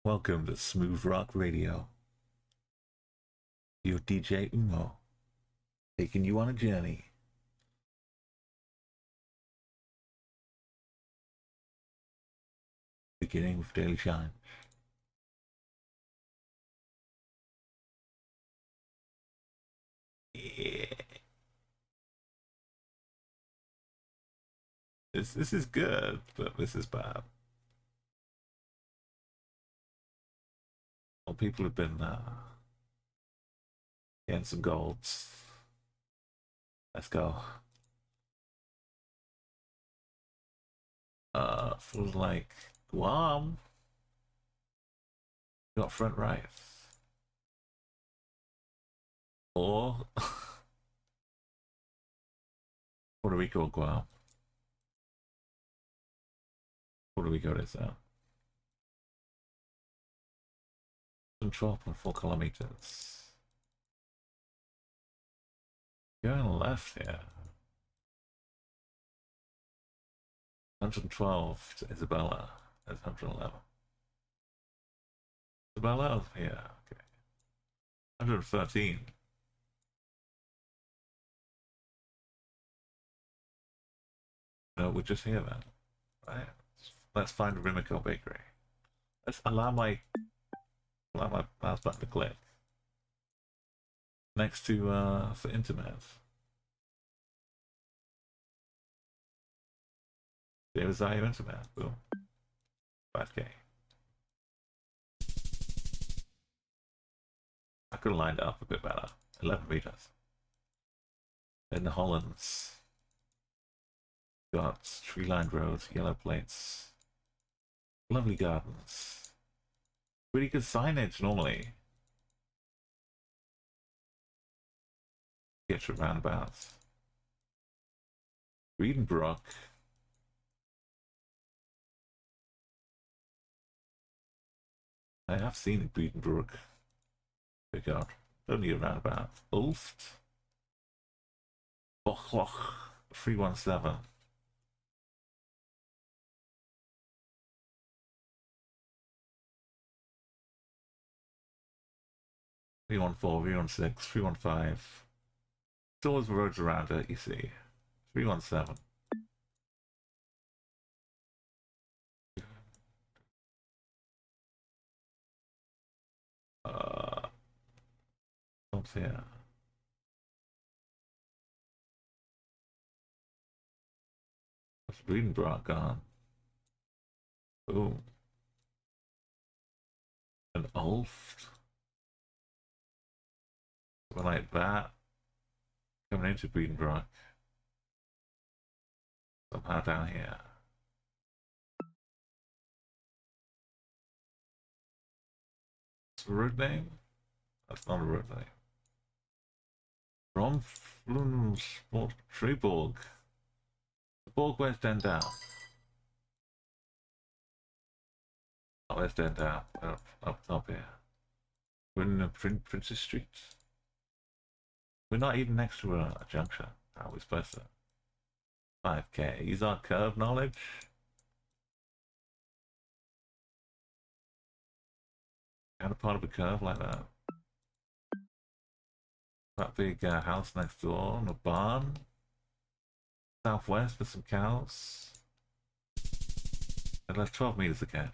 Welcome to Smooth Rock Radio. Your DJ Umo, taking you on a journey. Beginning with Daily Shine. Yeah. This is good, but this is bad. Well, people have been getting some golds. Let's go. Feels like Guam got front right. Or Puerto Rico or Guam. Puerto Rico it is now. 12.4 kilometers. Going left here. 112 to Isabella. That's 111. Isabella? Yeah, okay. 113. No, we're just here then. Right? Let's find Rimico Bakery. Let's allow my mouse button to click. Next to for internet. There is our internet. Boom. 5K. I could have lined it up a bit better. 11 meters. In the Hollands. Got tree-lined roads, yellow plates. Lovely gardens. Pretty good signage normally. Get your roundabouts. Breedenbrook. I have seen Breedenbrook. Pick out. Don't need a roundabout. Ulft. Bochloch. 317. V14, V16, 315. There's always roads around it, you see. 317. What's here? What's Breedenbrock gone? Boom. An Ulft. Something like that. Coming into Breedenbrock. Somehow down here. What's the road name? That's not a road name. From Fribourg. The Borg where's Den down? Oh, where's Den down? Up top here. We're in Princess Street. We're not even next to a junction. How are we supposed to? 5K. Use our curve knowledge. Kind of part of a curve like that. That big house next door and a barn. Southwest with some cows. And that's 12 meters again.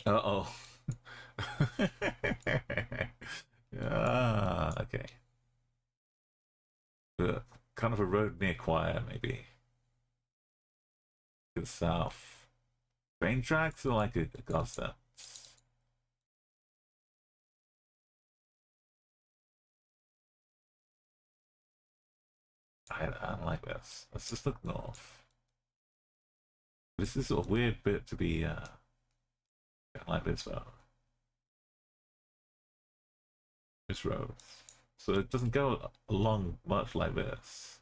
Uh-oh. Okay. Kind of a road near Choir, maybe. To the south. Train tracks are like a concept. I don't like this. Let's just look north. This is a weird bit to be like this though. This road. So it doesn't go along much like this.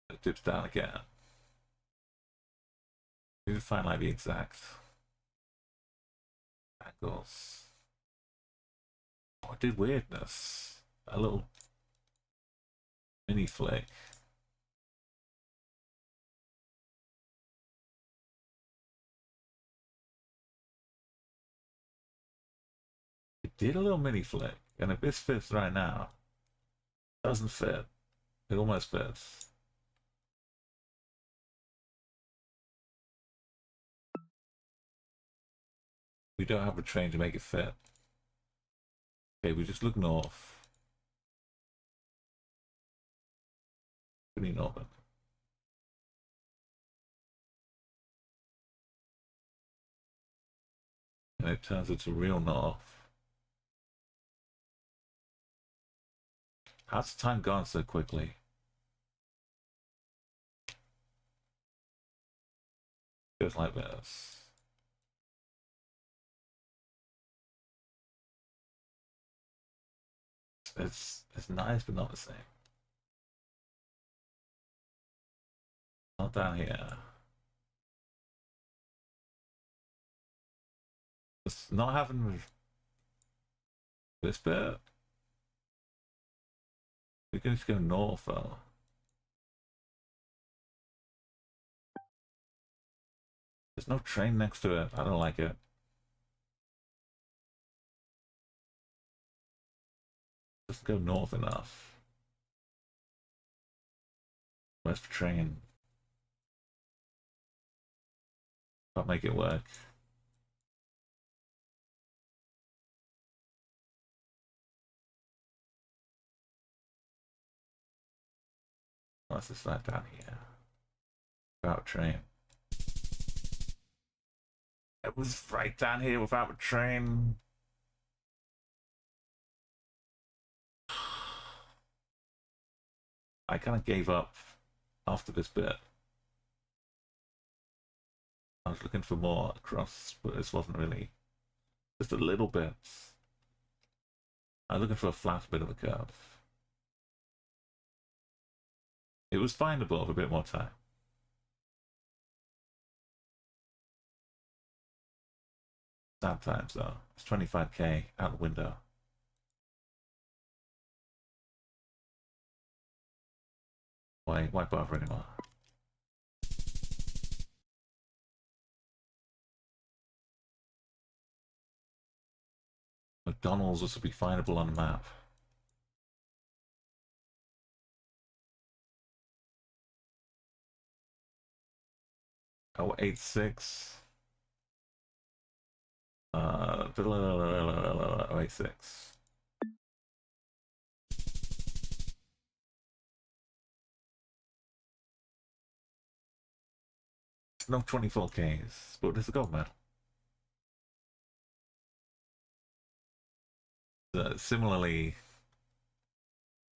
It dips down again. We need to find like the exact angles. Oh, I did weirdness. A little mini flick. It did a little mini flick, and if this fits right now, it doesn't fit. It almost fits. We don't have a train to make it fit. Okay, we just look north. Pretty northern. And it turns into real north. How's the time gone so quickly? Just like this. It's nice, but not the same. Not down here. It's not having this bit. We can just go north though. There's no train next to it. I don't like it. Just go north enough. Where's the train? Can't make it work. Unless it's not down here. Without a train. It was right down here without a train. I kind of gave up after this bit. I was looking for more across, but this wasn't really. Just a little bit. I was looking for a flat bit of a curve. It was findable with a bit more time. Sad times though. It's 25k out the window. Why bother anymore? McDonald's was to be findable on the map. Oh, 86. 86. No 24Ks, but there's a gold medal. Similarly,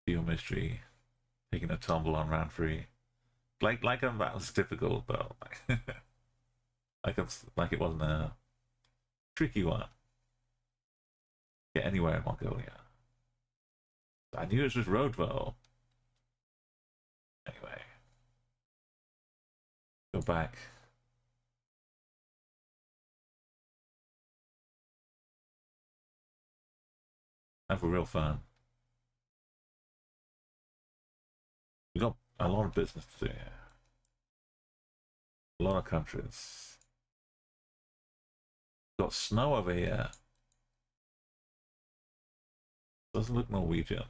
Geo Mystery taking a tumble on round 3. Like that was difficult though. like it wasn't a tricky one. Get anywhere in Mongolia. I knew it was just road though. Anyway, go back. Have a real fun. We got a lot of business to do here. A lot of countries. Got snow over here. Doesn't look Norwegian.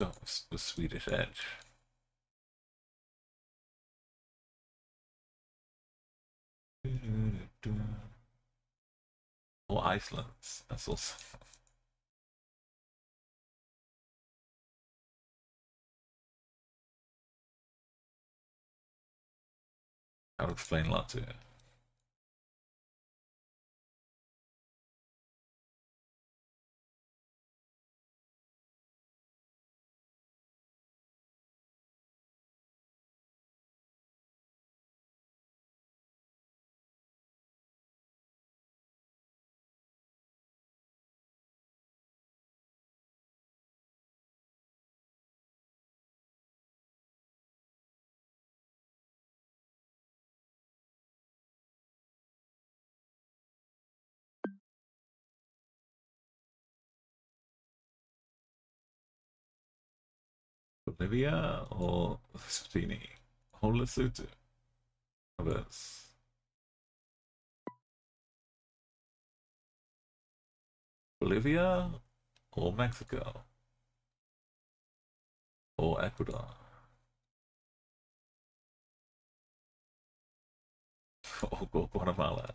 Oh, the Swedish edge. Or Iceland. That's also. I would explain a lot to you. Bolivia or Swatini or Lesotho? Others. Bolivia or Mexico or Ecuador or Guatemala.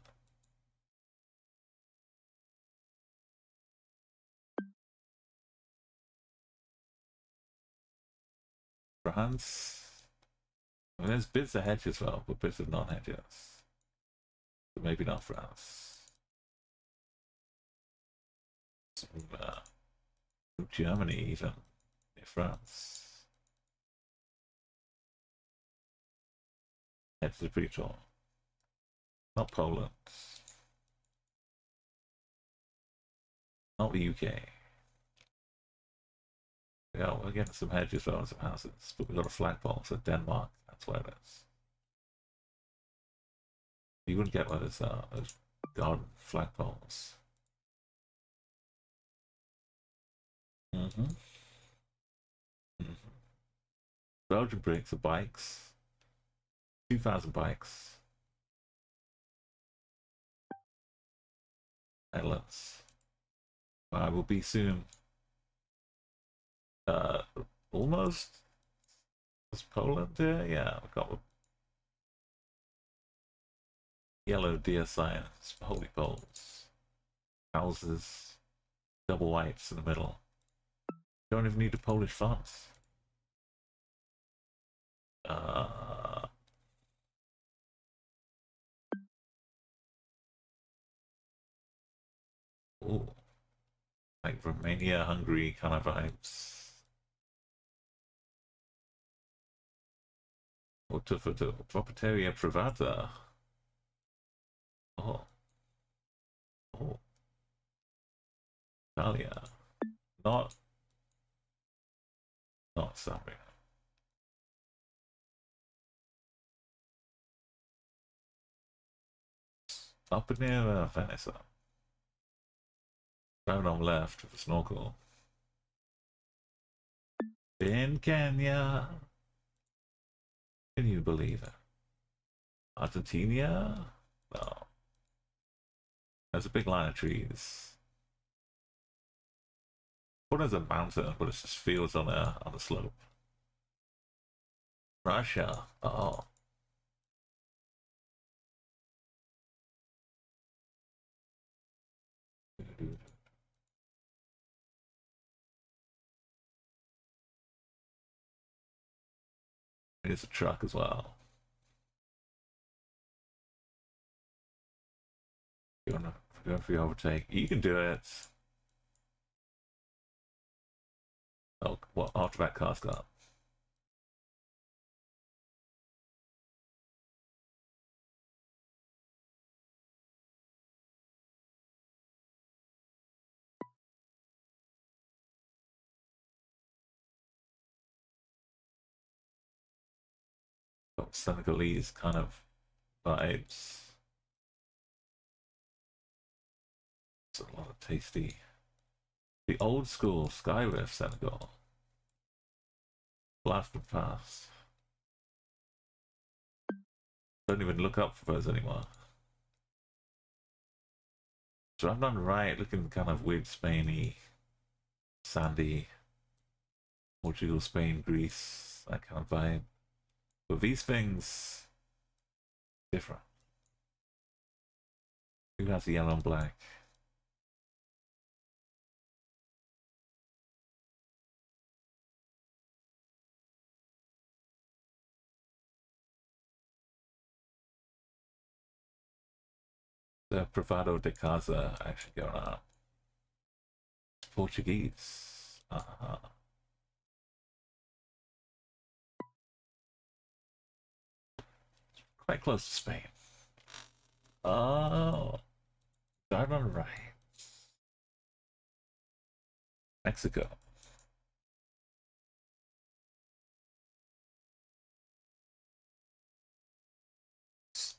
France. I mean, there's bits of hedge as well, but bits of non-hedges. But maybe not France. Germany even. Near France. Hedges are pretty tall. Not Poland. Not the UK. Yeah, we're getting some hedges on some houses, but we've got a flagpole, so Denmark, that's where it is. You wouldn't get those garden flagpoles. Mm-hmm. Mm-hmm. Belgian bricks are bikes. 2,000 bikes. Netherlands. I will be soon. Almost. Was Poland there? Yeah, we got yellow deer signs, holy poles, houses, double whites in the middle. Don't even need a Polish font. Ooh, like Romania, Hungary kind of vibes. Proprietaria privata. Oh. Oh. Italia. Not Serbia. Up near Venice. Driving on left with a snorkel. In Kenya. Can you believe it? Argentina? No. There's a big line of trees. What is a mountain, but it's just fields on a slope. Russia. Oh. It's a truck as well. You wanna go for your overtake? You can do it. Oh, what after that car's got? Got Senegalese kind of vibes. It's a lot of tasty. The old school Skyrift Senegal. Blast and pass. Don't even look up for those anymore. So I'm not right, looking kind of weird Spainy, sandy, Portugal, Spain, Greece, that kind of vibe. But these things different. Who has the yellow and black? The Privado de Casa actually going on. It's Portuguese. Quite close to Spain. Oh, darn on right. Mexico.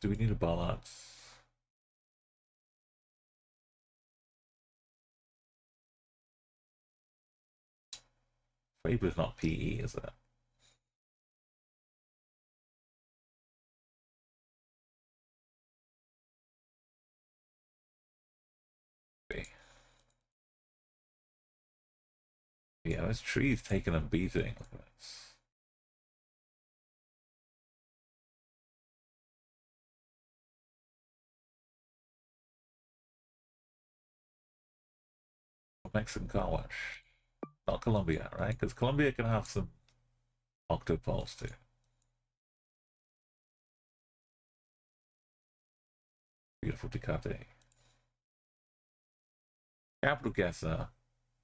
Do we need a balance? Faber's not PE, is it? Yeah, those trees taking a beating. Look at this. Mexican car wash. Not Colombia, right? Because Colombia can have some octopoles too. Beautiful Ducati. Capital guesser.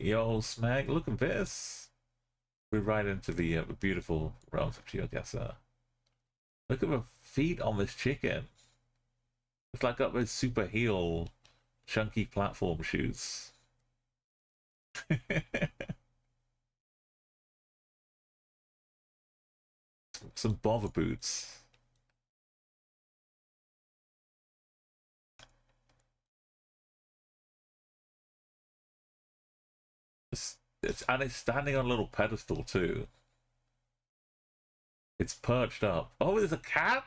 Yo, Smeg, look at this. We're right into the beautiful realms of GeoGuessr. Look at the feet on this chicken. It's like got those super heel, chunky platform shoes. Some bother boots. And it's standing on a little pedestal too. It's perched up. Oh, there's a cat?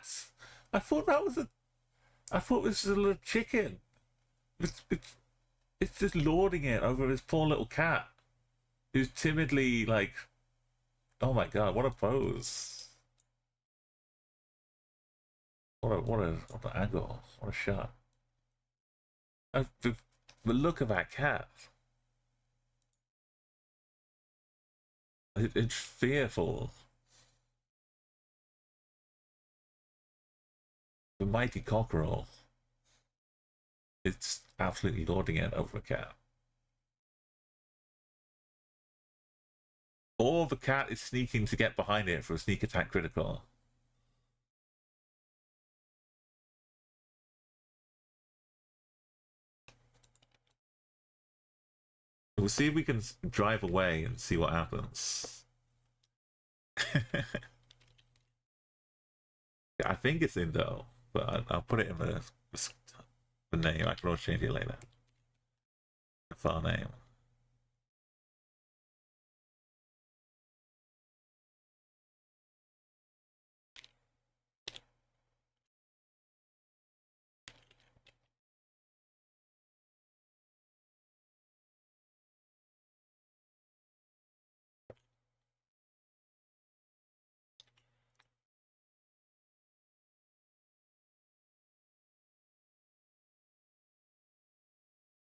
I thought that was a... I thought this was a little chicken. It's just lording it over this poor little cat. Who's timidly like... Oh my god, what a pose. What an angle. What a shot. The look of that cat. It's fearful. The mighty cockerel. It's absolutely lording it over a cat. Or the cat is sneaking to get behind it for a sneak attack critical. We'll see if we can drive away and see what happens. I think it's in though, but I'll put it in the name. I can always change it later. The file name.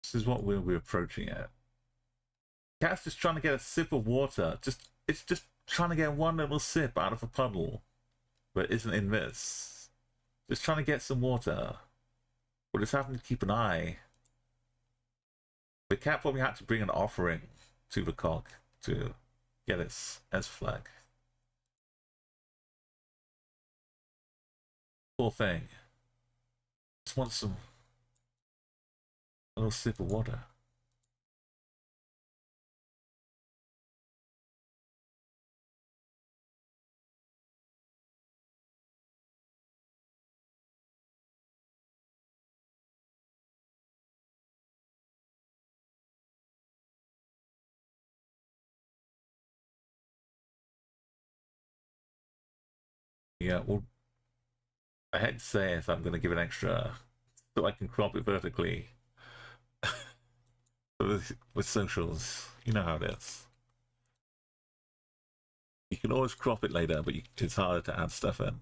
This is what we'll be approaching it. Cat's just trying to get a sip of water. It's just trying to get one little sip out of a puddle, but it isn't in this. Just trying to get some water. We're just having to keep an eye. The cat probably had to bring an offering to the cock to get its S flag. Poor thing. Just wants a little sip of water. Yeah, well, I hate to say it, I'm going to give it extra so I can crop it vertically. with socials, you know how it is. You can always crop it later, but it's harder to add stuff in.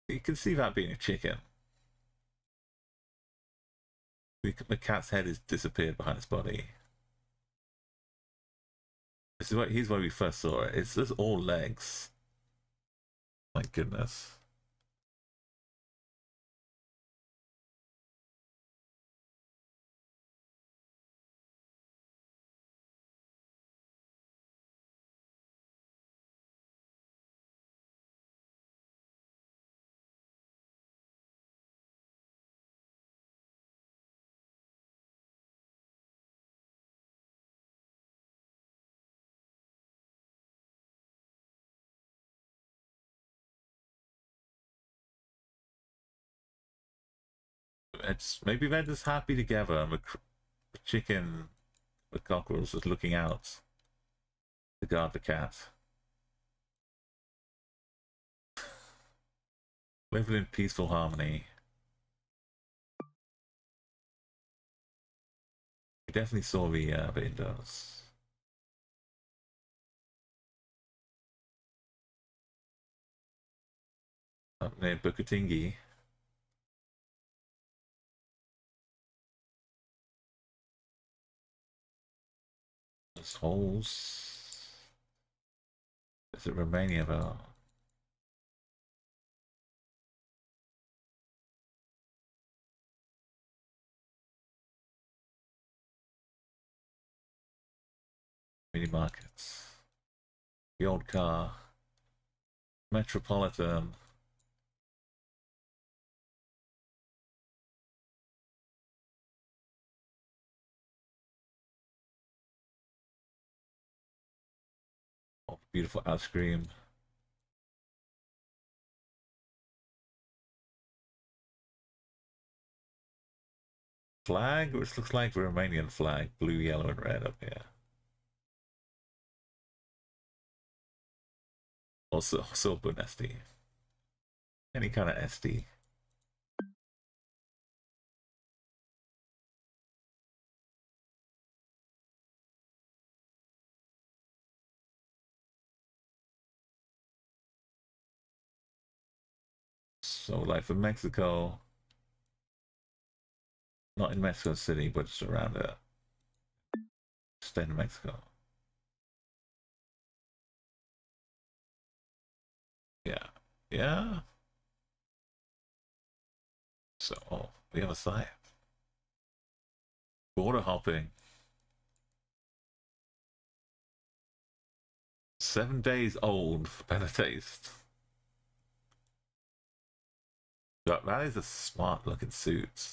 You can see that being a chicken. The cat's head is disappeared behind its body. Here's where we first saw it. It's just all legs. My goodness. It's maybe they're just happy together, and the chicken, the cockerel's just looking out. to guard the cat. Living in peaceful harmony. We definitely saw the windows. Up near Bukatingi. There's holes. Is it Romania though? Mini markets. The old car. Metropolitan. Oh, beautiful ice cream. Flag, which looks like the Romanian flag, blue, yellow, and red up here. Also Bun SD. Any kind of SD. So like for Mexico, not in Mexico City, but just around it. State of Mexico. Yeah. Yeah. So, oh, the other side. Border hopping. 7 days old for better taste. That is a smart looking suit.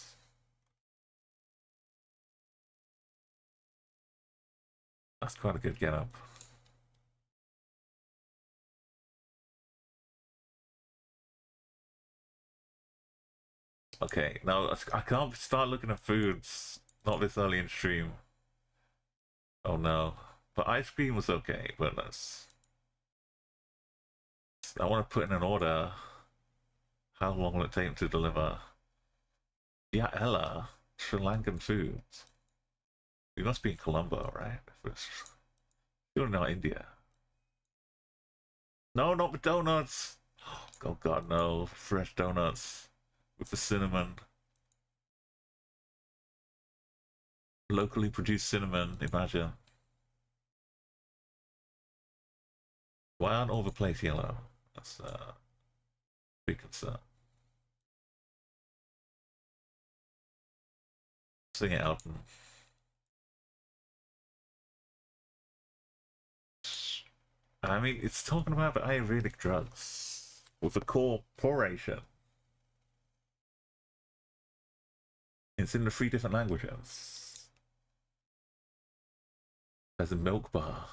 That's quite a good getup. Okay, now I can't start looking at foods. Not this early in stream. Oh no. But ice cream was okay, but I want to put in an order. How long will it take to deliver? Yeah, Ella. Sri Lankan foods. We must be in Colombo, right? You're not India. No, not the donuts. Oh god, no. Fresh donuts. With the cinnamon. Locally produced cinnamon, imagine. Why aren't all the plates yellow? That's a big concern. Sing it, Elton. I mean, it's talking about the Ayurvedic drugs with a corporation. It's in the 3 different languages. There's a milk bar.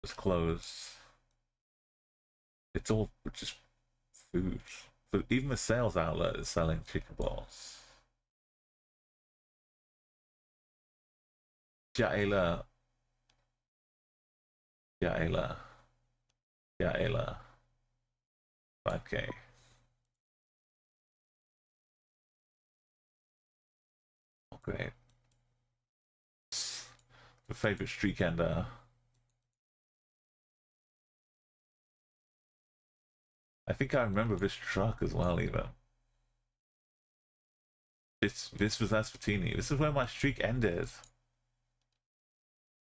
It's closed. It's all just food. But even the sales outlet is selling chicken balls. Jaila. Jaila. Jaila. 5K. Oh, great. The favorite street ender. I think I remember this truck as well, even. This was Asfatini. This is where my streak ended.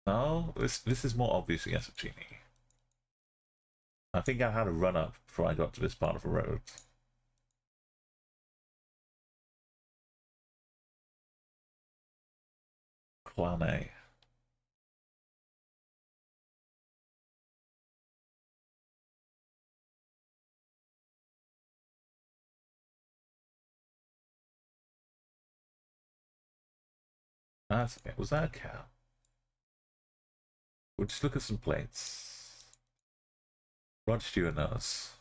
No, this is more obviously Asfatini. I think I had a run up before I got to this part of the road. Kwane. That's okay. Was that a cow? We'll just look at some plates. Rod Stewart knows.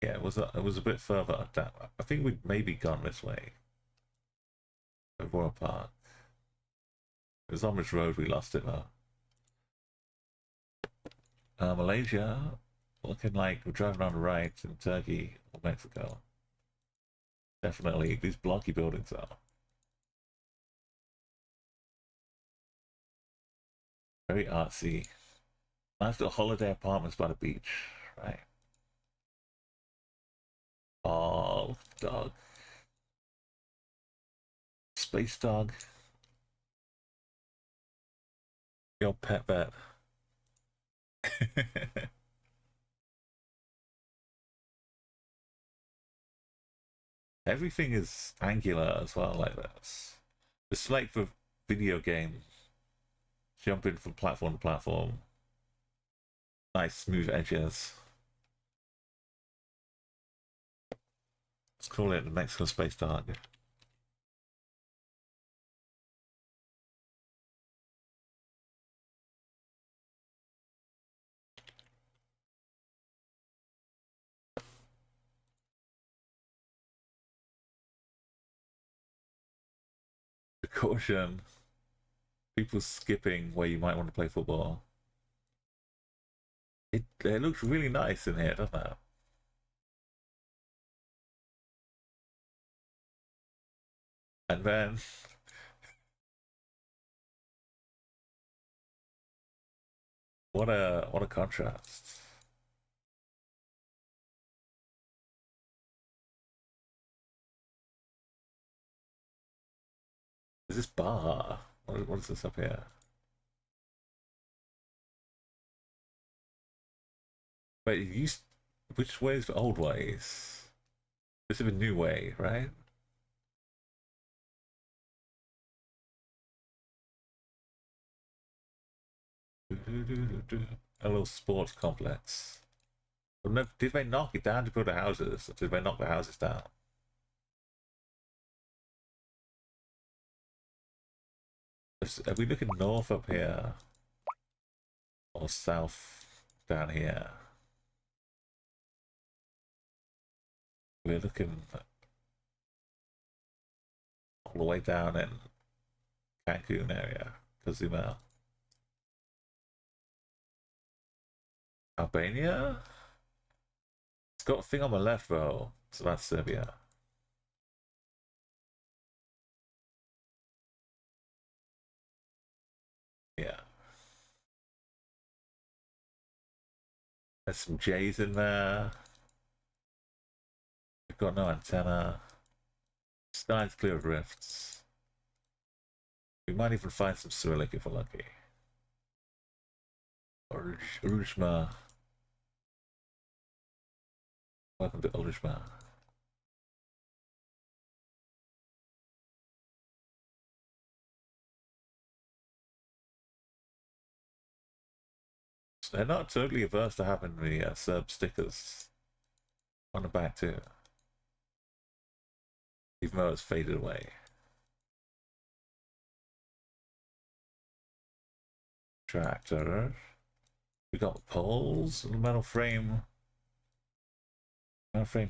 Yeah, it was a bit further down. I think we'd maybe gone this way. Royal Park. It was on this road we lost it though. Malaysia, looking like we're driving on the right in Turkey or Mexico. Definitely these blocky buildings are very artsy. Nice little holiday apartments by the beach, right? Oh, dog. Space dog. Your pet vet. Everything is angular as well, like this. It's like for video games, jumping from platform to platform. Nice smooth edges. Let's call it the Mexico Space Dog. Caution. People skipping where you might want to play football. It looks really nice in here, doesn't it? And then what a contrast. Is this bar? What is this up here? Wait, which way is the old ways? This is a new way, right? A little sports complex. Did they knock it down to build the houses? Or did they knock the houses down? Are we looking north up here? Or south down here? We're looking all the way down in Cancun area, Cozumel. Albania? It's got a thing on my left though, so that's Serbia. Yeah. There's some J's in there. We've got no antenna. Sky's clear of rifts. We might even find some Cyrillic if we're lucky. Or Urujma. Welcome to Urujma. They're not totally averse to having the Serb stickers on the back too. Even though it's faded away. Tractor. We got poles, metal frame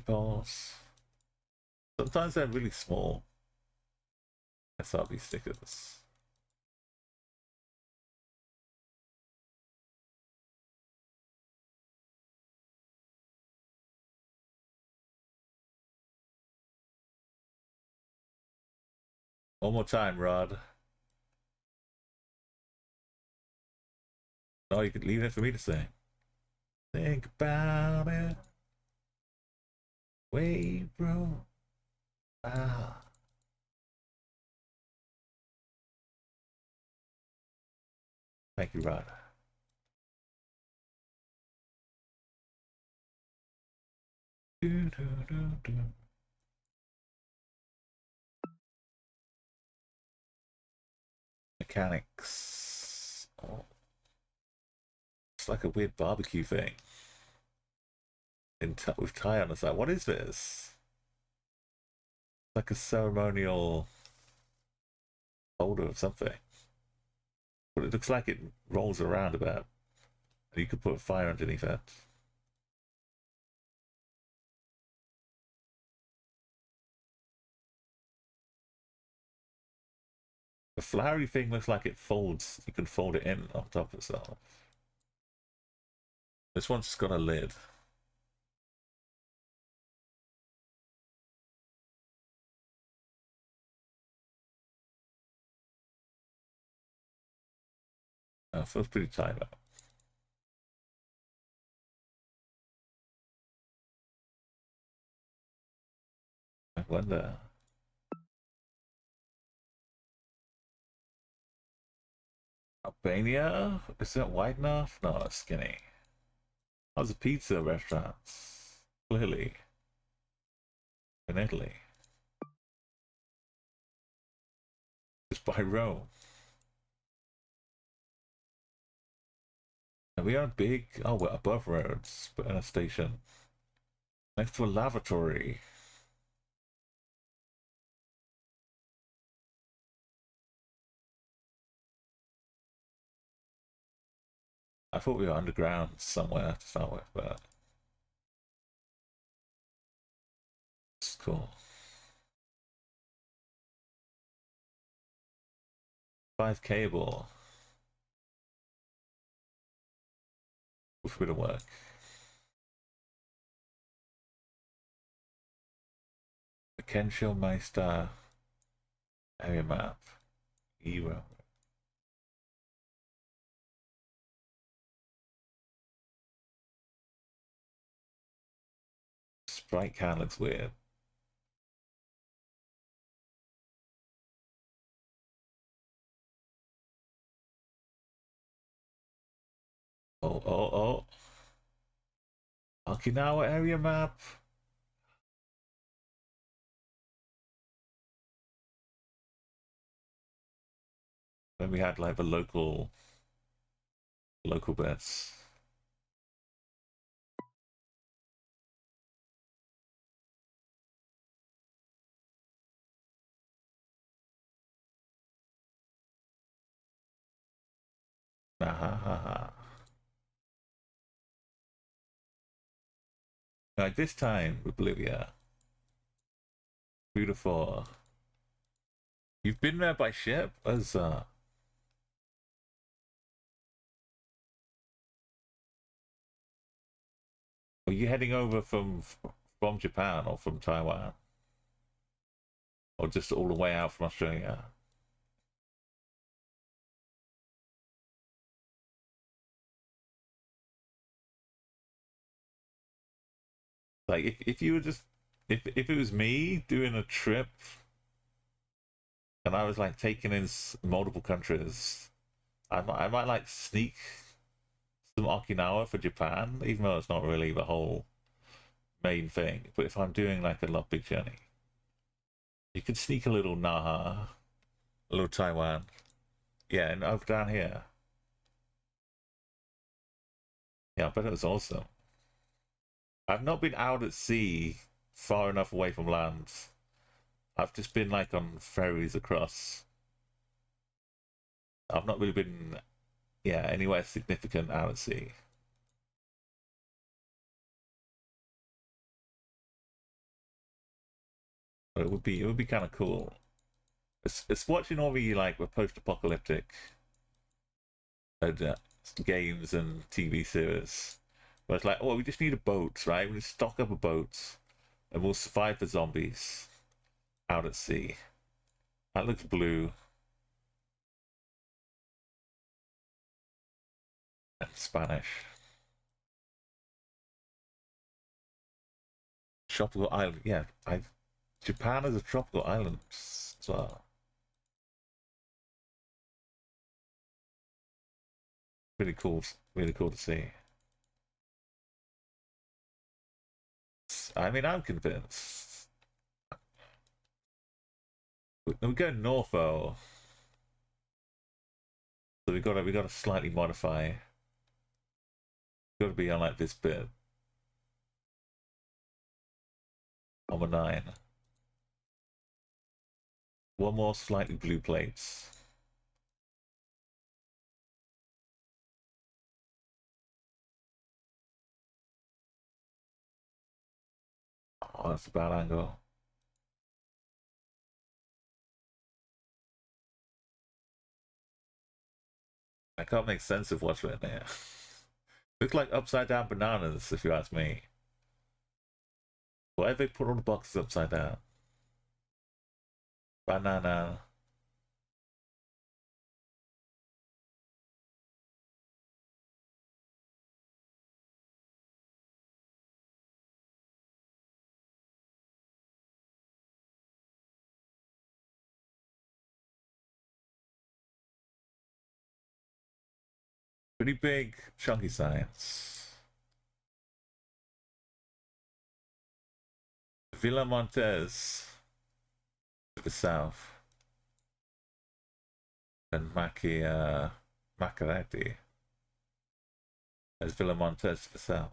poles. Sometimes they're really small. SRB stickers. One more time, Rod. Oh, you could leave it for me to say. Think about it. Wait, bro. Ah. Thank you, Rod. Do, do, do, do. Mechanics. Oh. It's like a weird barbecue thing. With tie on the side. What is this? It's like a ceremonial holder of something. But it looks like it rolls around a bit. And you could put fire underneath it. The flowery thing looks like it folds. You can fold it in on top of itself. This one's got a lid. It feels pretty tight up. I wonder. Albania? Is that wide enough? No, it's skinny. How's the pizza restaurants? Clearly. In Italy. Just by Rome. And we are big. Oh, we're above roads, but in a station. Next to a lavatory. I thought we were underground somewhere to start with, but it's cool. 5 cable. With a bit of work. The Kensho Meister area map. Euro. Sprite can looks weird. Oh. Okinawa area map. Then we had like the local bits. Like this time with Bolivia. Beautiful. You've been there by ship? As were you heading over from Japan or from Taiwan? Or just all the way out from Australia? Like if you were just if it was me doing a trip and I was like taking in multiple countries, I might like sneak some Okinawa for Japan, even though it's not really the whole main thing. But if I'm doing like a lot big journey, you can sneak a little Naha, a little Taiwan, yeah, and over down here. Yeah, I bet it was awesome. I've not been out at sea far enough away from land. I've just been like on ferries across. I've not really been, yeah, anywhere significant out at sea. But it would be kind of cool. It's watching all the like the post-apocalyptic games and TV series. Where it's like, oh, we just need a boat, right? We just stock up a boat, and we'll survive the zombies out at sea. That looks blue and Spanish. Tropical island, yeah. Japan is a tropical island as well. Really cool to see. I mean, I'm convinced. We go north though, so we gotta slightly modify. Got to be on like this bit on the 9. One more slightly blue plates. Oh, that's a bad angle. I can't make sense of what's written here. Looks like upside down bananas, if you ask me. Why have they put all the boxes upside down? Banana. Pretty big, chunky signs. Villa Montez to the south. And Macarati. There's Villa Montez to the south.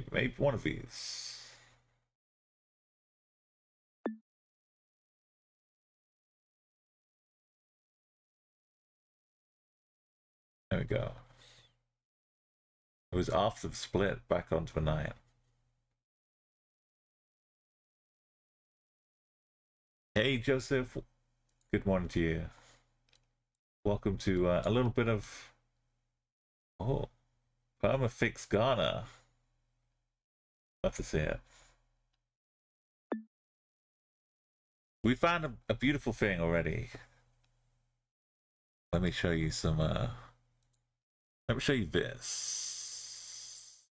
Maybe one of these. There we go. It was after the split back onto the 9. Hey, Joseph. Good morning to you. Welcome to a little bit of... Oh, Permafix Ghana. Love to see it. We found a beautiful thing already. Let me show you some... Let me show you this.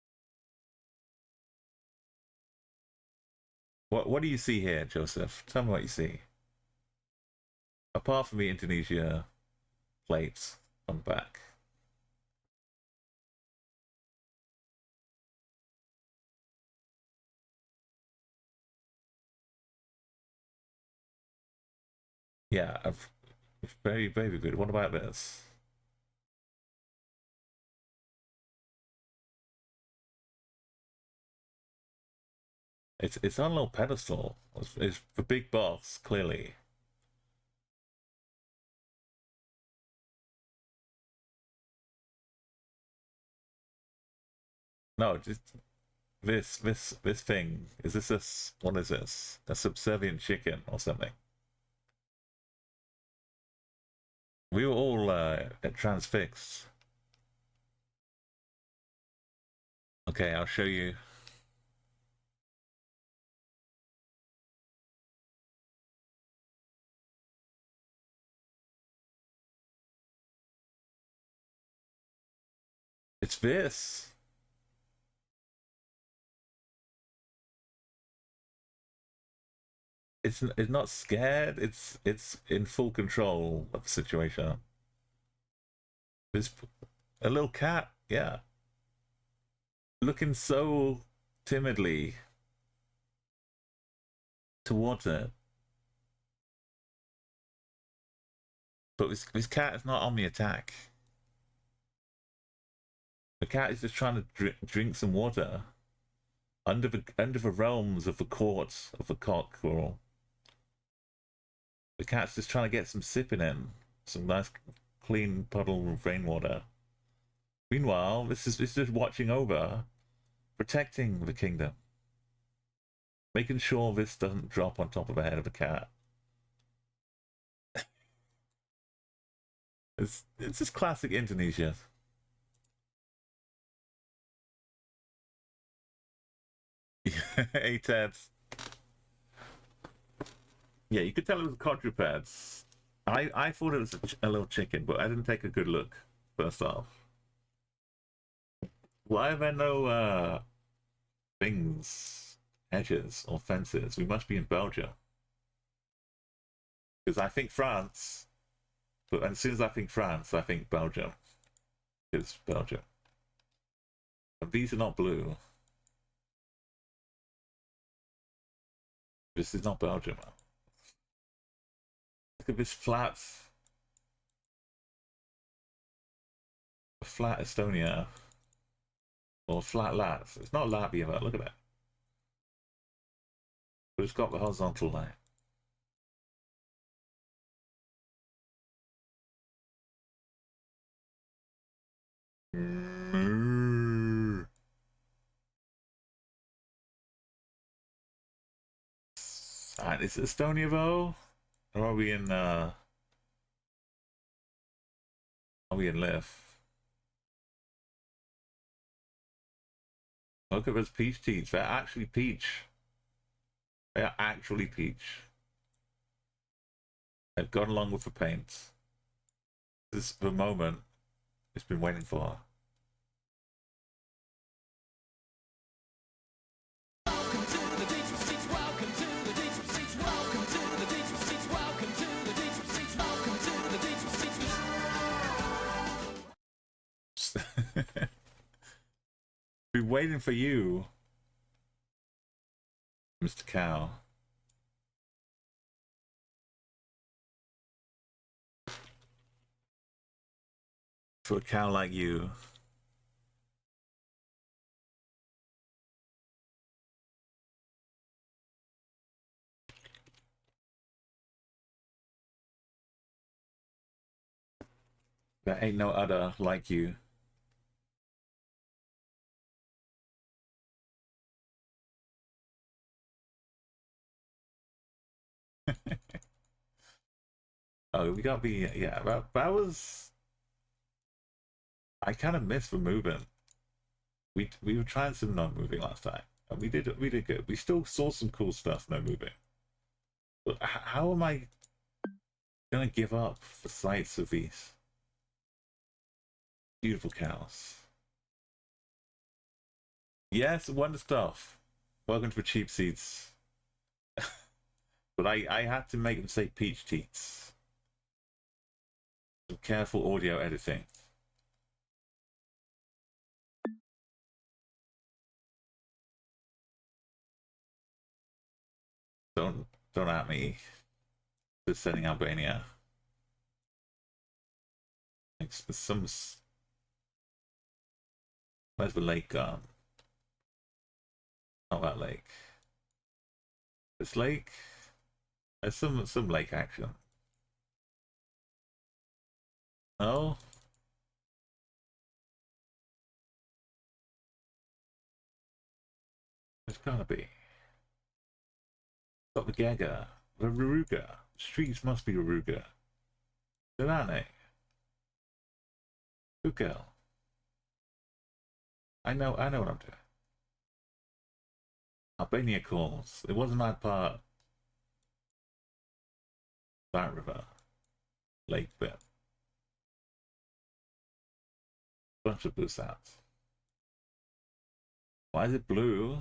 What do you see here, Joseph? Tell me what you see. Apart from the Indonesia plates on the back. Yeah, very, very good. What about this? It's on a little pedestal. It's the big boss, clearly. No, just this thing. Is this a what is this? A subservient chicken or something? We were all transfixed. Okay, I'll show you. It's this. It's not scared. It's in full control of the situation. There's a little cat, yeah, looking so timidly towards it. But this cat is not on the attack. The cat is just trying to drink some water under the realms of the court of the cockerel. The cat's just trying to get some sipping in, some nice clean puddle of rainwater. Meanwhile, this is just watching over, protecting the kingdom, making sure this doesn't drop on top of the head of the cat. It's just classic Indonesia. Hey, Ted. Yeah, you could tell it was quadrupeds. I thought it was a little chicken, but I didn't take a good look first off. Why are there no things, hedges or fences? We must be in Belgium. Because I think France, but as soon as I think France, I think Belgium. It's Belgium. And these are not blue. This is not Belgium. Look at this flat Estonia. Or flat Lats. It's not Latvia, but look at that. But it's got the horizontal line. Is it Estonia though? Or are we in Liv? Look at those peach teeth. They're actually peach. They are actually peach. They've gone along with the paint. This is the moment it's been waiting for. Been waiting for you, Mr. Cow. For a cow like you. There ain't no other like you. Oh, we gotta be, yeah, that was, I kind of missed the moving. We were trying some non-moving last time, and we did good. We still saw some cool stuff, no moving. But how am I gonna give up the sights of these beautiful cows? Yes, wonder stuff. Welcome to the cheap seats. But I had to make them say peach teats. Some careful audio editing. Don't at me for sending Albania. It's some. Where's the lake gone? Not that lake. This lake. There's some lake action. No. There's gotta be. Got the Gaga, the Ruruga. Streets must be Ruruga. Delane. Good girl. I know what I'm doing. Albania calls. It wasn't that part. That river. Lake bit. Bunch of blue sats. Why is it blue?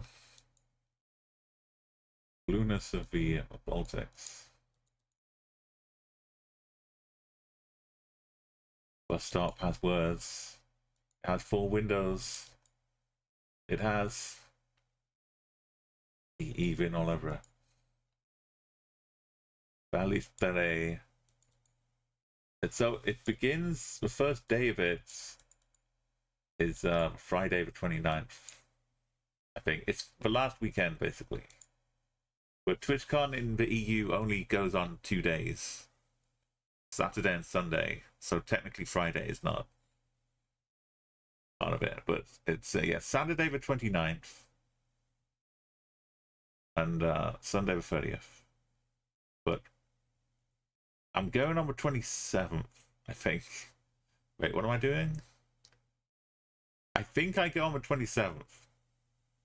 Blueness of the Baltics. Bus stop has words. It has 4 windows. It has even all over it. Balistere. So it begins, the first day of it is Friday the 29th. I think it's the last weekend basically. But TwitchCon in the EU only goes on 2 days. Saturday and Sunday. So technically Friday is not part of it. But it's, yeah, Saturday the 29th. And Sunday the 30th. But I'm going on the 27th, I think. Wait, what am I doing? I think I go on the 27th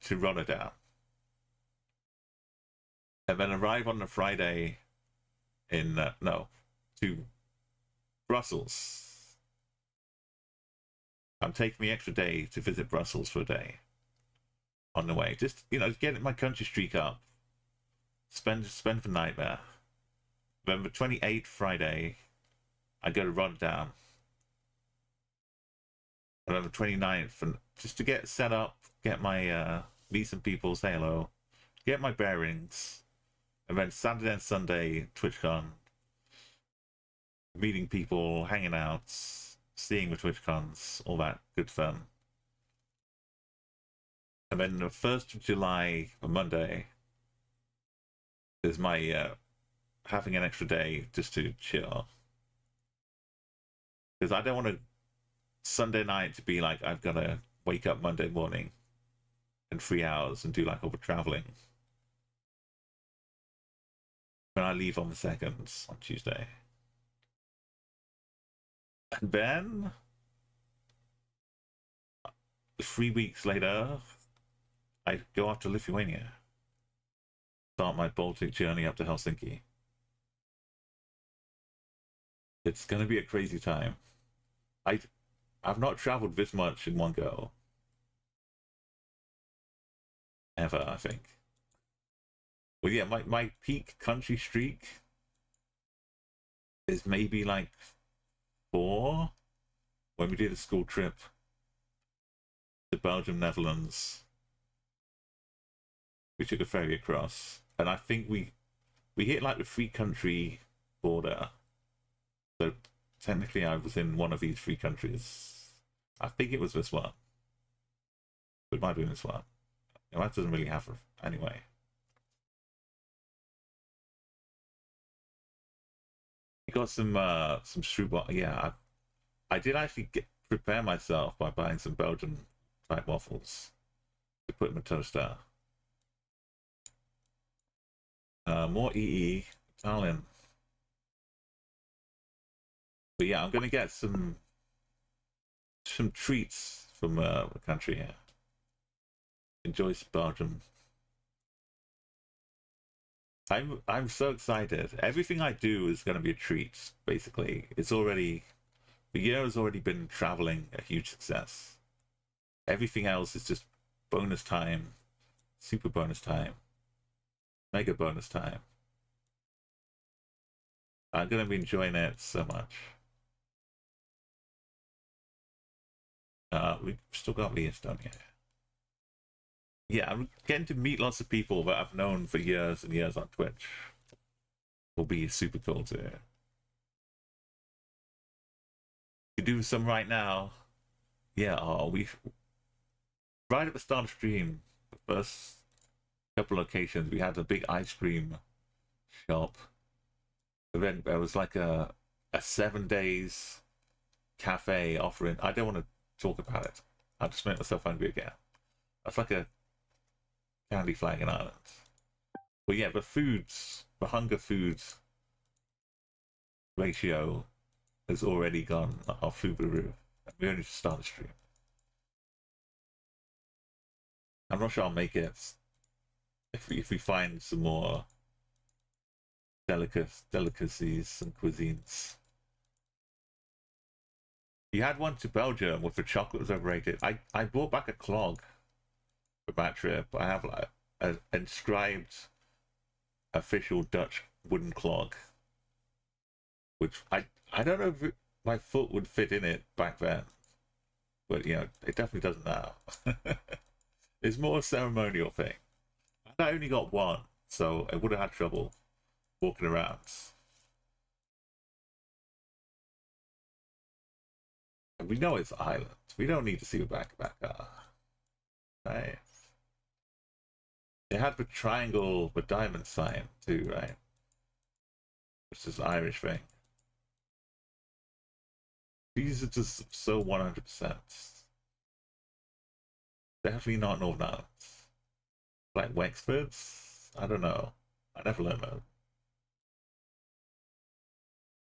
to Rotterdam. And then arrive on the Friday in, to Brussels. I'm taking the extra day to visit Brussels for a day on the way. Just, get my country streak up. Spend the night there. Then the 28th Friday, I go to Rotterdam. And then the 29th, and just to get set up, get my, meet some people, say hello, get my bearings. And then Saturday and Sunday, TwitchCon, meeting people, hanging out, seeing the TwitchCons, all that good fun. And then the 1st of July, on Monday, is my having an extra day just to chill. Because I don't want Sunday night to be like I've got to wake up Monday morning in 3 hours and do like all the traveling. when I leave on the 2nd on Tuesday. And then 3 weeks later, I go off to Lithuania. Start my Baltic journey up to Helsinki. It's gonna be a crazy time. I've not traveled this much in one go. Ever, I think. Well, yeah, my peak country streak is maybe like 4 when we did a school trip to Belgium, Netherlands. We took a ferry across, and I think we hit like the 3-country border. So technically, I was in one of these 3 countries. I think it was this one. It might have been this one. You know, that doesn't really have anyway. You got some strudel. Yeah, I did actually prepare myself by buying some Belgian type waffles to put in the toaster. More EE Italian. But yeah, I'm gonna get some treats from the country here. Enjoy some Belgium. I'm so excited. Everything I do is gonna be a treat. Basically, the year has already been traveling a huge success. Everything else is just bonus time, super bonus time, mega bonus time. I'm gonna be enjoying it so much. We've still got the Estonia. Yeah, I'm getting to meet lots of people that I've known for years and years on Twitch. Will be super cool too. You do some right now. Yeah, right at the start of stream, the first couple locations, we had a big ice cream shop. Then there was like a 7 days cafe offering. I don't want to talk about it. I'll just make myself hungry again. That's like a candy flag in Ireland. But yeah, the hunger foods ratio has already gone off through the roof. We only just started stream. I'm not sure I'll make it if we find some more delicacies and cuisines. You had one to Belgium with the chocolate was overrated. I brought back a clog for that trip. I have like an inscribed official Dutch wooden clog, which I don't know if my foot would fit in it back then, but you know it definitely doesn't now. It's more a ceremonial thing. I only got one, so I would have had trouble walking around. And we know it's Ireland. We don't need to see the back of that car. Right? They had the triangle, the diamond sign too, right? Which is an Irish thing. These are just so 100%. Definitely not Northern Ireland. Like Wexfords? I don't know. I never learned that.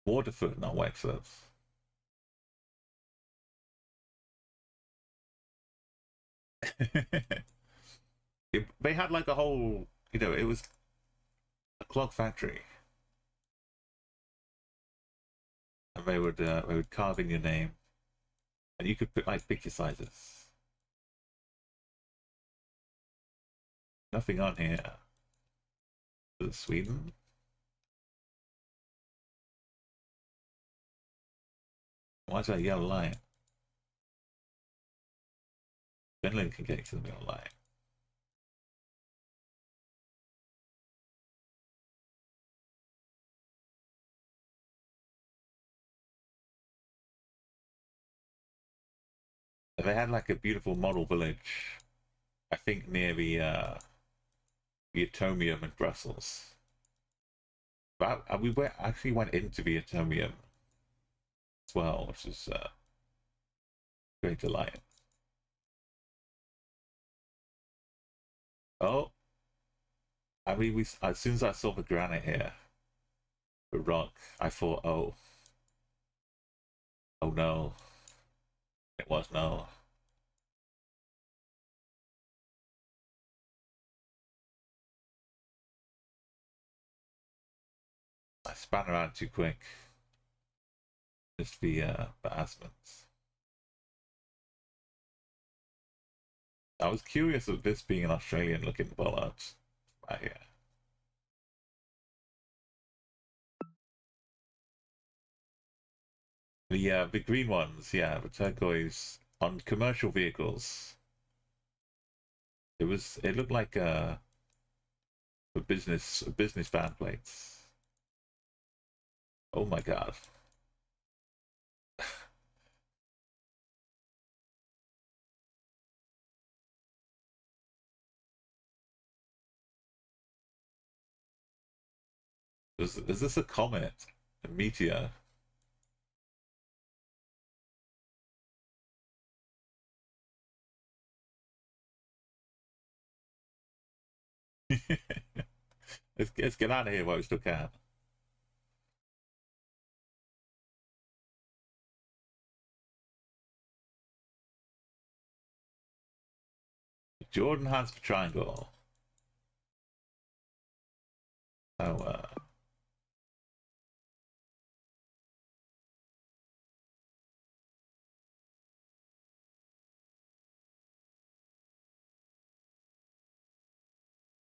Waterford, not Wexford. They had like a whole, you know, it was a clog factory. And they would carve in your name. And you could pick your sizes. Nothing on here. Is it Sweden? Why is that a yellow line? Finland can get to the yellow line. They had like a beautiful model village, I think near the Atomium in Brussels. But we actually went into the Atomium as well, which is great delight. Oh, I mean, as soon as I saw the granite here, a rock. I thought, oh no, it was no. I span around too quick. Just the harassments. I was curious of this being an Australian looking bullet right here. The green ones, yeah, the turquoise on commercial vehicles. It looked like a business van plates. Oh my god. Is this a comet? A meteor? let's get out of here while we still can. Jordan has the triangle. Oh,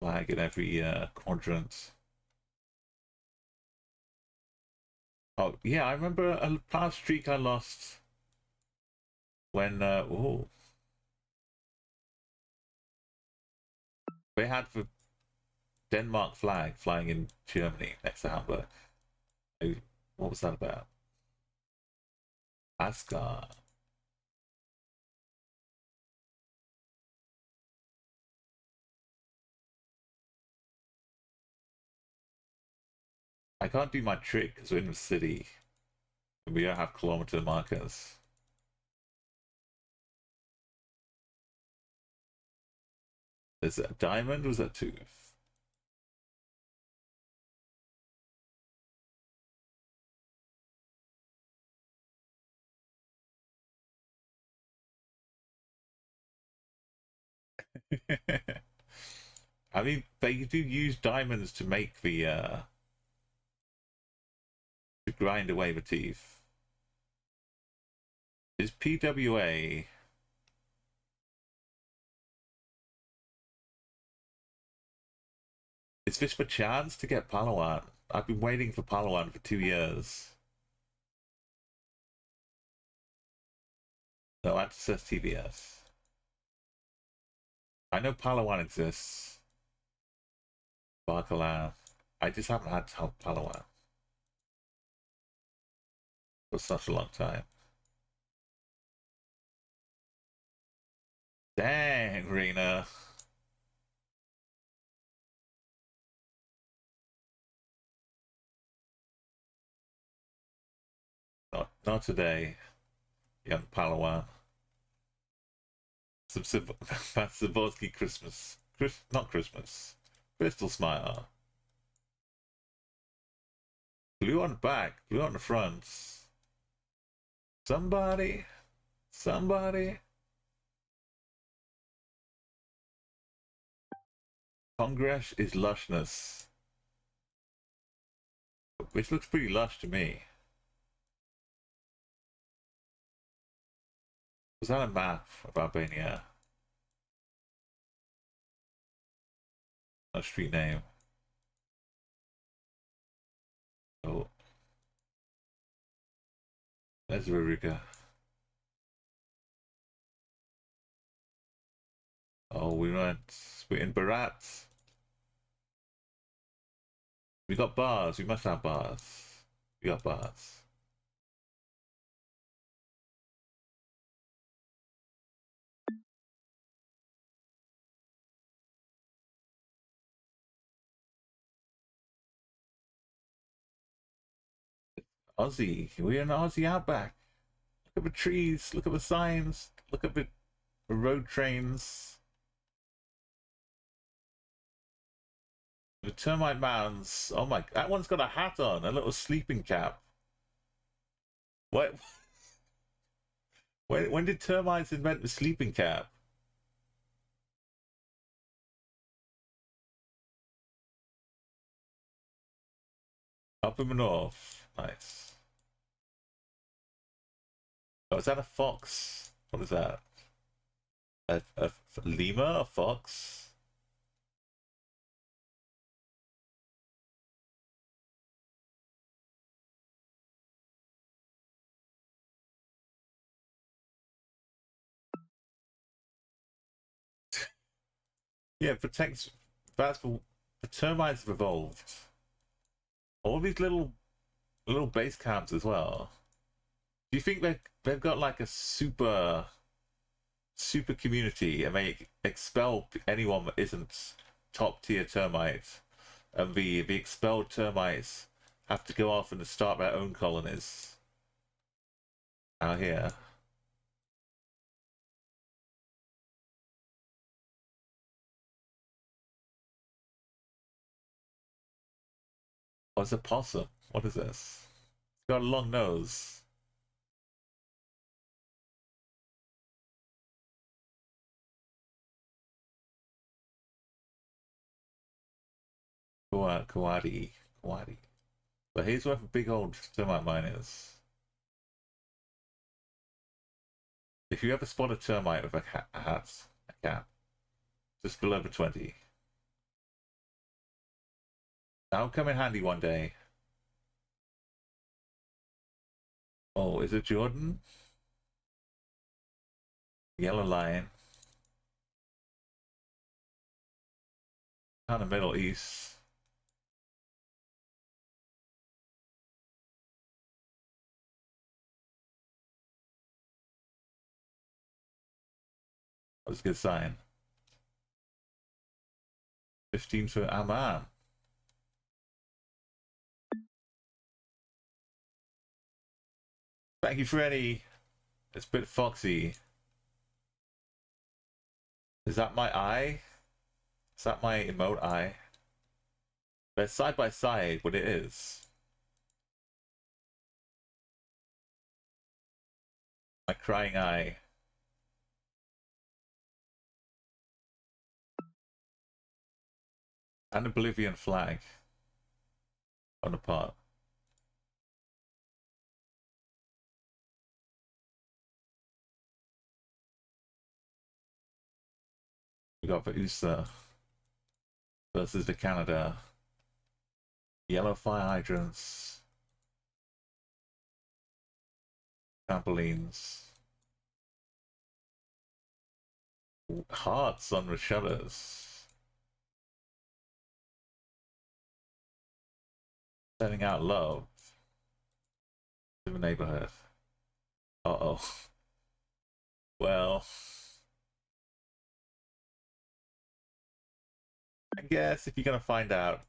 flag in every quadrant. Oh yeah, I remember a past streak I lost when they had the Denmark flag flying in Germany next to Hamburg. What was that about? Asgard. I can't do my trick because we're in the city and we don't have kilometer markers. Is it a diamond or was that tooth? I mean, they do use diamonds to make the to grind away the teeth. Is PWA is this for chance to get Palawan? I've been waiting for Palawan for 2 years. No, access TVS. I know Palawan exists. Barcalan. I just haven't had Palawan for such a long time. Dang, Rena. Not today, young Palawan. Some Savorsky Christmas. Not Christmas. Crystal Smile. Blue on the back, blue on the front. Somebody. Congress is lushness. Which looks pretty lush to me. Was that a map of Albania? A street name. Oh. There's Ruriga. Oh, we're in Barat. We got bars. We must have bars. We got bars. Aussie. We're in Aussie outback. Look at the trees. Look at the signs. Look at the road trains. The termite mounds. Oh my! That one's got a hat on, a little sleeping cap. What? When did termites invent the sleeping cap? Up in the north. Nice. Oh, is that a fox? What is that? A lemur? A fox? Yeah, protects. That's for the termites have evolved. All these little base camps as well. Do you think they've got like a super community and they expel anyone that isn't top tier termites, and the expelled termites have to go off and start their own colonies out here? What's a possum? What is this? It's got a long nose. Kawadi. But here's where the big old termite mine is. If you ever spot a termite with a cap, just below the 20. That'll come in handy one day. Oh, is it Jordan? Yellow lion. Kind of Middle East. That's a good sign. 15 for Amman. Thank you, Freddy. It's a bit foxy. Is that my eye? Is that my emote eye? They're side by side when it is. My crying eye. And a Bolivian flag on the part. We got the USA versus the Canada. Yellow fire hydrants. Trampolines. Hearts on the shutters. Sending out love to the neighborhood. Uh-oh. Well, I guess if you're gonna find out,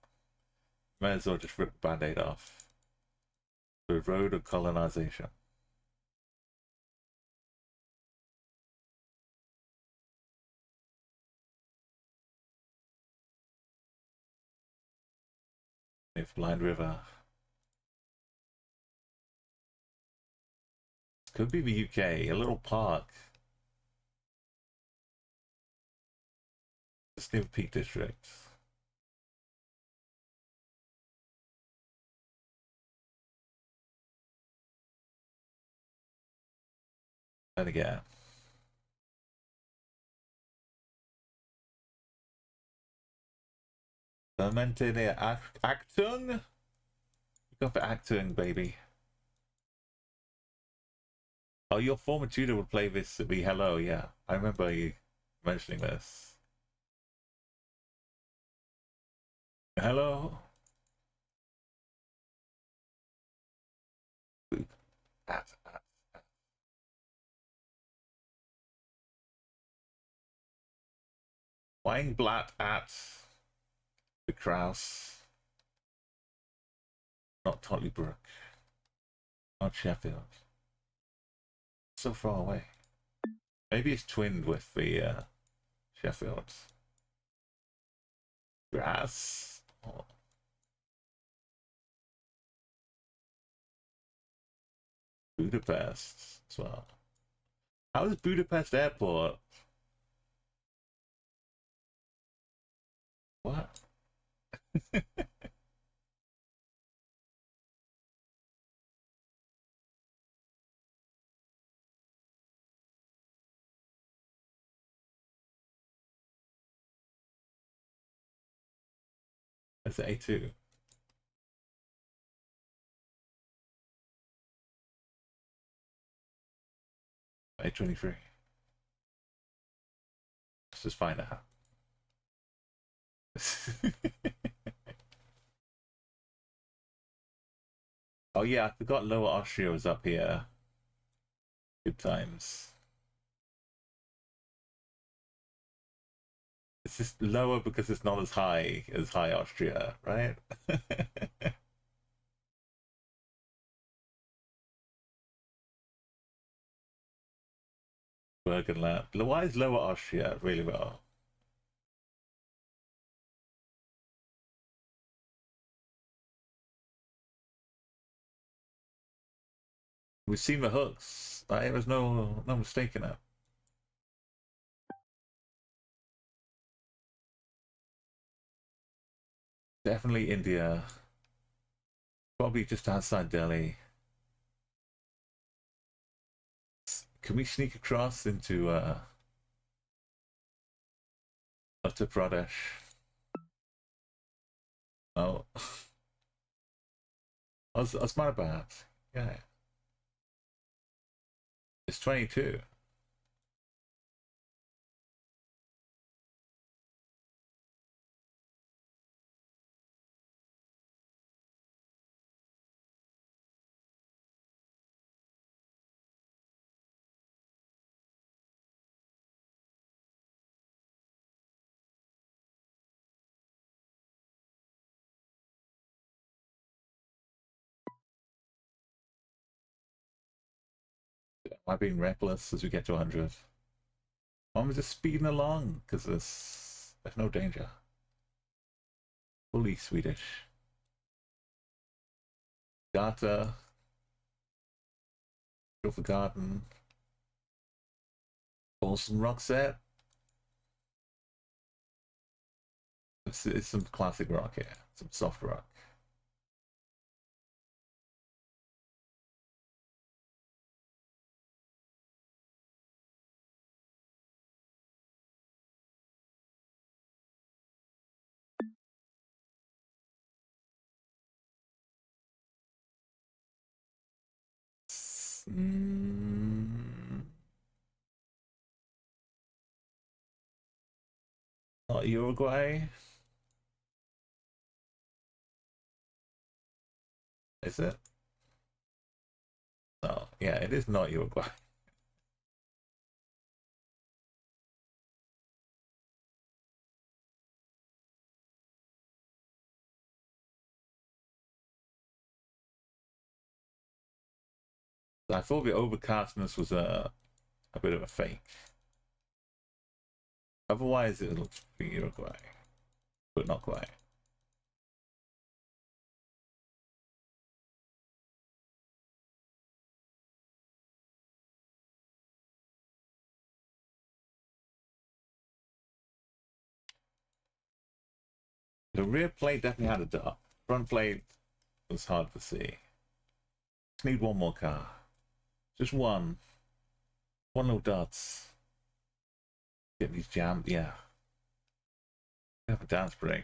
might as well just rip the band-aid off. The road of colonization. If Blind River. Could be the UK, a little park. Just near Peak District. And again. Fermented Actung? You got for Actung, baby. Oh, your former tutor would play this at the hello, yeah. I remember you mentioning this. Hello? At. Weinblatt at the Kraus. Not Tollybrook. Not Sheffield. So far away. Maybe it's twinned with the Sheffield. Grass. Oh. Budapest as well. How is Budapest Airport? What? It's A2. A23. Let's just find out. Oh yeah, I forgot Lower Austria was up here. Good times. It's just lower because it's not as high as High Austria, right? Burgenland. Why is Lower Austria really well? We've seen the hooks. Right? There's no mistake in it. Definitely India. Probably just outside Delhi. Can we sneak across into Uttar Pradesh? Oh, Osmanabad. Yeah, it's 22. Am I being reckless as we get to 100? I'm just speeding along because there's no danger. Fully Swedish. Gata. Go for garden. Awesome rock set. It's some classic rock here. Some soft rock. Not Uruguay. Is it? No, yeah, it is not Uruguay. I thought the overcastness was a bit of a fake. Otherwise, it looks pretty Uruguay, but not quite. The rear plate definitely had a dot. Front plate was hard to see. Just need one more car. Just one. One little dots. Get these jammed, yeah. Have a dance break.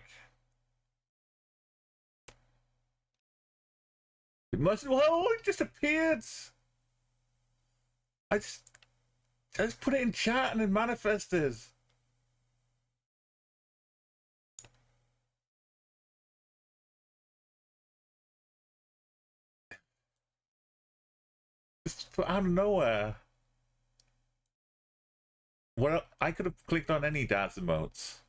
It must. Oh, it just appeared. I just put it in chat and it manifested. Just out of nowhere. Well, I could have clicked on any dance emotes.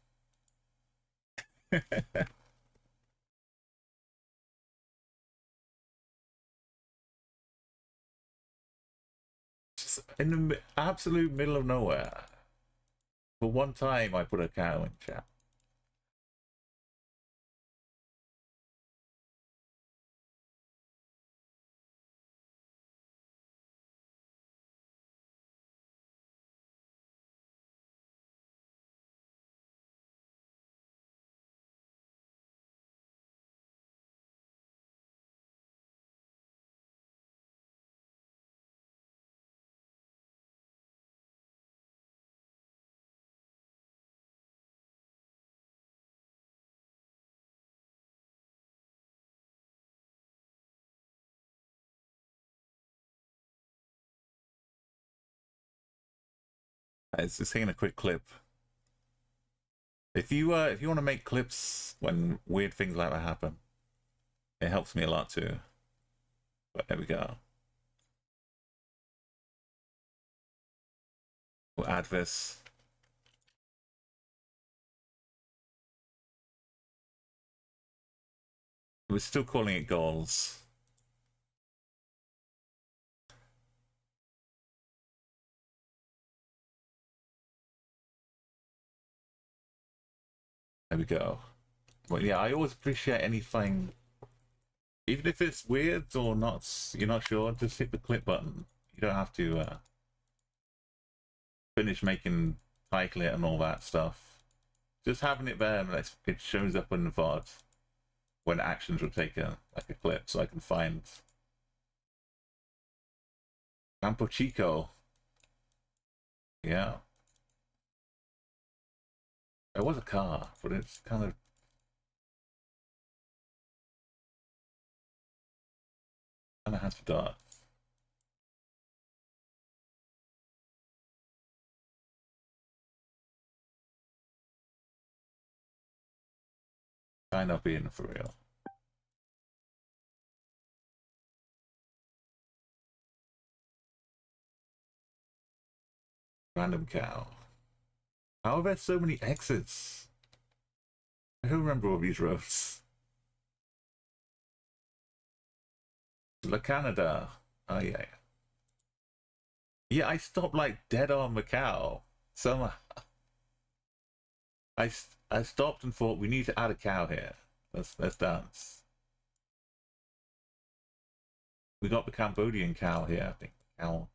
Just in the absolute middle of nowhere. For one time, I put a cow in chat. It's just taking a quick clip. If you want to make clips when weird things like that happen, it helps me a lot too. But there we go. We'll add this. We're still calling it goals. There we go. Well, yeah, I always appreciate anything, even if it's weird or not, you're not sure, just hit the clip button. You don't have to finish making title it and all that stuff. Just having it there, and it shows up in the VOD when actions were taken, like a clip, so I can find Campo Chico. Yeah. There was a car, but it's kind of has to die. Kind of being for real. Random cow. How are there so many exits? I don't remember all these roads. La Canada. Oh yeah. Yeah, I stopped like dead on Macau. So I stopped and thought we need to add a cow here. Let's dance. We got the Cambodian cow here, I think. Cow.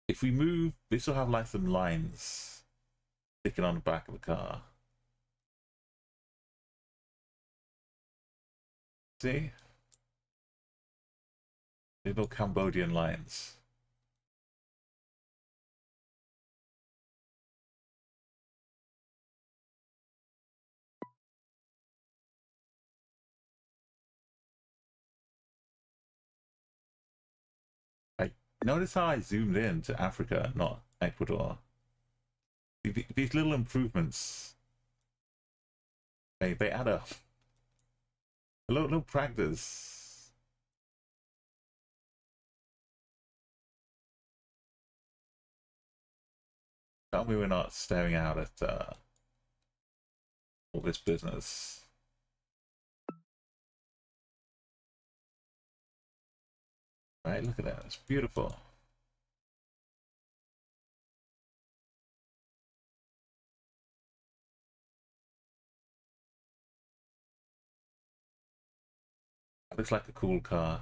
If we move, this will have like some lines sticking on the back of the car. See? Little Cambodian lines. Notice how I zoomed in to Africa, not Ecuador. These little improvements, they add up. A little practice. Tell me we're not staring out at all this business. Right, look at that. It's beautiful. That looks like a cool car.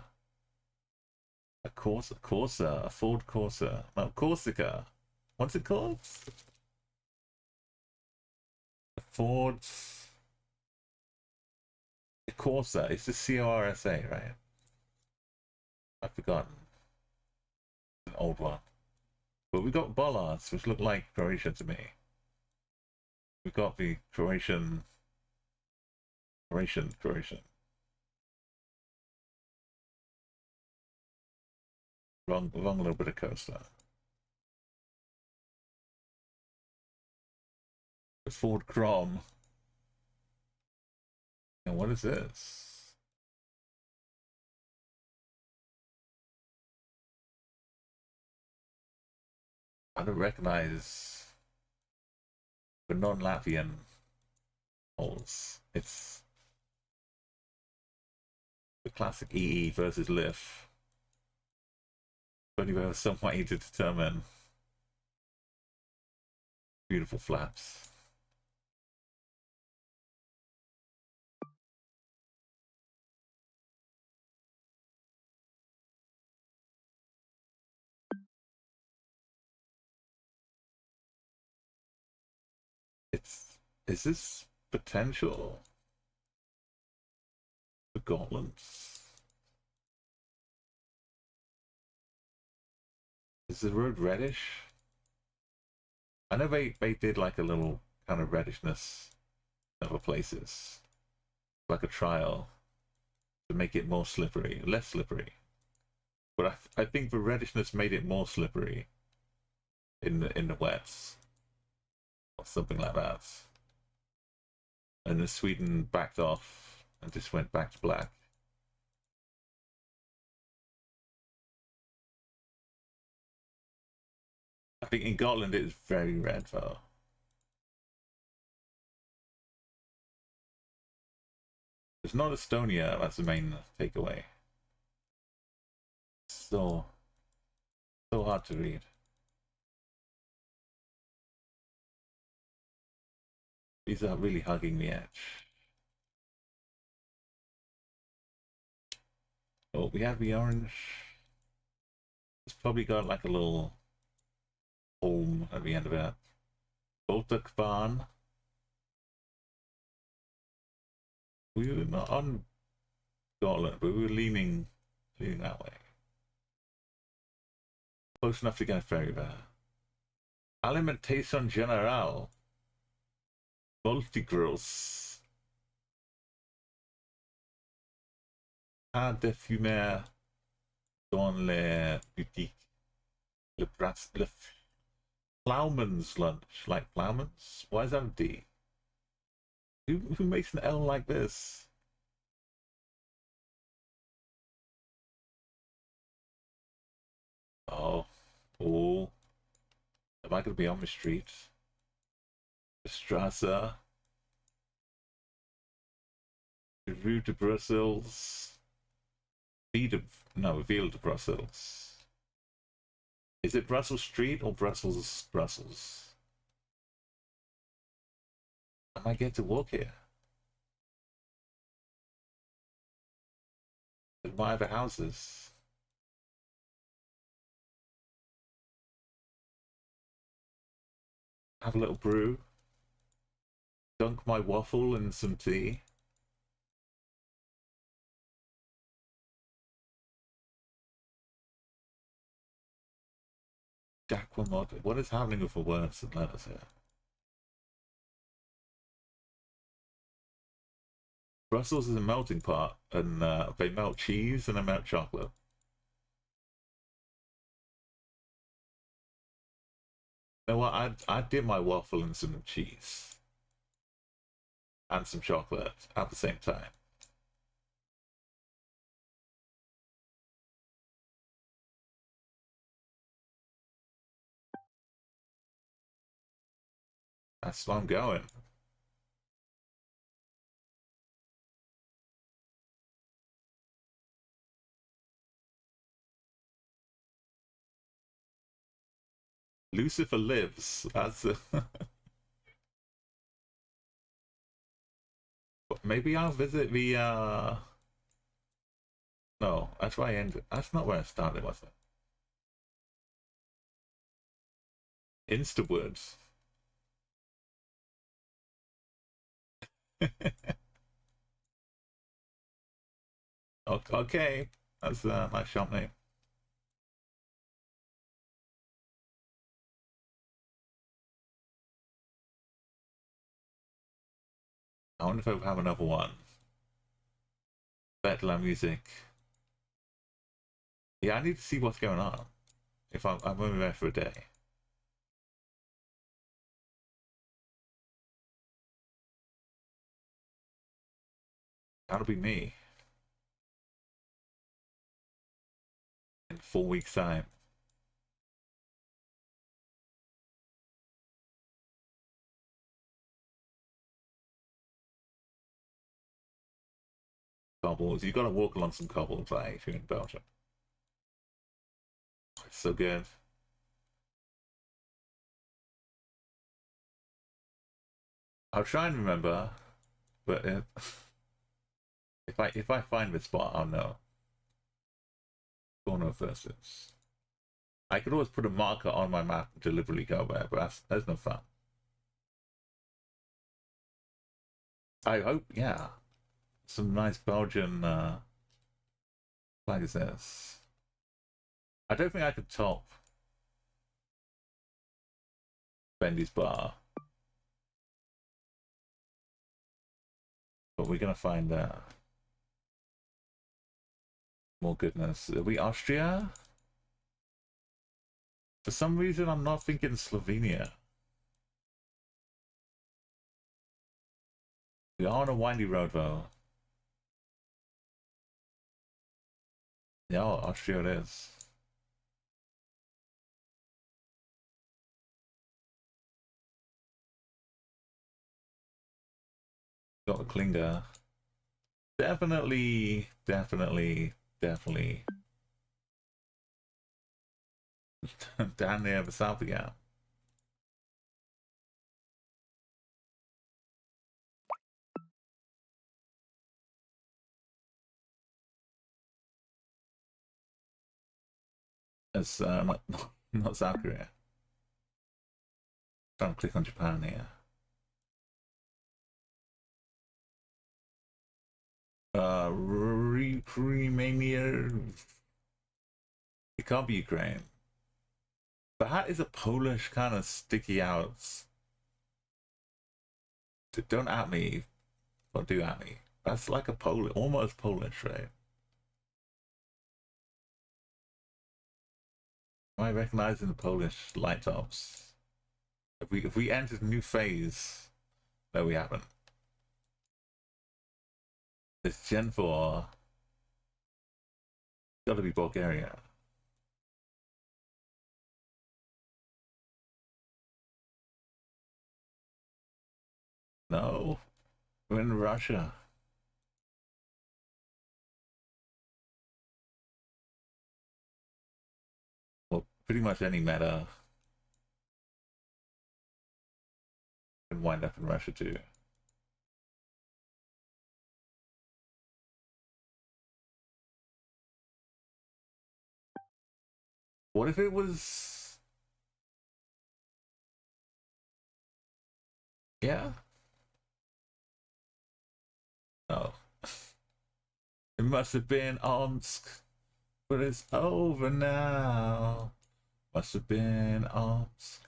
A Corsa, a Ford Corsa. No, Corsica. What's it called? A Ford... A Corsa. It's the C-O-R-S-A, right? I've forgotten. An old one. But we got bollards, which look like Croatia to me. We got the Croatian. Wrong little bit of coaster. The Ford Crom. And what is this? I don't recognize the non-Latvian holes. It's the classic EE versus LIF. Only there was some way to determine. Beautiful flaps. Is this potential for gauntlets? Is the road reddish? I know they did like a little kind of reddishness in other places, like a trial to make it more slippery, less slippery. But I think the reddishness made it more slippery. in the wets or something like that. And then Sweden backed off and just went back to black. I think in Gotland it is very red though. It's not Estonia, that's the main takeaway. So hard to read. These are really hugging the edge. Oh, we have the orange. It's probably got like a little home at the end of it. Baltic Barn. We were not on Gotland, but we were leaning that way. Close enough to get a ferry there. Alimentation General. Multigros. À de fumer dans les boutiques. Le Plowman's lunch. Like Plowman's? Why is that a D? Who makes an L like this? Oh. Am I going to be on the street? Strasse. Rue de Brussels. Ville de Brussels. Is it Brussels Street or Brussels? I might get to walk here. Admire the houses. Have a little brew. Dunk my waffle in some tea. Jacquemot. What is happening with the words and letters here? Brussels is a melting pot, and they melt cheese and they melt chocolate. You know what? I'd dip my waffle in some cheese and some chocolate at the same time. That's where I'm going. Lucifer lives. That's maybe I'll visit the no, that's where I ended. That's not where I started, was it? Instawoods. Okay, that's my shop name. I wonder if I have another one. Bedlam music. Yeah, I need to see what's going on. If I'm only there for a day. That'll be me. In 4 weeks' time. Cobbles. You gotta walk along some cobbles, like, if you're in Belgium. It's so good. I'll try and remember, but if I find the spot, I'll know. Corner versus. I could always put a marker on my map and deliberately go there, but that's no fun. I hope, yeah. Some nice Belgian flag is this. I don't think I could top Bendy's bar. But we're gonna find more goodness. Are we Austria? For some reason, I'm not thinking Slovenia. We are on a windy road, though. Yeah, Austria it is. Got the Klinger. Definitely. Down near the south again. It's not South Korea. Trying to click on Japan here. Romania. It can't be Ukraine. That is a Polish kind of sticky out. Don't at me, or do at me. That's like a Polish, almost Polish, right? Am I recognizing the Polish light tops? If we entered a new phase, no, we haven't. It's Gen 4. Gotta be Bulgaria. No, we're in Russia. Well, pretty much any meta can wind up in Russia too. What if it was... Yeah? No. It must have been Omsk, but it's over now. Must have been Omsk.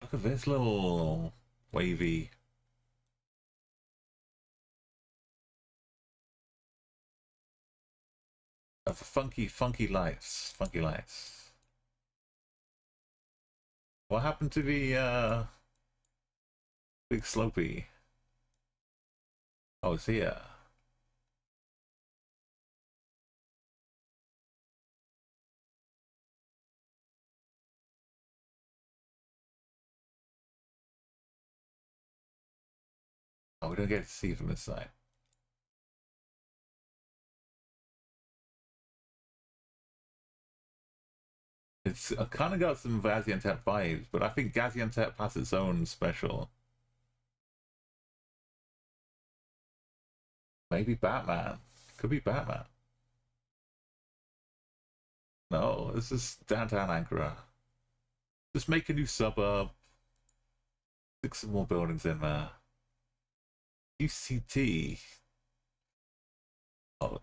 Look at this little wavy. Of funky lights. Funky lights. What happened to the big slopey? Oh, it's here. Oh, we don't get to see from this side. It's kind of got some Gaziantep vibes, but I think Gaziantep has its own special. Maybe Batman. Could be Batman. No, this is downtown Ankara. Just make a new suburb. Stick some more buildings in there. UCT. Oh.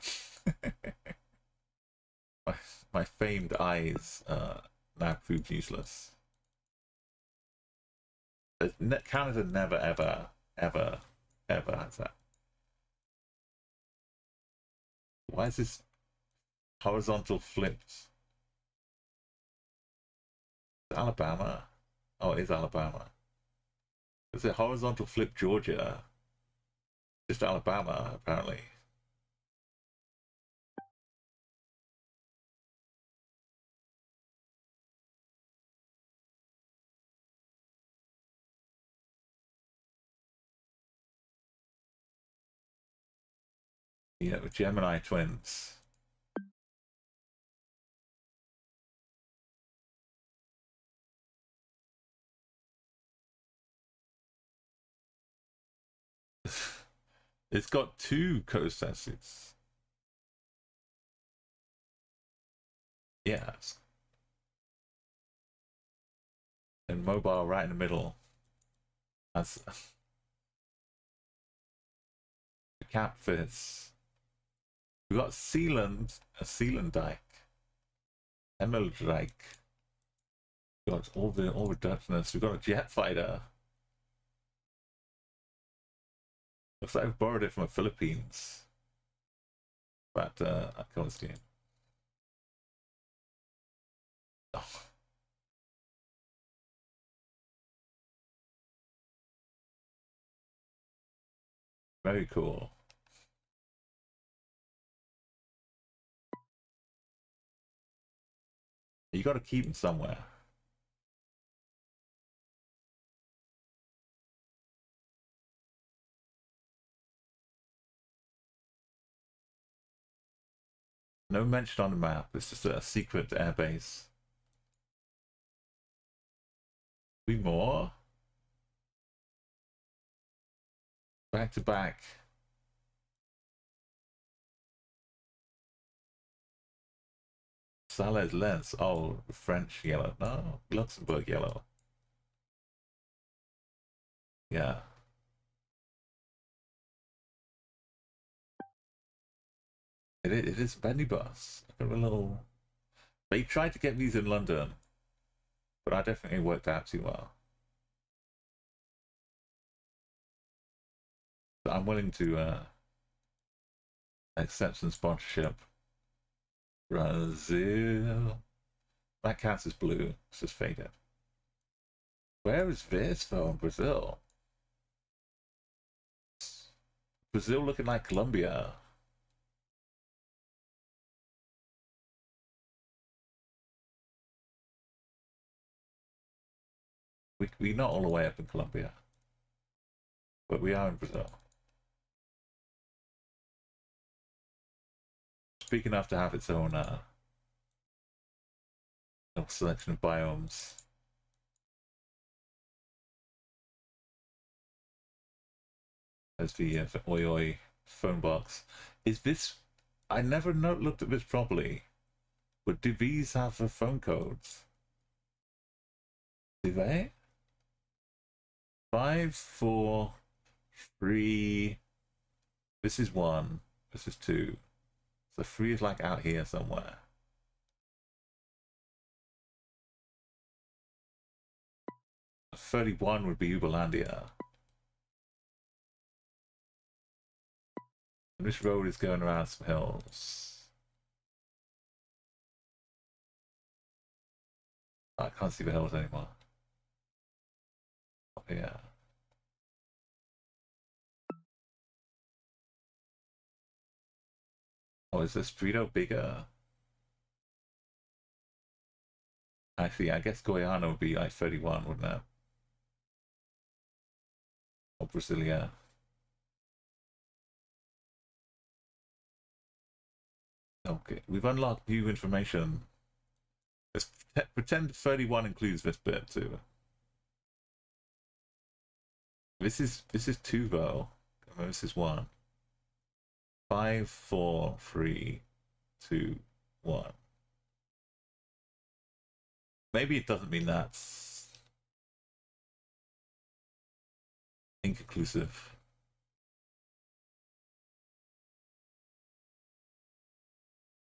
my famed eyes now proved useless. Canada never, ever has that. Why is this horizontal flipped? Alabama? Oh, it is Alabama. Is it horizontal flip Georgia? Just Alabama, apparently. Yeah, the Gemini twins. It's got two co-senses. Yes. And mobile right in the middle. That's the cap fits. We got Sealand, a Sealand Dyke. Emerald Dyke. We got all the Dutchness. We got a jet fighter. Looks like I've borrowed it from the Philippines. But I can't see it. Oh, very cool. You got to keep them somewhere. No mention on the map. It's just a secret airbase. We more? Back to back. Salad lens. Oh, French yellow. No, Luxembourg yellow. Yeah. It is Bendy Bus. A little. They tried to get these in London, but I definitely worked out too well. So I'm willing to accept some sponsorship. Brazil. That counts as blue. It's just faded. Where is this from? Brazil. Brazil looking like Colombia. We're not all the way up in Colombia, but we are in Brazil. Speaking of to have its own selection of biomes. There's the Oi Oi phone box. Is this? I never looked at this properly. But do these have phone codes? Do they? 5, 4, 3. This is 1. This is 2. So 3 is like out here somewhere. A 31 would be Uberlandia. And this road is going around some hills. I can't see the hills anymore. Up here. Oh, is this Frito bigger? Actually, I guess Guyana would be like 31, wouldn't it? Or Brasilia. Okay, we've unlocked new information. Let's pretend 31 includes this bit too. This is 2 though. This is 1. 5, 4, 3, 2, 1. Maybe it doesn't mean that's inconclusive.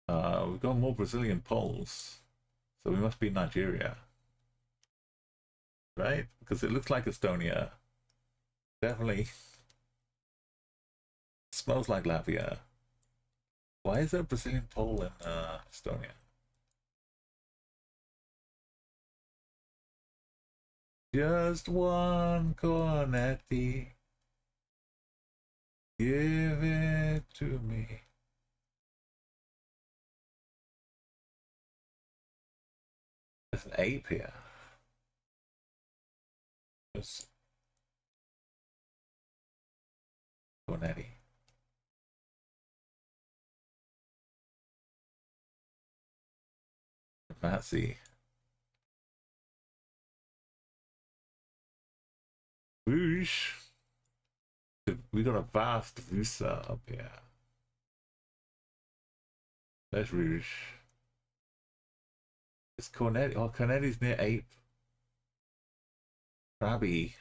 We've got more Brazilian polls, so we must be in Nigeria, right? Because it looks like Estonia. Definitely smells like Latvia. Why is there a Brazilian poll in Estonia? Just one cornetti. Give it to me. There's an ape here. There's cornetti. Fancy. Whoosh. We got a vast vista up here. There's Rouge. It's Cornetti. Oh, Cornetti's near Ape. Krabby.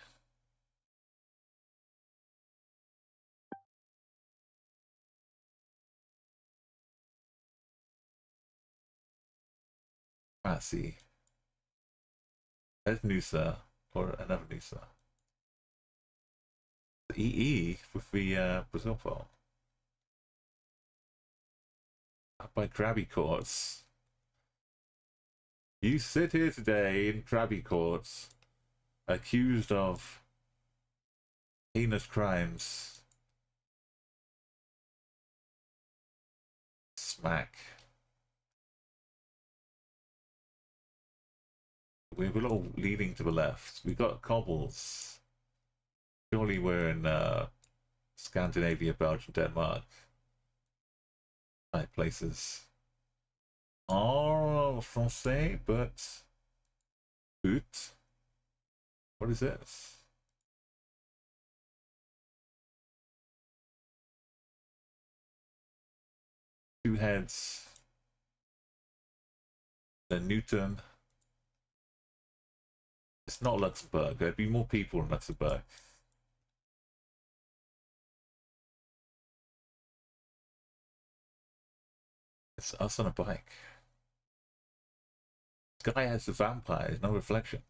Fancy. There's Noosa. Or another Noosa. The EE with the Brazil pole. Up by Krabby Courts. You sit here today in Krabby Courts, accused of heinous crimes. Smack. We're all leaning to the left. We got cobbles. Surely we're in Scandinavia, Belgium, Denmark. Type places. Oh, français, but... Boot? What is this? Two heads. The Newton. It's not Luxembourg. There'd be more people in Luxembourg. It's us on a bike. This guy has the vampires, no reflection.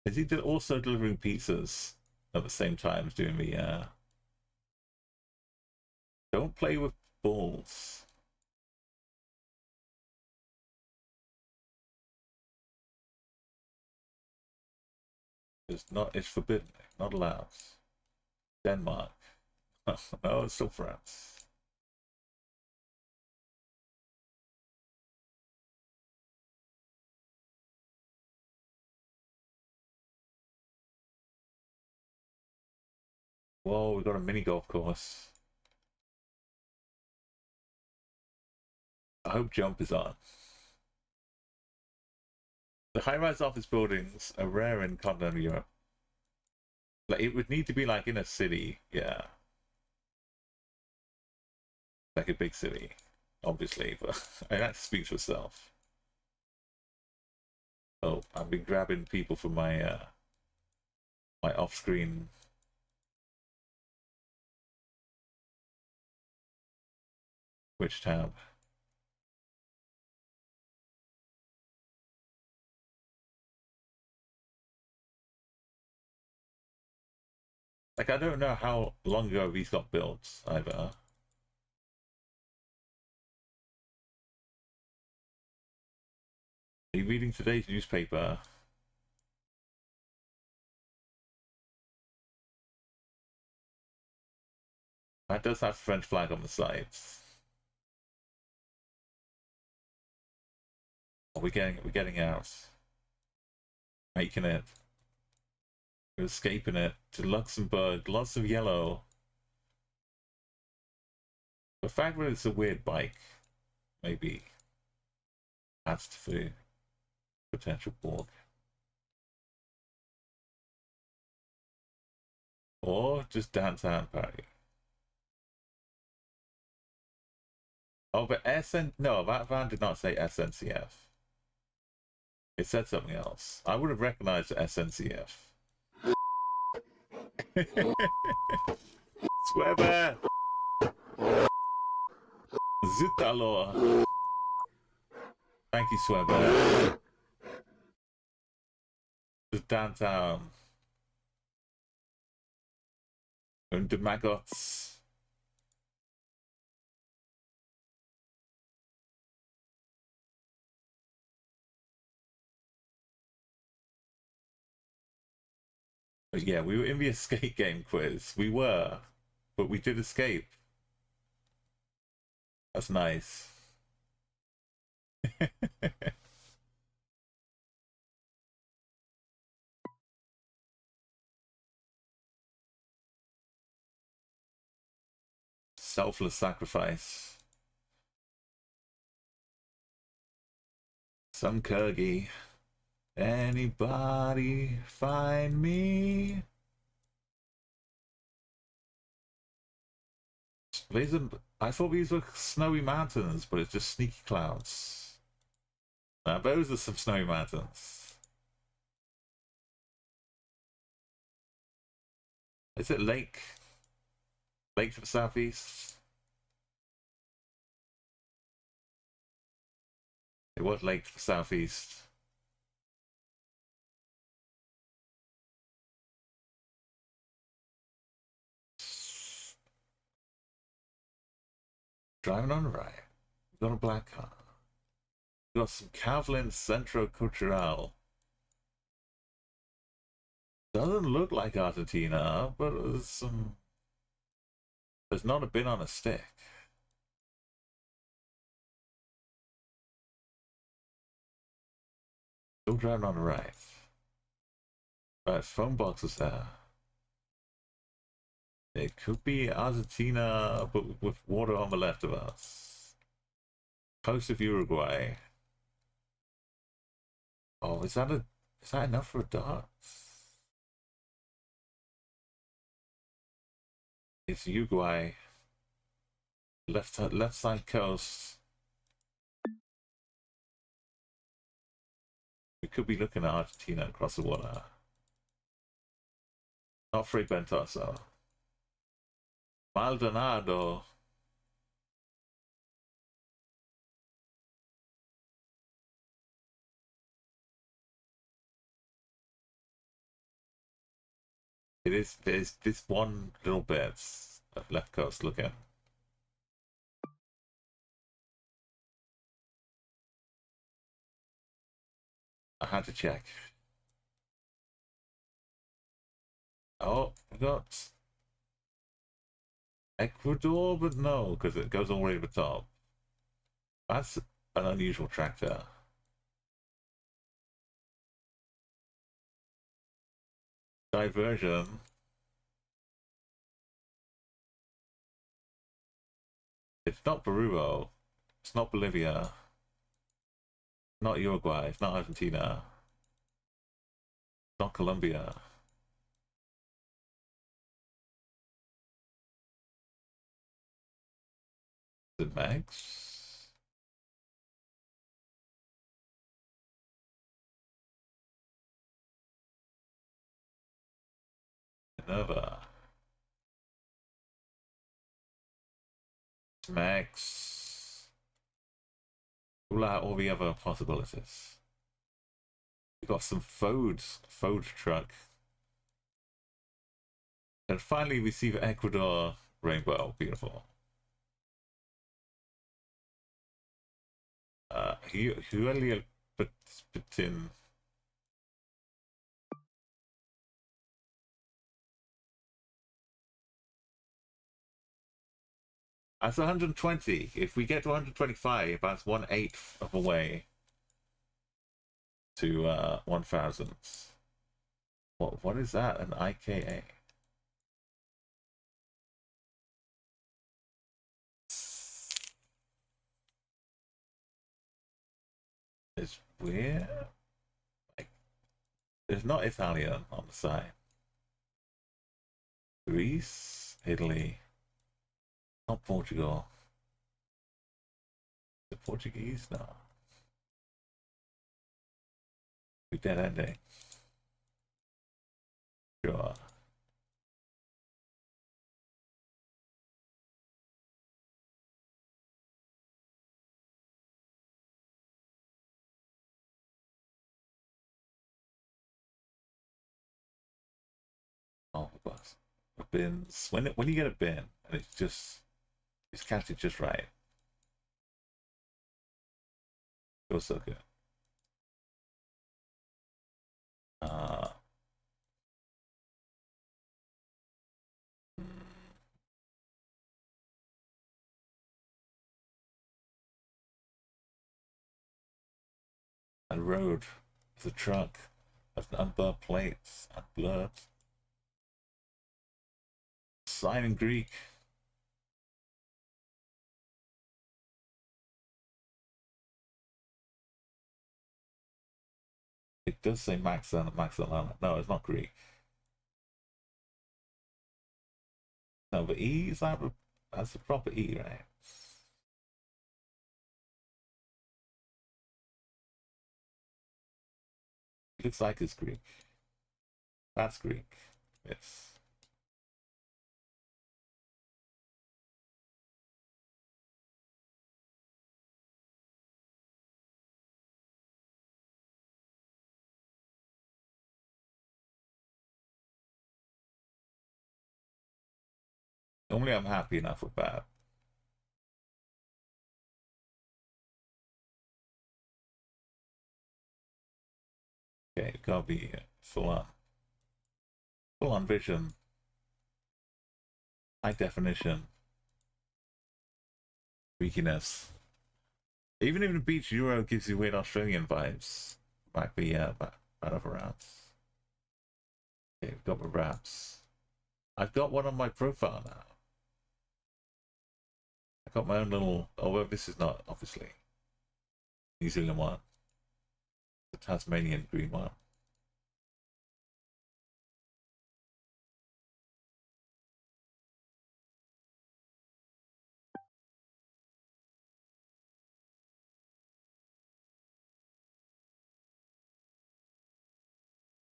Is he also delivering pizzas at the same time as doing the, Don't play with balls. It's forbidden. Not allowed. Denmark. No, it's still France. Whoa, we got a mini golf course. I hope jump is on. The high-rise office buildings are rare in continental Europe. Like, it would need to be like in a city, yeah. Like a big city, obviously, but that speaks for itself. Oh, I've been grabbing people from my my off-screen. Which tab? Like, I don't know how long ago these got built, either. Are you reading today's newspaper? That does have French flag on the sides. Oh, we're getting out. Making it. We're escaping it to Luxembourg. Lots of yellow. The fact that it's a weird bike, maybe, adds to the potential borg. Or just downtown Paris. Oh, but no, that van did not say SNCF. It said something else. I would have recognized the SNCF. Sweber! Zut alors! Thank you, Sweber. Just downtown. And the maggots. But yeah, we were in the escape game quiz. We were. But we did escape. That's nice. Selfless sacrifice. Some Kurgi. Anybody find me? I thought these were snowy mountains, but it's just sneaky clouds. Now those are some snowy mountains. Is it lake? Lake to the southeast? It was late for Southeast. Driving on the right. We've got a black car. We've got some Kavlin Centro Cultural. Doesn't look like Argentina, but there's some. There's not a bin on a stick. Still driving on the right. Right, phone boxes there. It could be Argentina, but with water on the left of us. Coast of Uruguay. Oh, is that enough for a dart? It's Uruguay. Left side coast. We could be looking at Argentina across the water. Not Frei Bentoso. Maldonado. There's this one little bit of left coast looking. I had to check. Oh, we got Ecuador, but no, because it goes all the way to the top. That's an unusual tractor. Diversion. It's not Peru. It's not Bolivia. Not Uruguay. It's not Argentina. It's not Colombia. Is it Mex? Minerva. Mex. Rule out all the other possibilities. We got some Ford truck. And finally we see the Ecuador rainbow. Beautiful. Julio Petin. That's 120. If we get to 125, that's 1/8 of the way to 1,000. What is that? An IKA? It's weird. Like, there's not Italian on the side. Greece, Italy, not Portugal. The Portuguese? No. We dead ending. Sure. Oh, the bus. Bins. When you get a bin and it's casted just right. Feels so good. Uh, and road. It's a truck. That's an unblurred plates. Unblurred. Sign in Greek. It does say Max Alana. No, it's not Greek. No, but E is that's a proper E, right? It looks like it's Greek. That's Greek. Yes. Normally I'm happy enough with that. Okay, gotta be full on. Full on vision. High definition. Freakiness. Even if the Beach Euro gives you weird Australian vibes, might be better rounds. Okay, we've got my wraps. I've got one on my profile now. I got my own little. Although this is not obviously New Zealand one, the Tasmanian green one.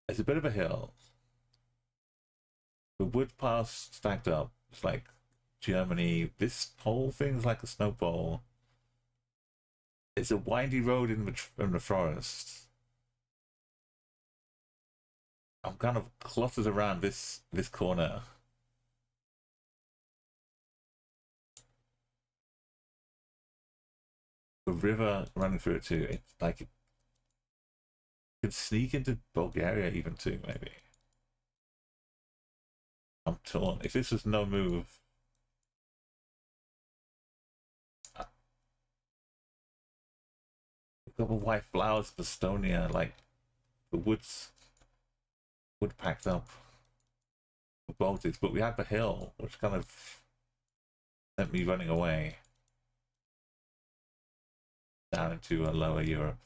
It's a bit of a hill. The wood piles stacked up. It's like Germany. This whole thing's like a snowball. It's a windy road in the forest. I'm kind of cluttered around this corner. The river running through it too. It's like it could sneak into Bulgaria even too, maybe. I'm torn. If this was no move, we've got the white flowers of Estonia, like the woods, wood packed up, the Baltics, but we had the hill, which kind of sent me running away down into lower Europe.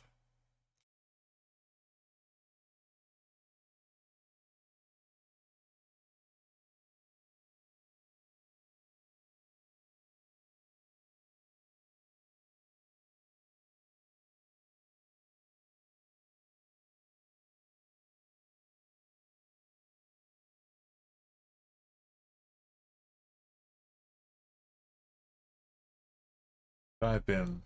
I've been.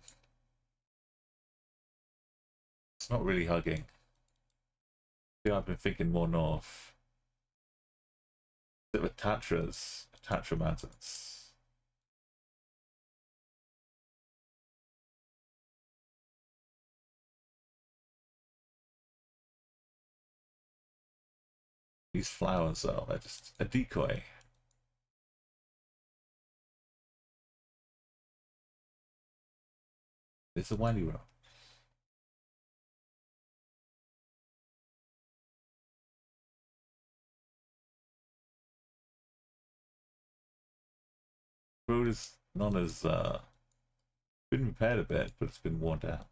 It's not really hugging. I've been thinking more north. The Tatra Mountains. These flowers, though, they're just a decoy. It's a windy road. Road is not as been repaired a bit, but it's been worn down.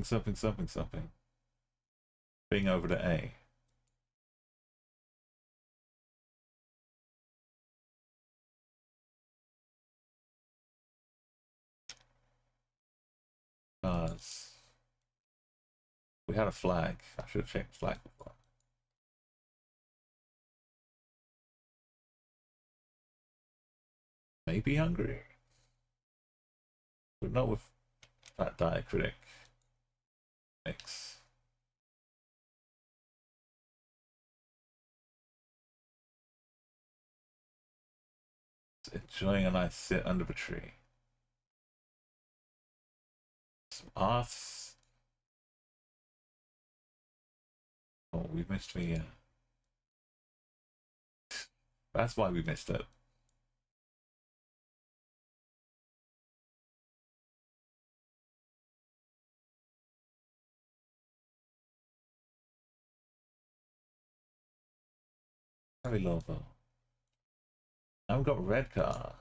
Something. Being over to A. Cars. We had a flag. I should have checked the flag before. Maybe Hungary. But not with that diacritic mix. Enjoying a nice sit under the tree. Some arts. Oh, we missed the. That's why we missed it. Very low though. Now we've got a red car.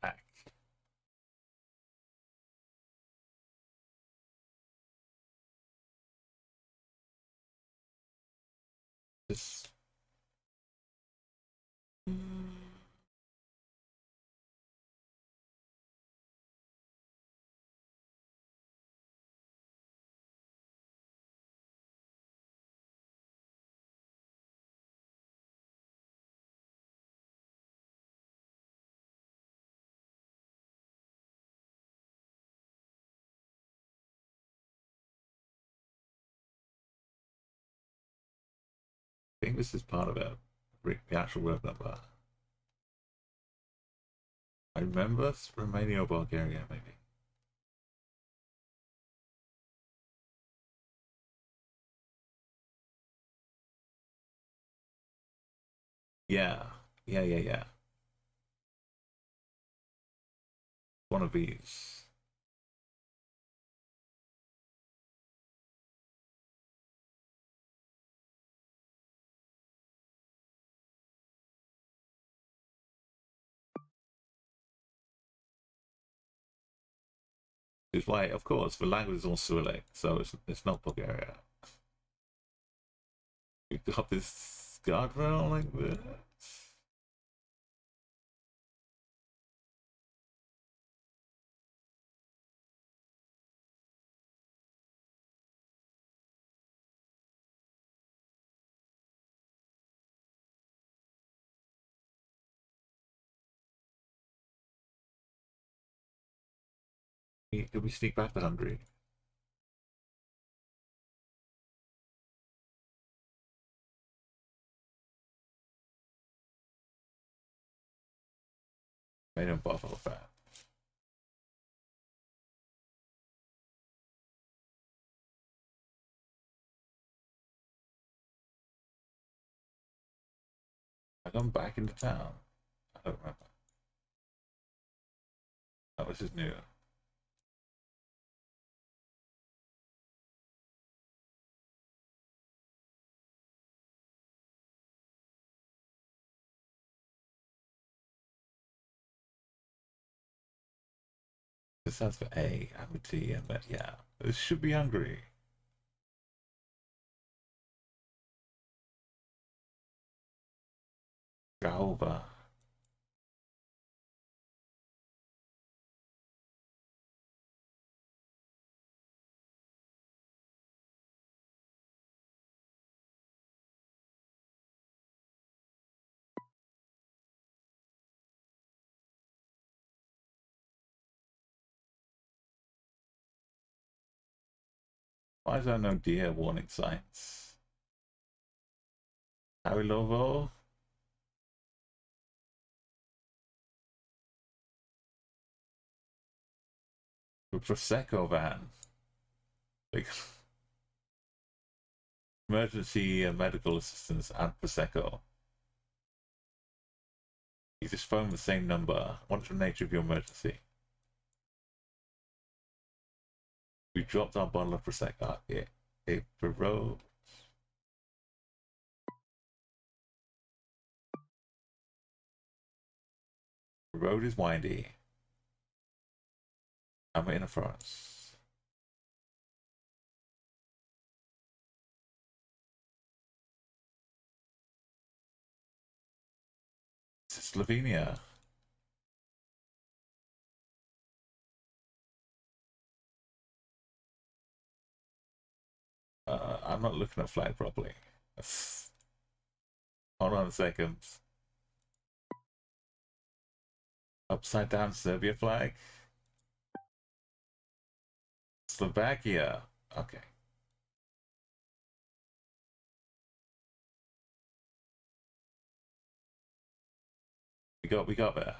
Back. This. I think this is part of it. The actual word number. I remember Romania or Bulgaria, maybe. Yeah. Yeah. One of these. It's why, of course, the language is all Cyrillic, so it's not Bulgaria. You got this guardrail like this. Did we sneak back to Hungary? Made him buffalo fat. I come back into town. I don't remember. That was just new. This stands for A, I'm a T, and that, yeah. This should be Hungary. Jehovah. Why is there no deer warning signs? Harry Lovo? The Prosecco van. Like, emergency medical assistance and Prosecco. You just phone the same number. What's the nature of your emergency? We dropped our bottle of Prosecco. Yeah. Okay, the road. The road is windy. I'm in a forest. It's Slovenia. I'm not looking at flag properly. Hold on a second. Upside down Serbia flag. Slovakia. Okay. We got there.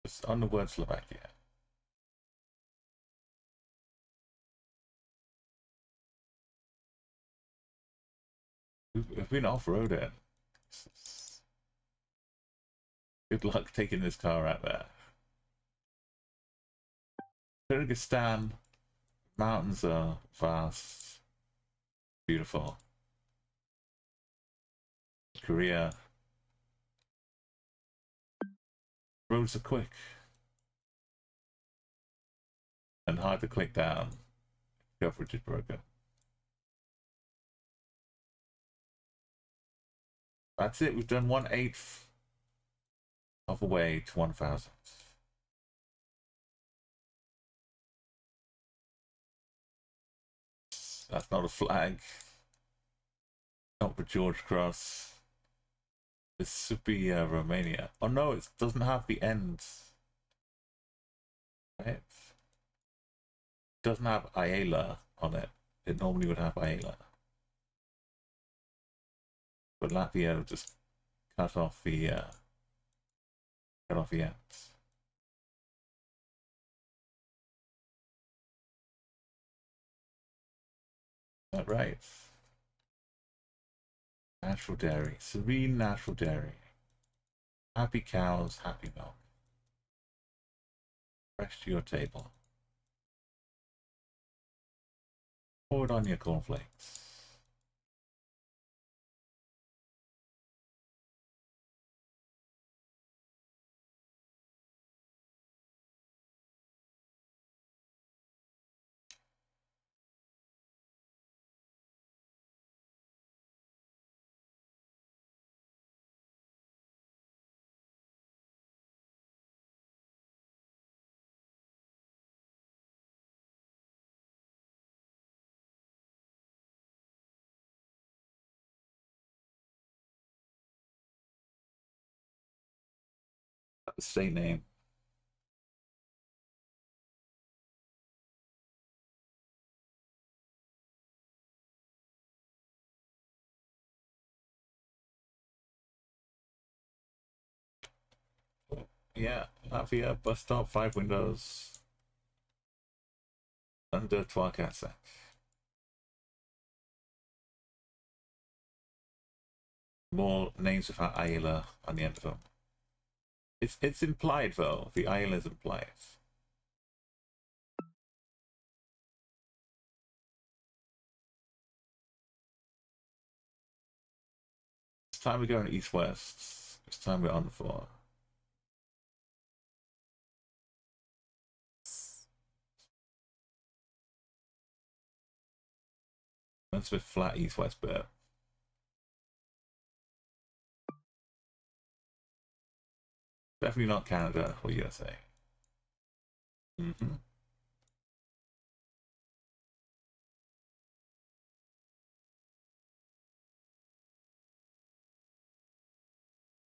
Just on the word Slovakia. We've been off-roading. Good luck taking this car out there. Kyrgyzstan. Mountains are vast. Beautiful. Korea. Roads are quick. And hard to click down. Coverage is broken. That's it. We've done 1/8 of the way to 1,000. That's not a flag. Not the George Cross. This should be Romania. Oh no, it doesn't have the ends. Right? It doesn't have IRL on it. It normally would have IRL. But Latvia just cut off the ends. Is that right? Natural dairy. Serene natural dairy. Happy cows, happy milk. Fresh to your table. Pour it on your cornflakes. That's the state name. Yeah, Latvia, bus stop, 5 windows. Under 12 Kazakh. More names without IRL on the end of them. It's implied though. The IRL is implied. It's time we're going east-west. It's time we're on the floor. That's a bit flat east-west bit. Definitely not Canada or USA. Mm-hmm.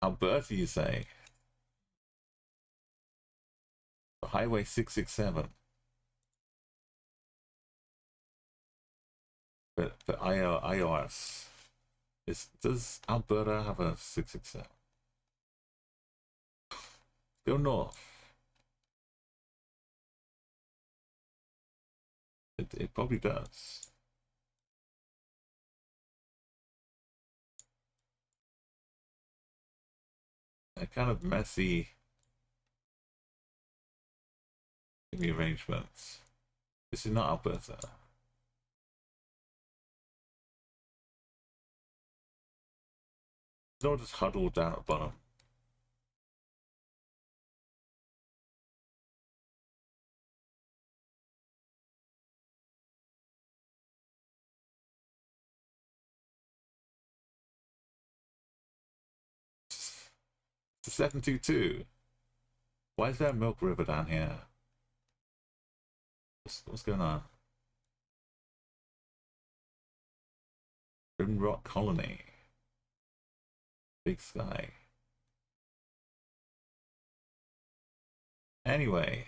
Alberta, you say? Highway 667. But iOS. Does Alberta have a 667? Go north. It probably does. They're kind of messy in the arrangements. This is not Alberta. It's all just huddled down at the bottom. It's a 722. Why is there a milk river down here? What's going on? Rimrock Colony. Big Sky. Anyway.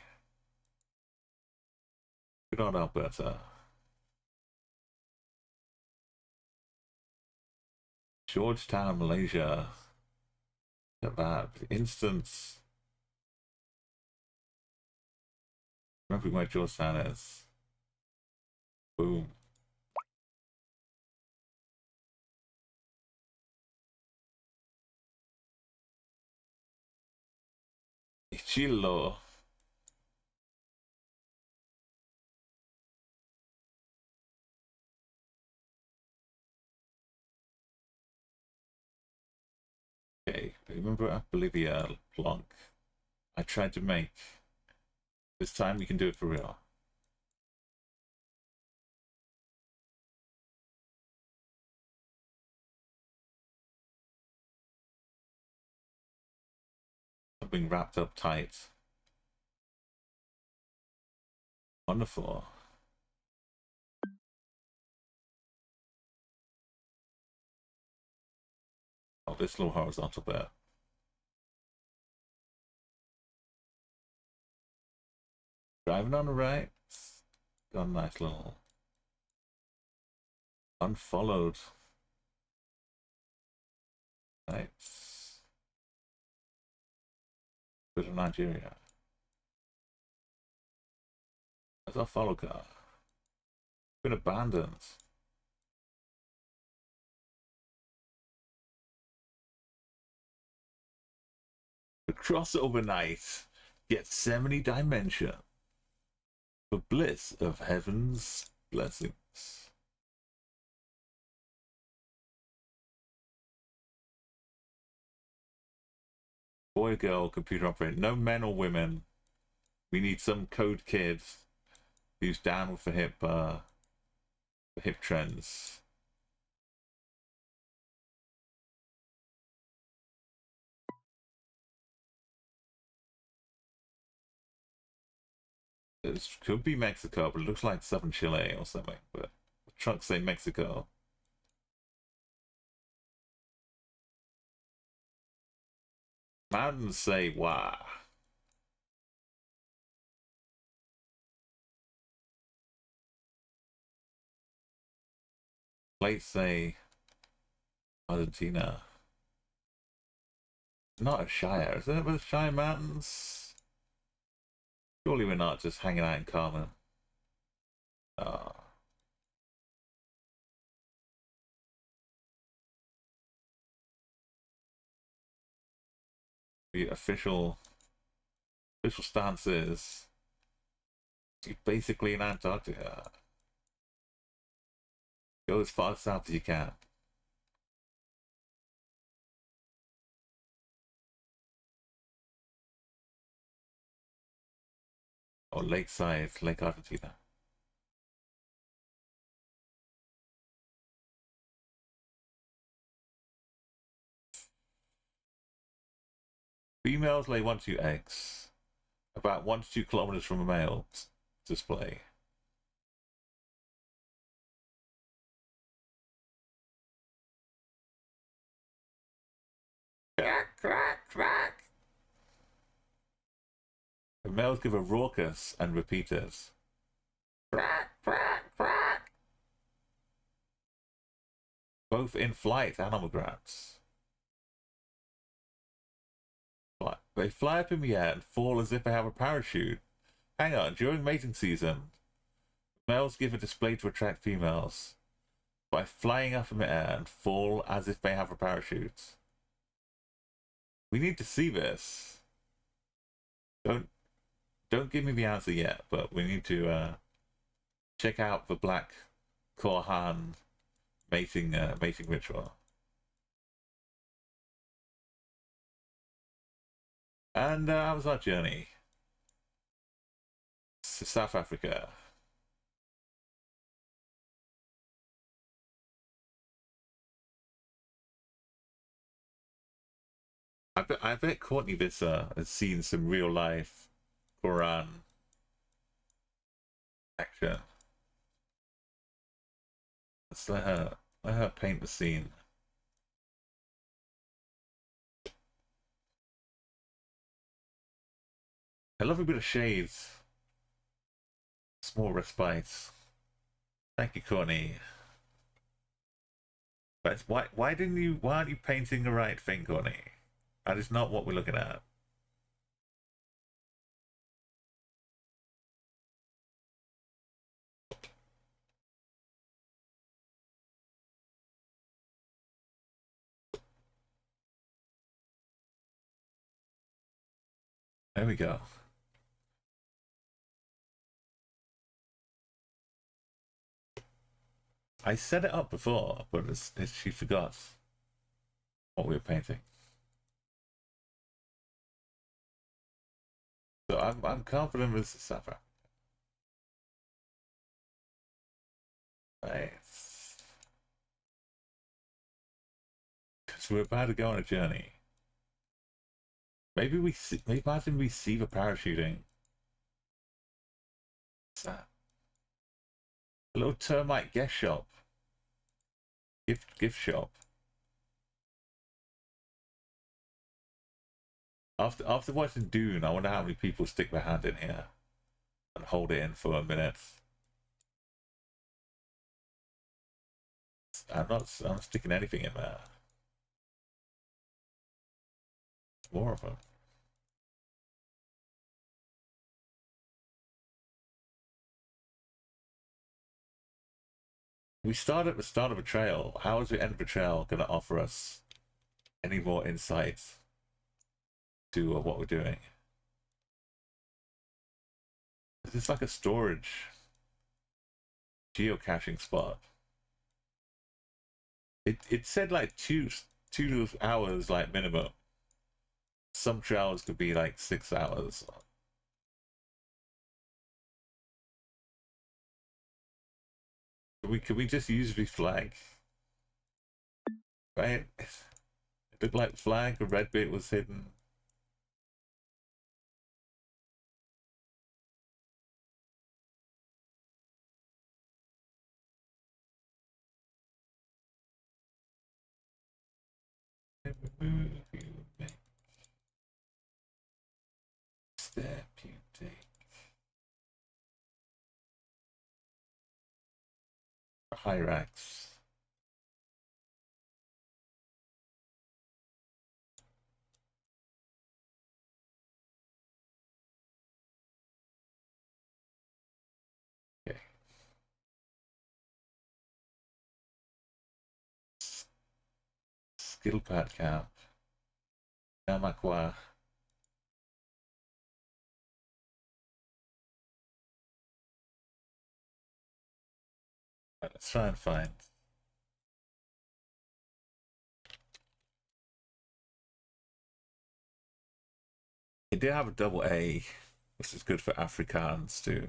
Good on Alberta. Georgetown, Malaysia. Kebab. Instance. Remember where Georgetown is. Boom. Ichilo. Okay, remember at Bolivia, Plonk. I tried to make. This time we can do it for real. Something wrapped up tight. Wonderful. Oh, this little horizontal bit. Driving on the right. Got a nice little unfollowed. Nice. Bit of Nigeria. There's our follow car. Been abandoned. The crossover night. Gethsemane dimension. The bliss of heaven's blessings. Boy, girl, computer operator. No men or women. We need some code kid who's down with the hip trends. It could be Mexico, but it looks like southern Chile or something. But the trucks say Mexico. Mountains say wah. Plates say Argentina. Not a Shire, is it? With Shire Mountains? Surely we're not just hanging out in Carmen. The official stance is you're basically in Antarctica. Go as far south as you can. Or lakeside, Lake Argentina. Females lay 1 to 2 eggs, about 1 to 2 kilometers from a male display. Crack, crack, crack. The males give a raucous and repeaters. Crack, crack, crack. Both in flight and on the ground. They fly up in the air and fall as if they have a parachute. Hang on, during mating season, males give a display to attract females by flying up in the air and fall as if they have a parachute. We need to see this. Don't give me the answer yet, but we need to check out the Black Korhan mating ritual. And how was our journey to South Africa? I bet Courtney Visser has seen some real life Quran action. Let's let her paint the scene. I love a bit of shades. Small respite. Thank you, Courtney. But why aren't you painting the right thing, Courtney? That is not what we're looking at. There we go. I set it up before, but she forgot what we were painting. So I'm confident this is South Africa. Nice. Because we're about to go on a journey. Maybe imagine we see the parachuting. What's that? A little termite gift shop. Gift shop. After watching Dune, I wonder how many people stick their hand in here and hold it in for a minute. I'm not sticking anything in there. More of them. We start at the start of a trail. How is the end of the trail going to offer us any more insight to what we're doing? It's like a storage geocaching spot. It said like two hours like minimum. Some trails could be like 6 hours. Can we just use the flag? Right? It looked like flag, the red bit was hidden. Step you take. Hyrax. Okay. Skill pad camp. Namakwa. Let's try and find. It did have a double A, which is good for Afrikaans too.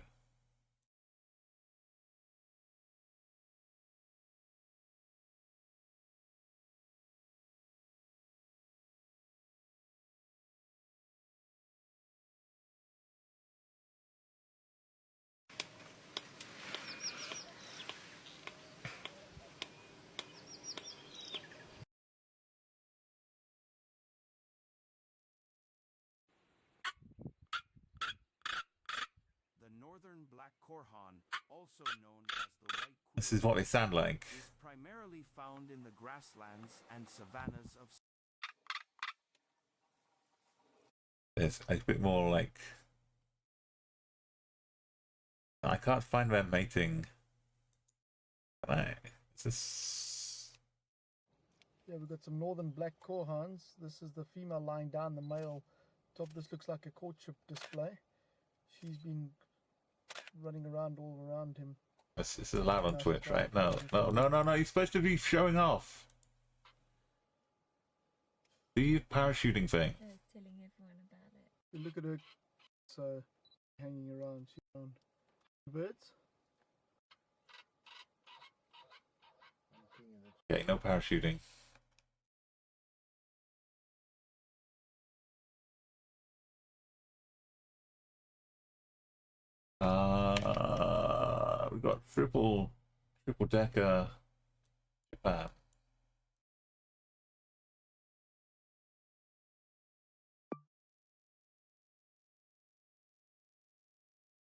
Northern black korhan, also known as the white kudu, this is what they sound like. Is primarily found in the grasslands and savannas of. There's a bit more like. I can't find their mating. Can I? Is this? Yeah, we've got some northern black korhans. This is the female lying down, the male top. This looks like a courtship display. She's been running around all around him. This is allowed on Twitch, right? No. You're supposed to be showing off. Do you parachuting thing? I was telling everyone about it. You look at her, so hanging around. She's around the birds. Okay, no parachuting. We've got triple decker Japan.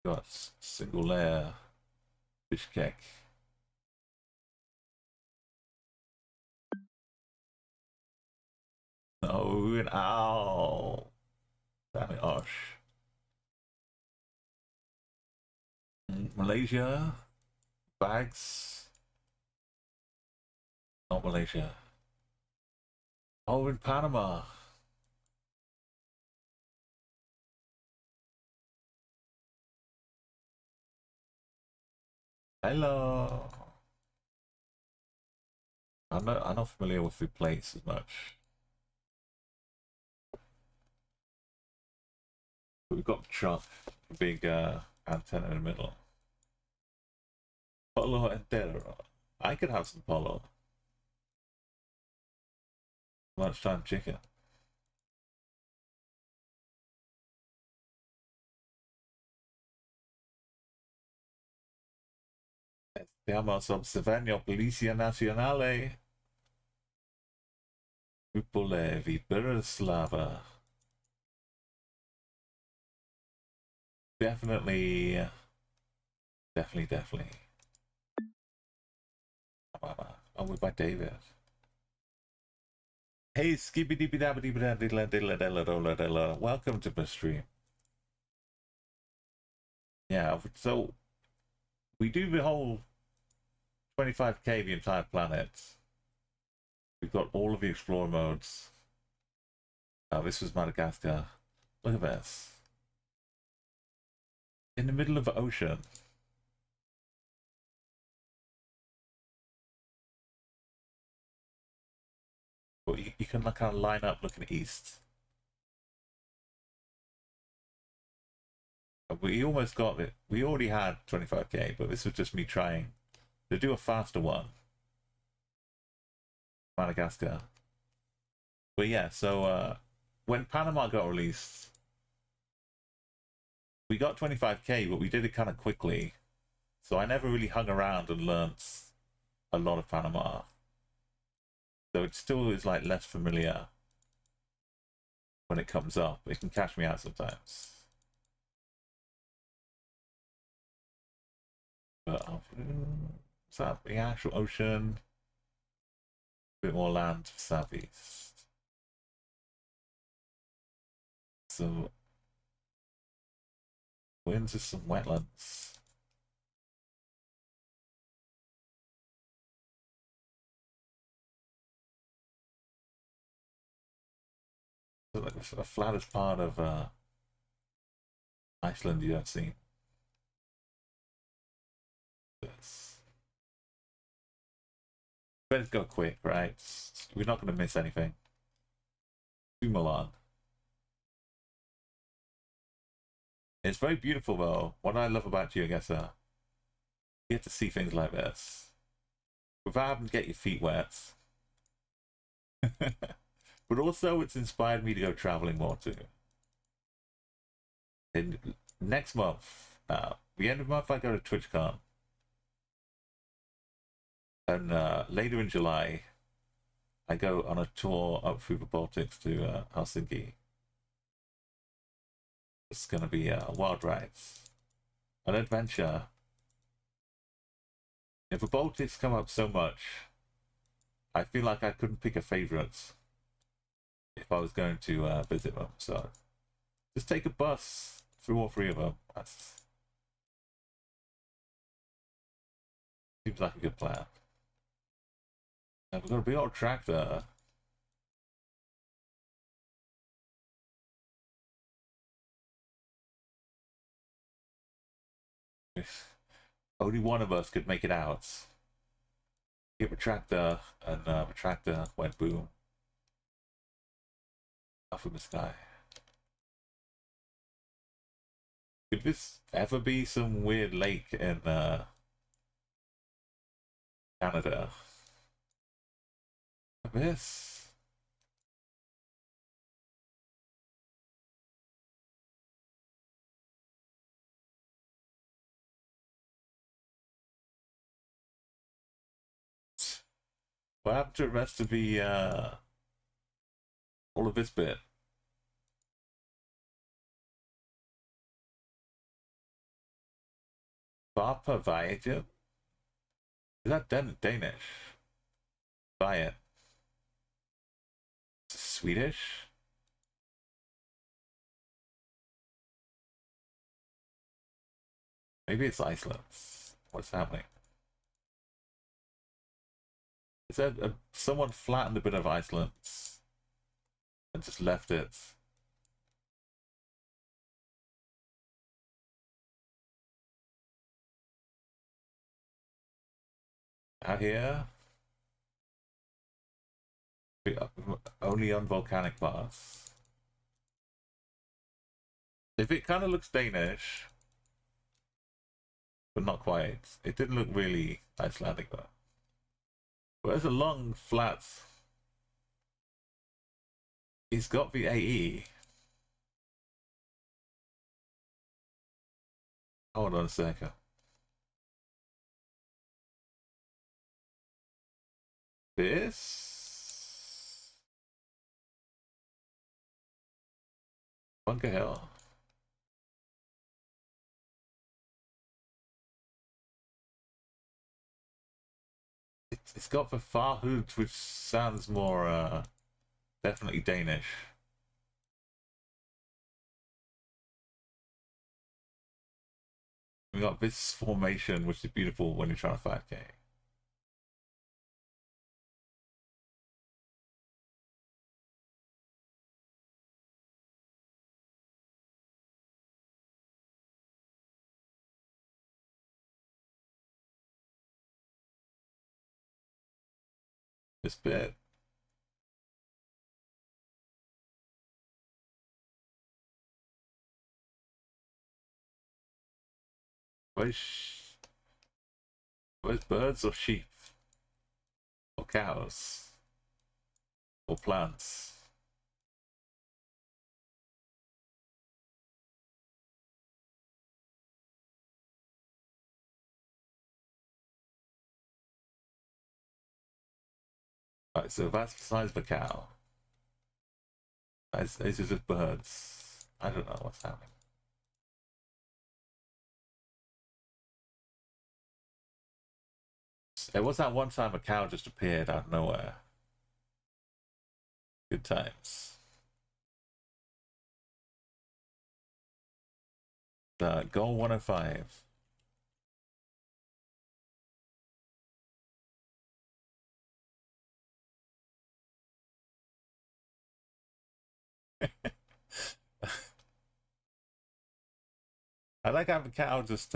Got single layer Bishkek. Oh, and ow. Damn it, Osh. Malaysia. Bags. Not Malaysia. Oh, in Panama. Hello. I'm not familiar with the place as much. But we've got the truck, a big antenna in the middle. Polo entero. I could have some polo. Lunchtime chicken. Stiamo observando Polizia Nazionale. Upole Viberslava. definitely, definitely. Oh, we're by David. Hey, skippy dippy dabby welcome to my stream. Yeah, so we do the whole 25k, the entire planet. We've got all of the explorer modes. This was Madagascar. Look at this. In the middle of the ocean. But you can like kind of line up looking east. We almost got it. We already had 25k, but this was just me trying to do a faster one. Madagascar. But yeah, so when Panama got released, we got 25k, but we did it kind of quickly. So I never really hung around and learnt a lot of Panama. So it still is like less familiar when it comes up. It can catch me out sometimes. But is that the actual ocean? A bit more land southeast. So we're into some wetlands. So like the flattest part of Iceland you have seen. This. Better go quick, right? We're not going to miss anything. To Milan. It's very beautiful though. What I love about you, I guess, you get to see things like this without having to get your feet wet. But also, it's inspired me to go traveling more too. And next month, the end of the month, I go to TwitchCon. And later in July, I go on a tour up through the Baltics to Helsinki. It's going to be a wild ride, an adventure. If the Baltics come up so much, I feel like I couldn't pick a favorite if I was going to visit them. So just take a bus through all three of them. That seems like a good plan. And we've got a big old tractor. Only one of us could make it out. Hit the tractor, and the tractor went boom. Up in the sky. Could this ever be some weird lake in Canada? This? What happened to the rest of the all of this bit? Papa Vaja? Is that Danish? Diet. Swedish? Maybe it's Iceland. What's happening? Is that someone flattened a bit of Iceland and just left it? Out here? Only on volcanic parts. If it kind of looks Danish, but not quite. It didn't look really Icelandic though. But there's a long flat. He's got the AE. Hold on a second. This Bunker Hill. It's got the Farhud, which sounds more definitely Danish. We got this formation, which is beautiful when you're trying to 5K. This bit. Where's birds or sheep? Or cows? Or plants? Right, so that's the size of a cow. These are just birds. I don't know what's happening. There was that one time a cow just appeared out of nowhere. Good times. Goal 105. I like how the cow just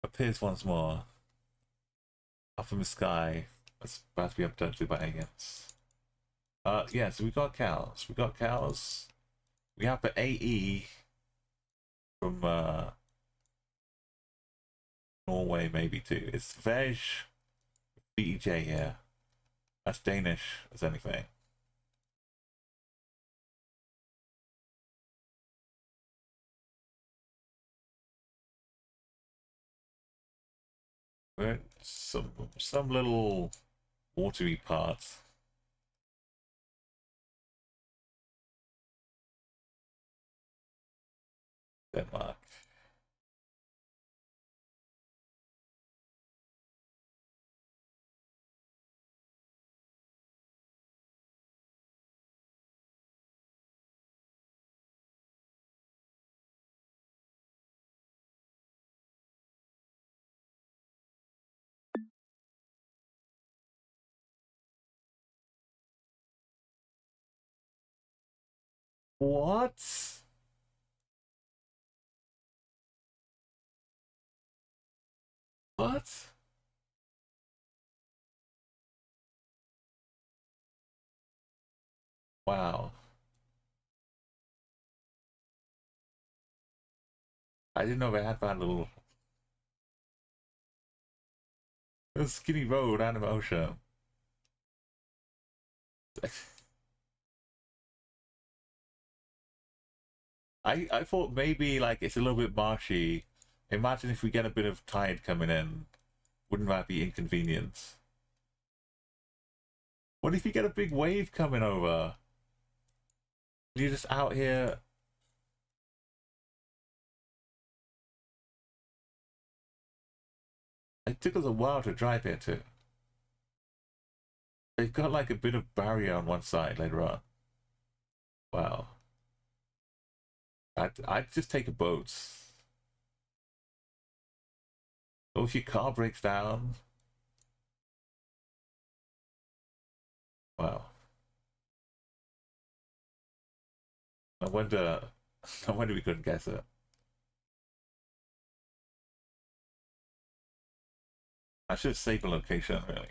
appears once more up in the sky. That's about to be abducted by aliens. Yeah, so we got cows. We got cows. We have the AE from Norway, maybe too. It's Veg BJ here. That's Danish as anything. But some little watery parts. Denmark. What? What? Wow. I didn't know they had that little skinny road out of the ocean. I thought maybe like it's a little bit marshy. Imagine if we get a bit of tide coming in. Wouldn't that be inconvenient? What if you get a big wave coming over? You're just out here. It took us a while to drive here too. They've got like a bit of barrier on one side later on. Wow. I'd just take a boat. Or if your car breaks down. Wow. No wonder, no wonder we couldn't guess it. I should save a location, really.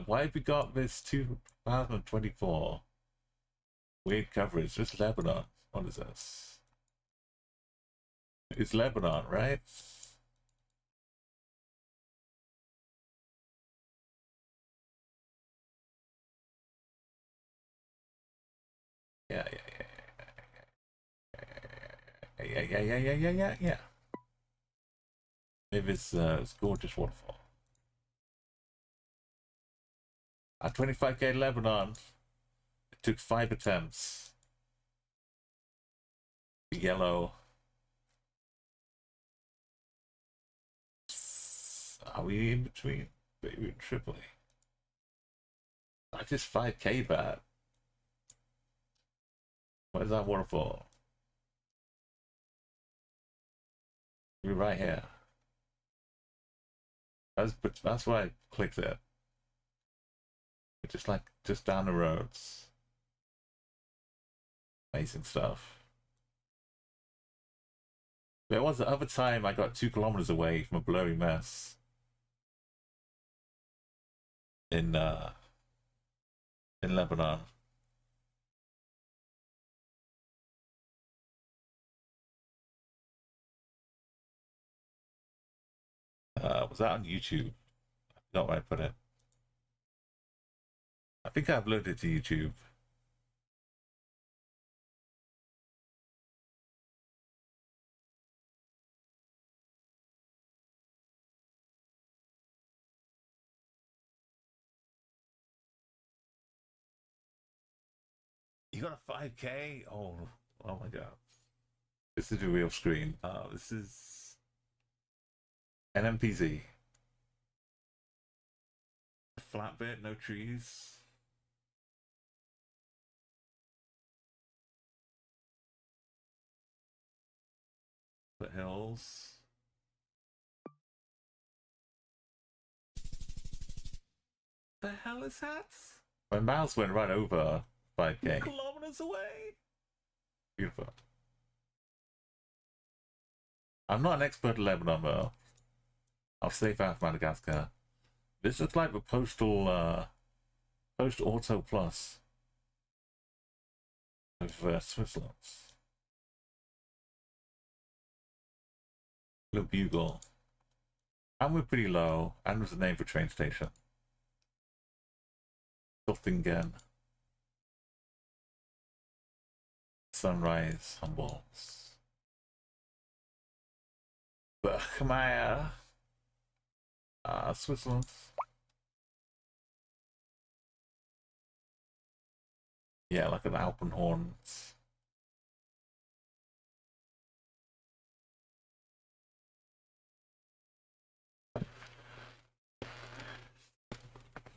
Why have we got this 2024 weird coverage? Just Lebanon. What is this? It's Lebanon, right? Yeah. Maybe it's gorgeous waterfall. At 25k Lebanon, it took 5 attempts. Yellow. Are we in between Beirut and Tripoli? I just 5k that. What is that waterfall? We're right here. That's why I clicked it. It's just like just down the roads. Amazing stuff. There was the other time I got 2 kilometers away from a blurry mess. In Lebanon. Was that on YouTube? I forgot where I put it. I think I uploaded it to YouTube. You got a 5k? Oh my god. This is a real screen. This is NMPZ. Flat bit, no trees. The hills. The hell is that? My mouse went right over 5k. Kilometers away. Beautiful. I'm not an expert in Lebanon though. I'll save out of Madagascar. This looks like the postal post auto plus of Switzerland. Little bugle. And we're pretty low, and there's a name for train station. Gottingen. Sunrise, Humboldt. Bergmeier. Switzerland. Yeah, like an Alpenhorn.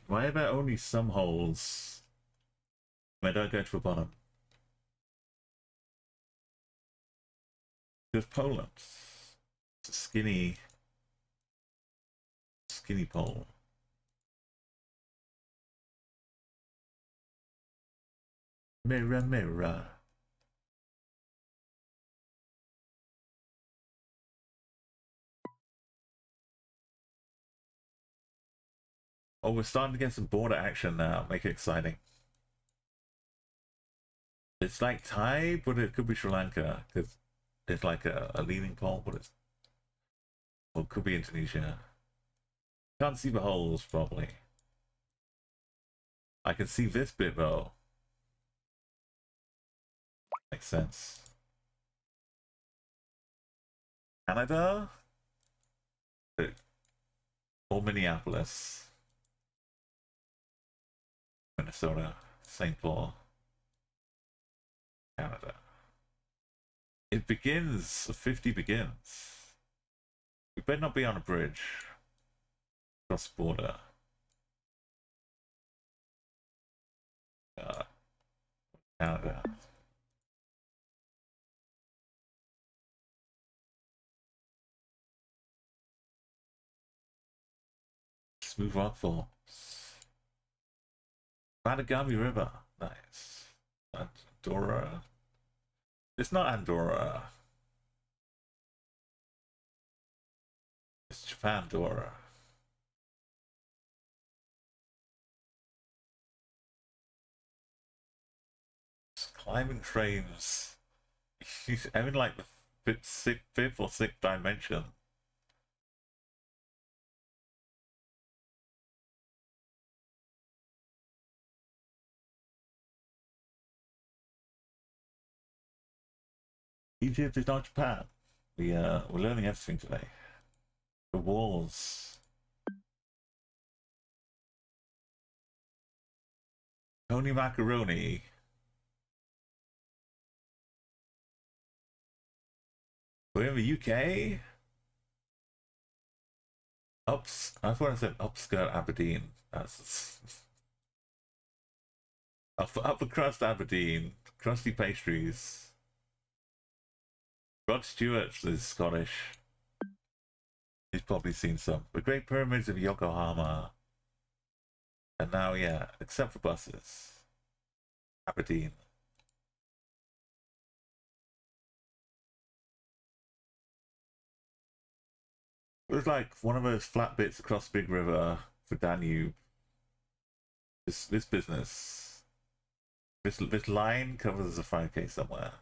Why are there only some holes? I don't go to the bottom. There's Poland. It's a skinny pole. Mirror, mirror. Oh, we're starting to get some border action now. Make it exciting. It's like Thai, but it could be Sri Lanka, because it's like a leaning pole, but it's... Well, it could be Indonesia. Can't see the holes, probably. I can see this bit, though. Makes sense. Canada? Or Minneapolis. Minnesota. St. Paul. Canada. It begins. 50 begins. We better not be on a bridge. Cross border. Canada. Smooth rock falls. Matagami River. Nice. Andorra. It's not Andorra. It's Japandora. Climbing frames. I'm in like the fifth or sixth dimension. Egypt is not Japan. We're learning everything today. The walls. Tony Macaroni. We're in the UK. I thought I said upskirt Aberdeen. That's upper crust Aberdeen, crusty pastries. Rod Stewart is Scottish. He's probably seen some. The Great Pyramids of Yokohama. And now, yeah, except for buses. Aberdeen. It was like one of those flat bits across Big River for Danube. This business. This line covers a 5k somewhere.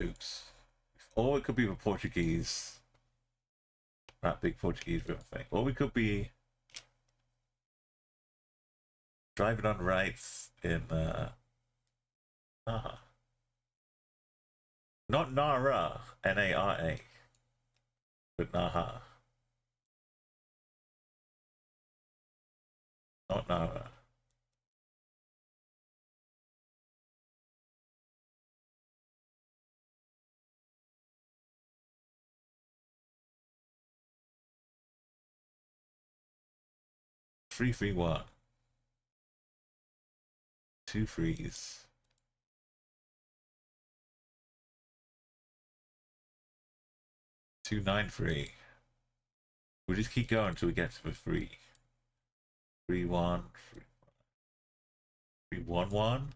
Oops. Or it could be the Portuguese. That big Portuguese river thing. Or we could be driving on rights in Naha. Not Nara, N-A-R-A, but Naha. Not Nara. Three, three, one. Two threes. Two, nine, three. We'll just keep going until we get to the three. 3, 1, 3, 3, 1, 1.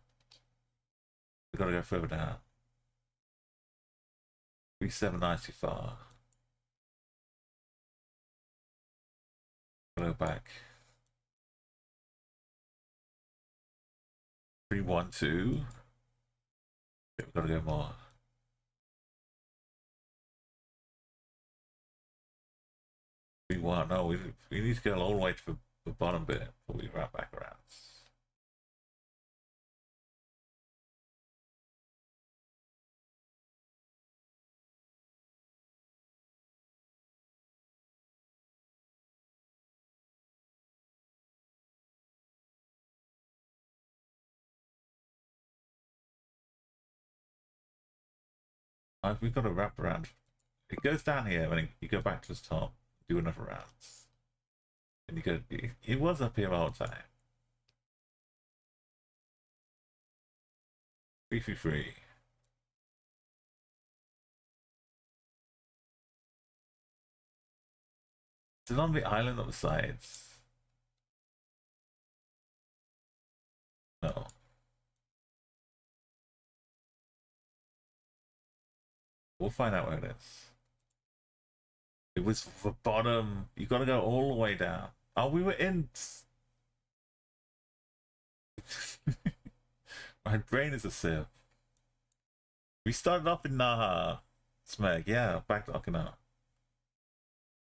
We gotta go further down. 3, 7, 9 too far. Go back. 3, 1, 2. Okay, we gotta go more. 3, 1. No, we need to go all the way to the bottom bit before we wrap back around. We've got to wrap around. It goes down here, and you go back to the top, do another rounds. And you go, it was up here all the time. 3, 3, 3. Is it on the island on the sides? No. We'll find out where it is. It was the bottom. You gotta go all the way down. Oh, we were in. My brain is a sieve. We started off in Naha. Smeg, yeah, back to Okinawa.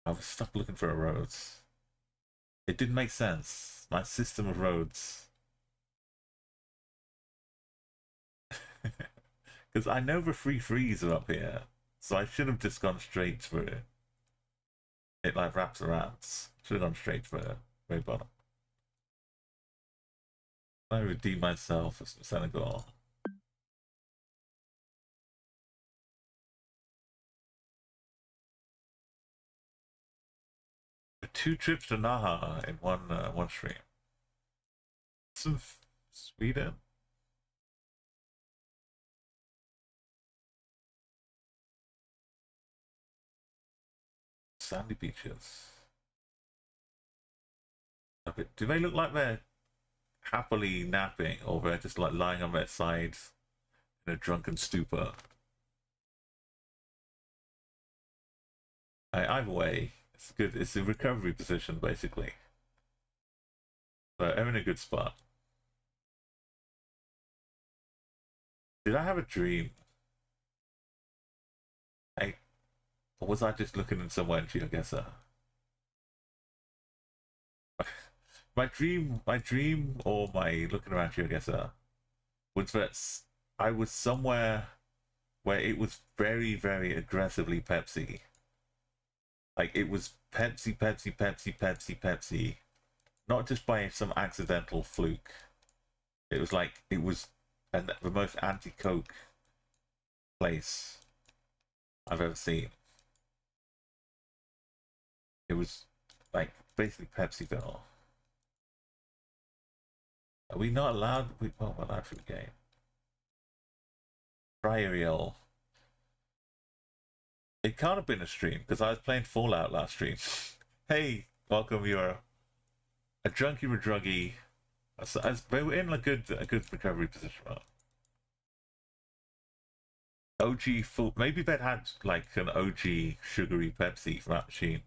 I was stuck looking for a roads. It didn't make sense. My system of roads. Because I know the 3 threes are up here. So I should have just gone straight through it. It like wraps around. Should have gone straight for the very bottom. I redeem myself as Senegal. Two trips to Naha in one stream. Some Sweden. Sandy beaches. Do they look like they're happily napping, or they're just like lying on their sides in a drunken stupor? Either way, it's good. It's a recovery position, basically. So they're in a good spot. Did I have a dream? Or was I just looking in somewhere in GeoGuessr? my dream, or my looking around GeoGuessr was that I was somewhere where it was very, very aggressively Pepsi. Like, it was Pepsi, Pepsi, Pepsi, Pepsi, Pepsi. Not just by some accidental fluke. It was like, it was the most anti-Coke place I've ever seen. It was like basically Pepsiville. Are we not allowed? We're allowed for the game. IRL. It can't have been a stream because I was playing Fallout last stream. Hey, welcome. You're a junkie or druggy. But we're in a good recovery position. Right? OG full. Maybe they'd had like an OG sugary Pepsi from that machine.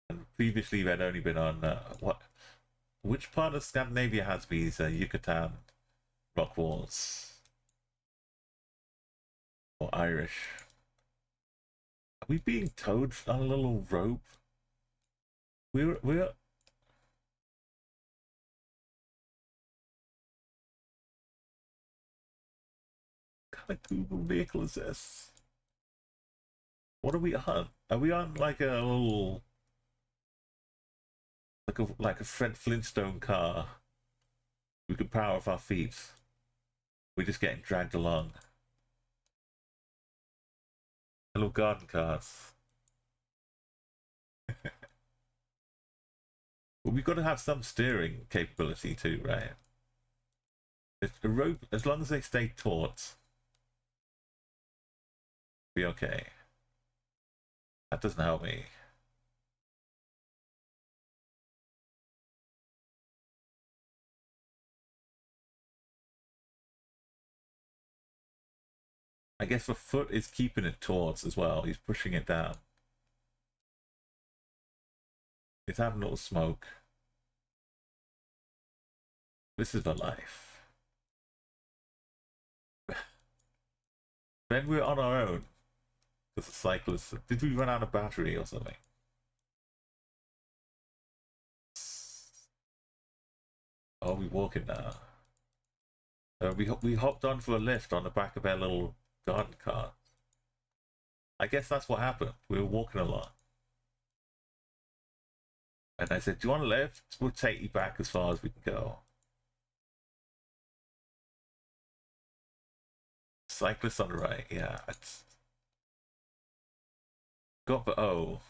And previously they'd only been on what? Which part of Scandinavia has these Yucatan rock walls? Or Irish? Are we being towed on a little rope? We're kind of Google vehicle is this? What are we on? Are we on like a little like a Fred Flintstone car? We could power off our feet. We're just getting dragged along. Little garden cars. Well, we've got to have some steering capability too, right? It's a rope, as long as they stay taut, be okay. That doesn't help me. I guess the foot is keeping it taut as well. He's pushing it down. It's having a little smoke. This is the life. Then we're on our own. As a cyclist. Did we run out of battery or something? Oh, we're walking now. We hopped on for a lift on the back of our little garden cart. I guess that's what happened. We were walking along. And I said, do you want a lift? We'll take you back as far as we can go. Cyclist on the right, yeah. It's got the O.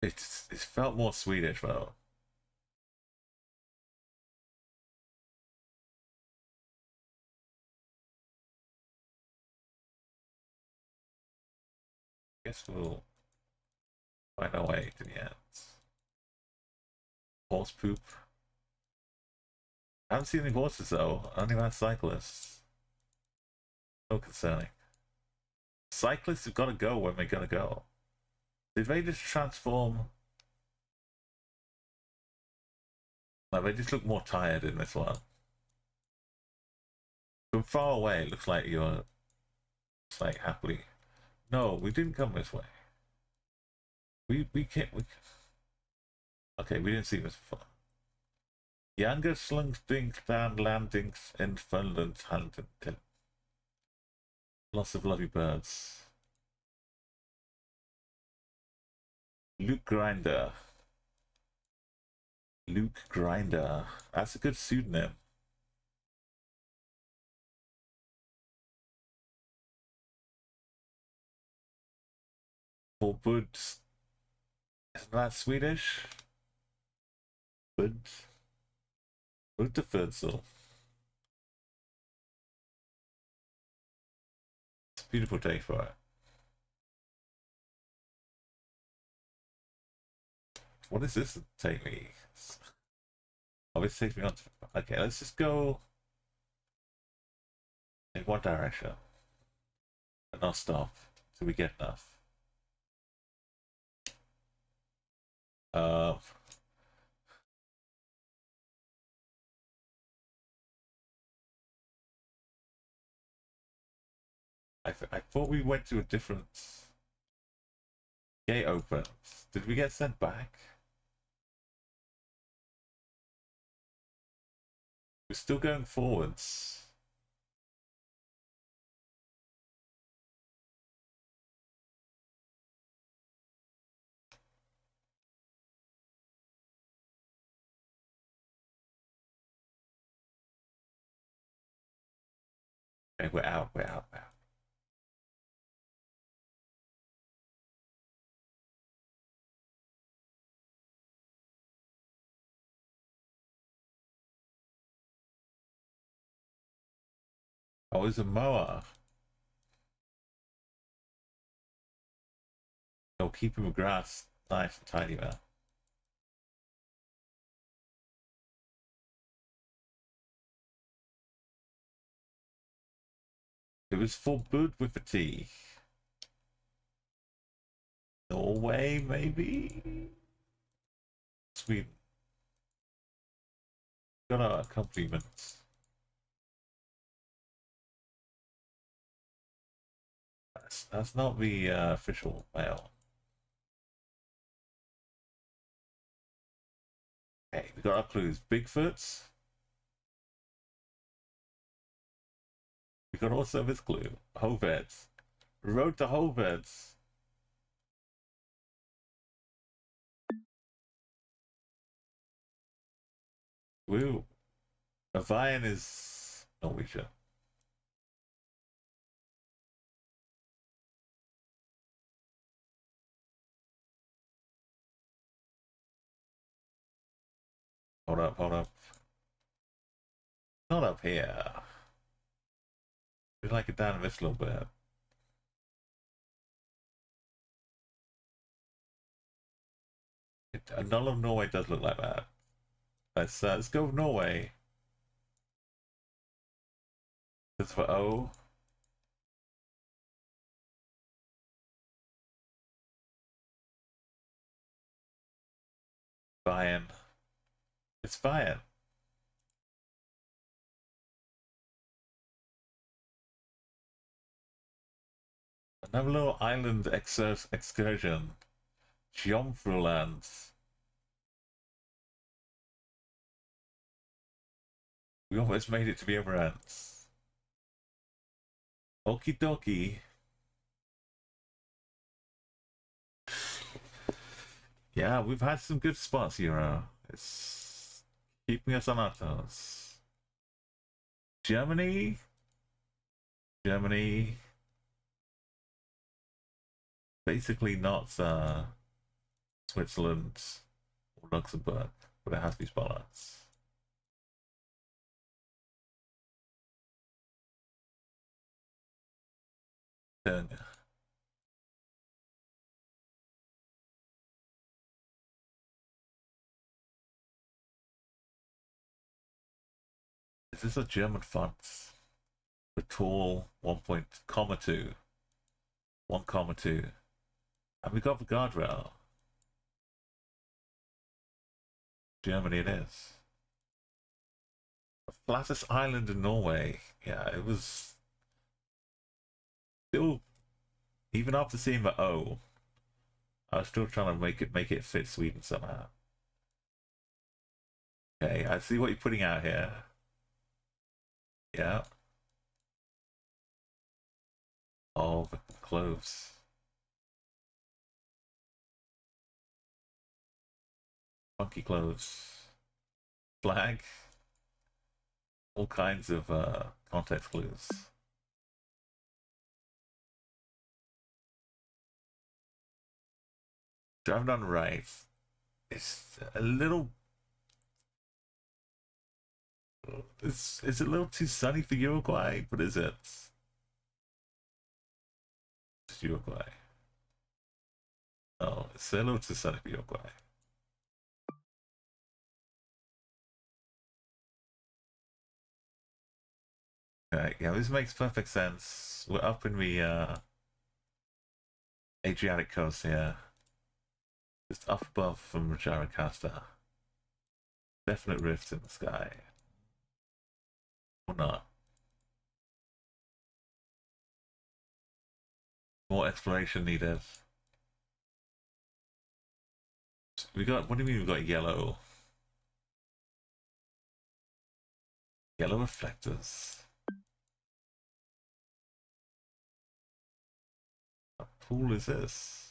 It's felt more Swedish though. Guess we'll find our way to the end. Horse poop. I haven't seen any horses though. Only about cyclists. So concerning. Cyclists have got to go when they're gonna go. Did they just transform? No, they just look more tired in this one. From far away, it looks like you're just like happily. No, we didn't come this way. We can't. Okay, we didn't see this before. Younger Slungsdingstan landings in Finland, Halden. Lots of lovely birds. Luke Grinder. Luke Grinder. That's a good pseudonym. For Buds. Isn't that Swedish? Bud. Buddefudsel. It's a beautiful day for it. What does this take me? Oh, this takes me on to... Okay, let's just go in one direction. And not stop till we get enough. I thought we went to a different gate open. Did we get sent back? We're still going forwards. Okay, we're out, we're out, we're out. Oh, it's a mower. Oh, keeping the grass nice and tidy, man. It was for food with a T. Norway, maybe? Sweden. Got our accompaniments. That's not the official mail. Okay, we got our clues. Bigfoots. We got also this clue. Hoveds. Road to Hoveds. Woo. Avian is Norwegian. Hold up, hold up. Not up here. We like it down this little bit. None of Norway does look like that. Let's go with Norway. This for O. Bayern. It's Bayern. Another little island excursion. Jomfruland. We almost made it to the other ends. Okie dokie. Yeah, we've had some good spots here. It's keeping us on our toes. Germany. Germany. Basically not Switzerland or Luxembourg, but it has these spots. Then is this a German font? The tall 1.2, 1.2, and we got the guardrail. Germany it is. The flattest island in Norway. Yeah, it was still, even after seeing the O, I was still trying to make it fit Sweden somehow. Okay, I see what you're putting out here. Yeah. Oh, the clothes. Funky clothes. Flag. All kinds of context clues. Driving on the right. It's a little. It's a little too sunny for Uruguay, but is it? It's Uruguay. Oh, it's a little too sunny for Uruguay. Yeah, this makes perfect sense. We're up in the Adriatic coast here. Just up above from Jaracaster. Definite rifts in the sky. Or not. More exploration needed. We got, what do you mean we got yellow? Yellow reflectors. What pool is this?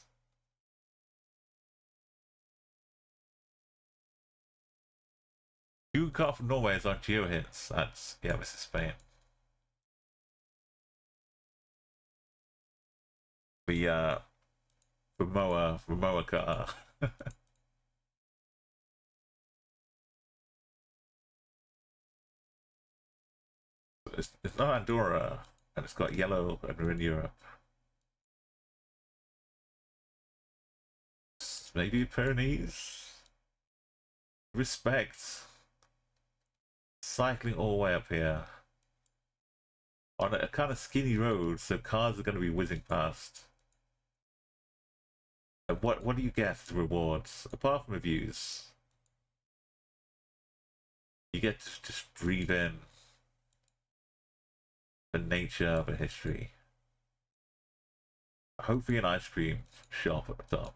You got from Norway as our geo hits. That's, yeah, this is Spain. The Moa car. it's not Andorra, and it's got yellow, and we're in Europe. Maybe Pyrenees? Respect. Cycling all the way up here. On a kind of skinny road, so cars are going to be whizzing past. And what do you get for rewards, apart from reviews? You get to just breathe in the nature of a history. Hopefully an ice cream shop at the top.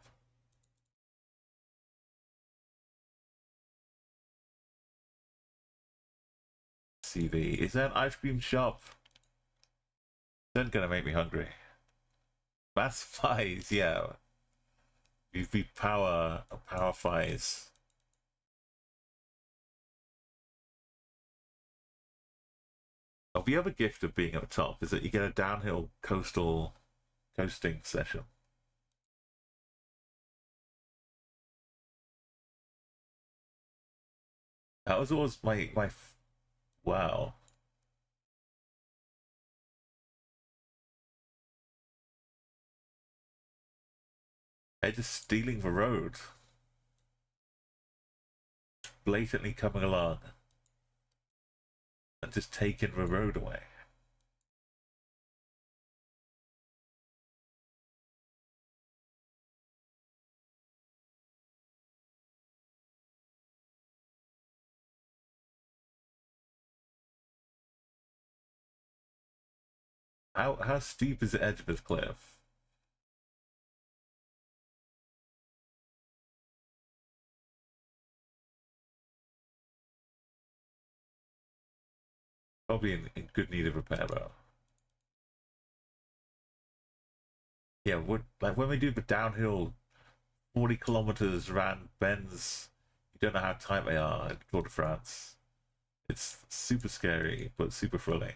CV. Is there an ice cream shop? That's gonna make me hungry. That's Fies, yeah. UV power Fies. Oh, the other gift of being at the top is that you get a downhill coasting session. That was always my wow. They're just stealing the road. Blatantly coming along and just taking the road away. How steep is the edge of this cliff? Probably in good need of repair though. Yeah, like when we do the downhill 40 kilometers around bends, you don't know how tight they are in Tour de France. It's super scary, but super thrilling.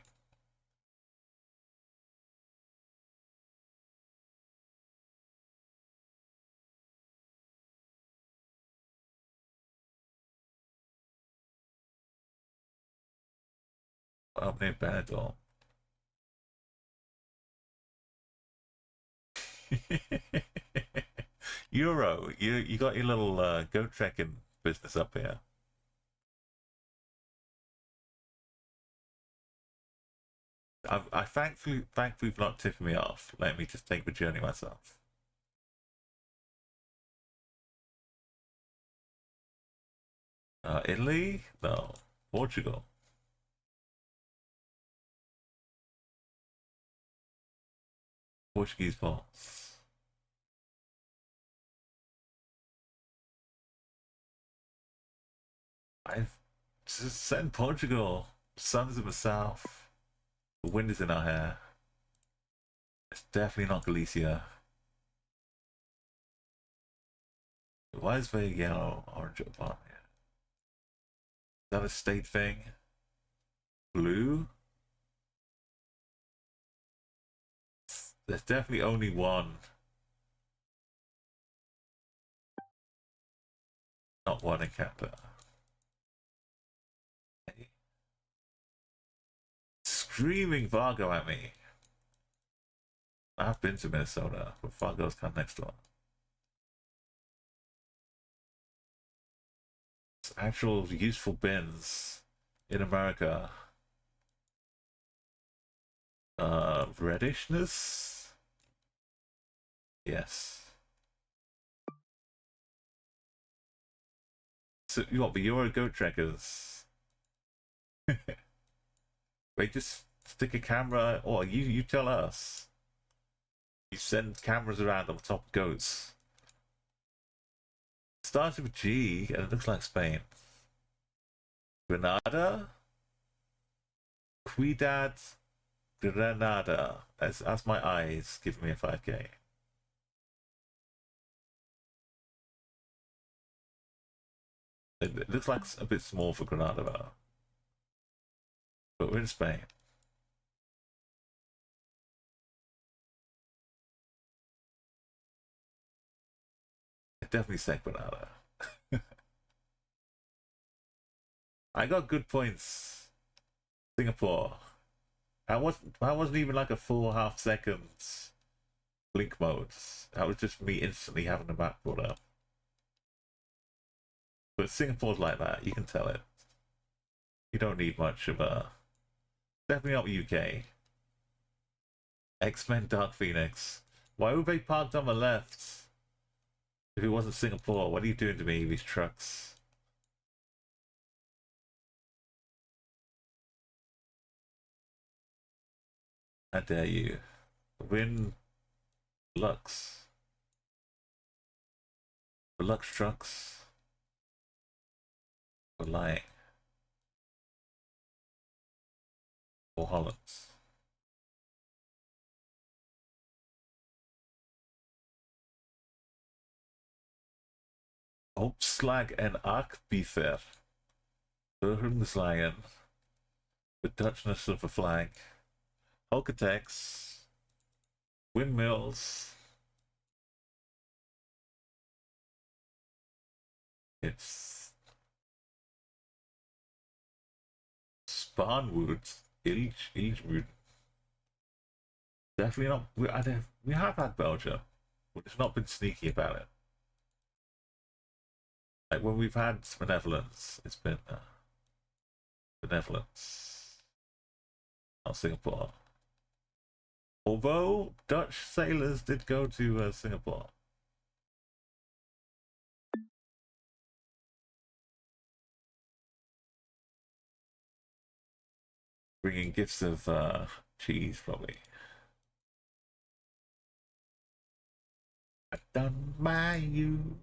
Up near Benidorm. Euro, you got your little goat trekking business up here. I thankfully not tipping me off. Let me just take the journey myself. Italy? No. Portugal. Portuguese balls. I've just said Portugal. Sun's in the south. The wind is in our hair. It's definitely not Galicia. Why is there yellow, orange up on here? Is that a state thing? Blue? There's definitely only one. Not one encounter. Okay. Screaming Fargo at me. I've been to Minnesota, but Fargo's kind of next door. It's actual useful bins in America. Reddishness? Yes. So you want the Euro goat trackers? Wait, just stick a camera, or you tell us. You send cameras around on the top of goats. Starting with G, and it looks like Spain. Granada? Cuidad Granada. That's my eyes giving me a 5k. It looks like a bit small for Granada though. But we're in Spain. It definitely said Granada. I got good points. Singapore. That wasn't even like a full half seconds blink modes. That was just me instantly having the map brought up. But Singapore's like that, you can tell it. You don't need much of a... Definitely not UK. X-Men Dark Phoenix. Why were they parked on the left? If it wasn't Singapore, what are you doing to me, these trucks? How dare you? Win Lux. The Lux trucks. For lying. For Hollands. Opslag en Akbiefer. Burgenslion. The Dutchness of the flag. Hulk attacks. Windmills. It's Spanwood. Ilgewood. Definitely not. We have had Belgium, but it's not been sneaky about it. Like when we've had benevolence, it's been benevolence. Not Singapore. Although Dutch sailors did go to Singapore. Bringing gifts of cheese, probably. I done by you.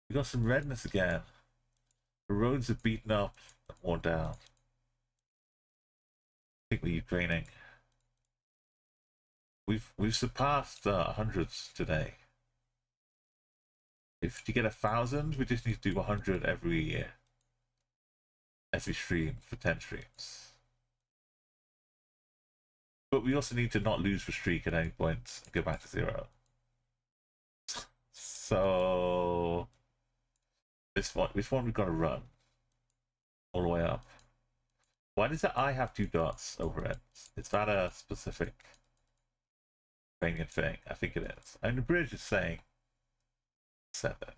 We got some redness again. The roads are beaten up and worn down. I think we're Ukraining. We've surpassed hundreds today. If you get 1,000, we just need to do 100 every year. Every stream for 10 streams. But we also need to not lose the streak at any point and go back to 0. So this one we've got to run all the way up. Why does the eye have 2 dots over it? Is that a specific Ukrainian thing? I think it is. And the bridge is saying said that.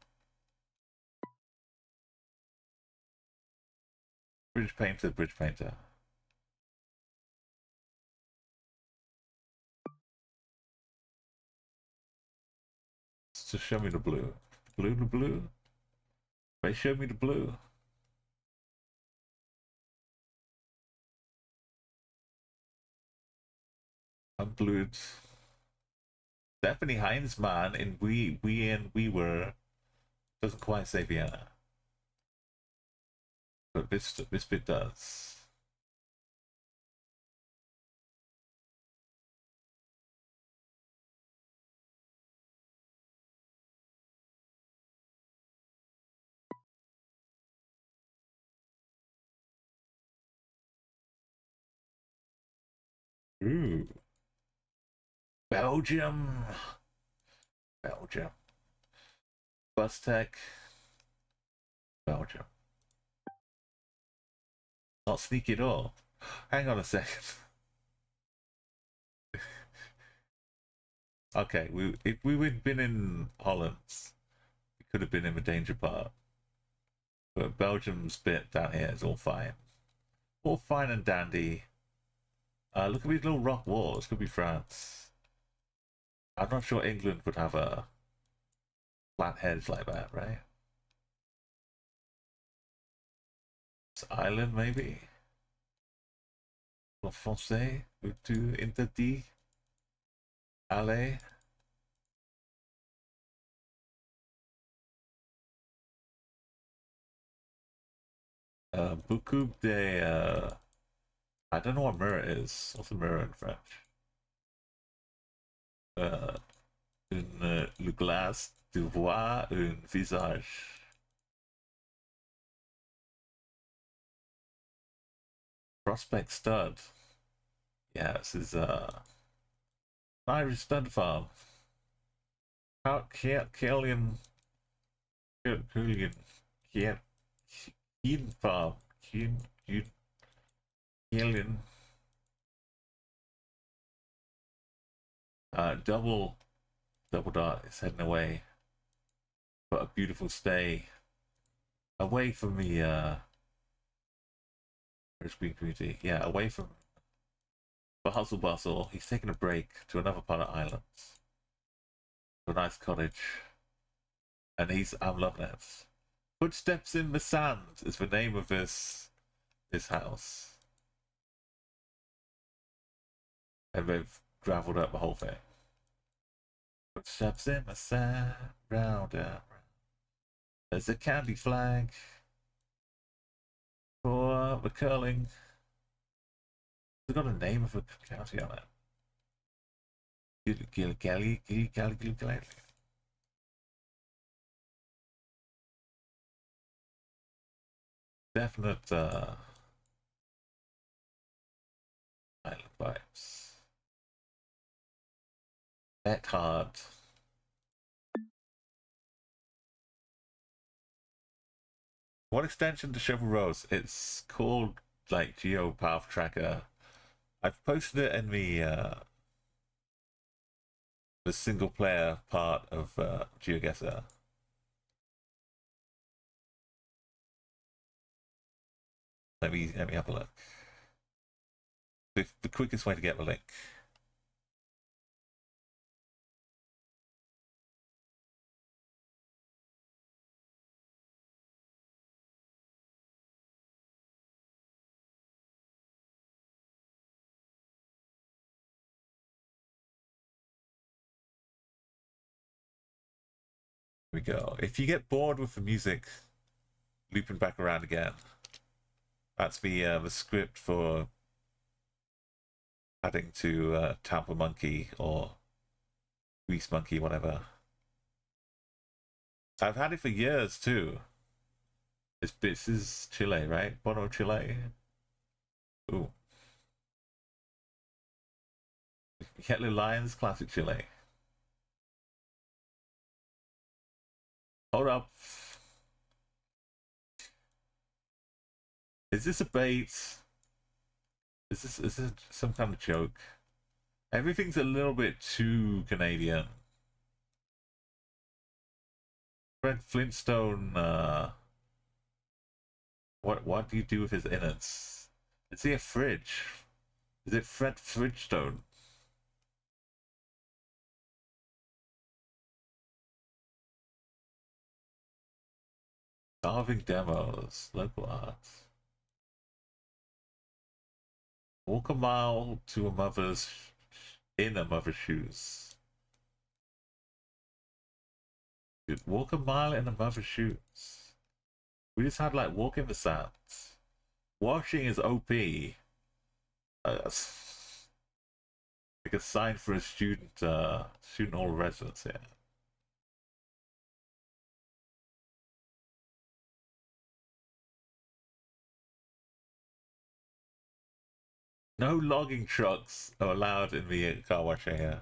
Bridge painter, bridge painter. So show me the blue. The blue. They show me the blue. Unblued. Stephanie Heinzmann in we were doesn't quite say Vienna. But this bit does. Ooh. Belgium. Bus Tech. Belgium. Not sneaky at all. Hang on a second. Okay, if we had been in Holland, we could have been in the danger part. But Belgium's bit down here is all fine. All fine and dandy. Look at these little rock walls. Could be France. I'm not sure England would have a flat hedge like that, right? It's Ireland, maybe? Le Français, tu interdit? Allez? Beaucoup de... I don't know what mirror is. What's a mirror in French? Le glace de voir un visage. Prospect stud. Yeah, this is Irish stud farm. Keen farm. Keen Double Dot is heading away for a beautiful stay away from the Green community. Yeah, away from the hustle bustle. He's taking a break to another part of the island, to a nice cottage, and I'm loving it. Footsteps in the Sand is the name of this house, and they've gravelled up the whole thing. Footsteps in the sand, round and round. There's a candy flag for the curling. It's got a name of a county on it. Gilly. Definite island vibes. Bet hard. What extension to Shovel Rose? It's called like Geo Path Tracker. I've posted it in the single player part of GeoGuessr. Let me have a look. The quickest way to get the link. Here we go. If you get bored with the music looping back around again, that's the script for adding to Tampa Monkey or Grease Monkey, whatever. I've had it for years too. This is Chile, right? Bottom of Chile. Ooh. Yellow Lions, classic Chile. Hold up. Is this a bait? Is this some kind of joke? Everything's a little bit too Canadian. Fred Flintstone, what do you do with his innards? Is he a fridge? Is it Fred Fridgestone? Carving demos, local arts. Walk a mile to a mother's in a mother's shoes. Dude, walk a mile in a mother's shoes. We just had like walk in the sands. Washing is OP. Like a sign for a student hall residence here. No logging trucks are allowed in the car wash here.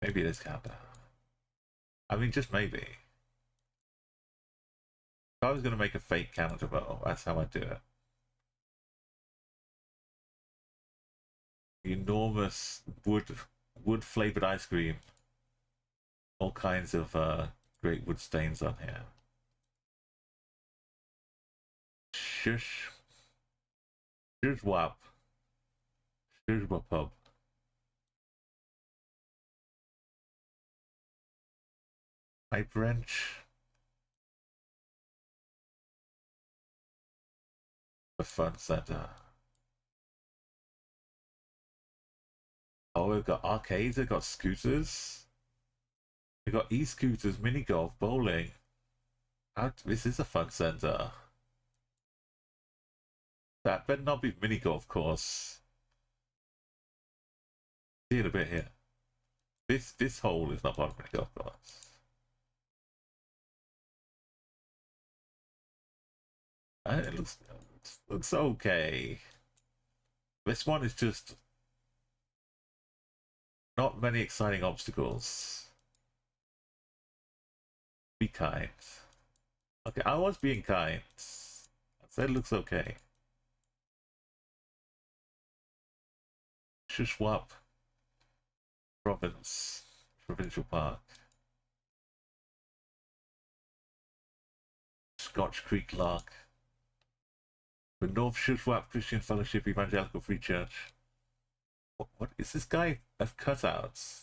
Maybe it is Canada. I mean, just maybe. If I was going to make a fake Canada bottle, that's how I do it. Enormous wood flavored ice cream. All kinds of great wood stains on here. Shush. Shush wap. Shush wap pub. Pipe wrench. The fun center. Oh, we've got arcades, we've got scooters. We've got e-scooters, mini golf, bowling. This is a fun center. That better not be mini golf course. See it a bit here. This hole is not part of mini golf course. It looks okay. This one is just not many exciting obstacles. Be kind. Okay, I was being kind. That looks okay. Shuswap Provincial Park. Scotch Creek Lark. The North Shuswap Christian Fellowship Evangelical Free Church. What is this guy of cutouts?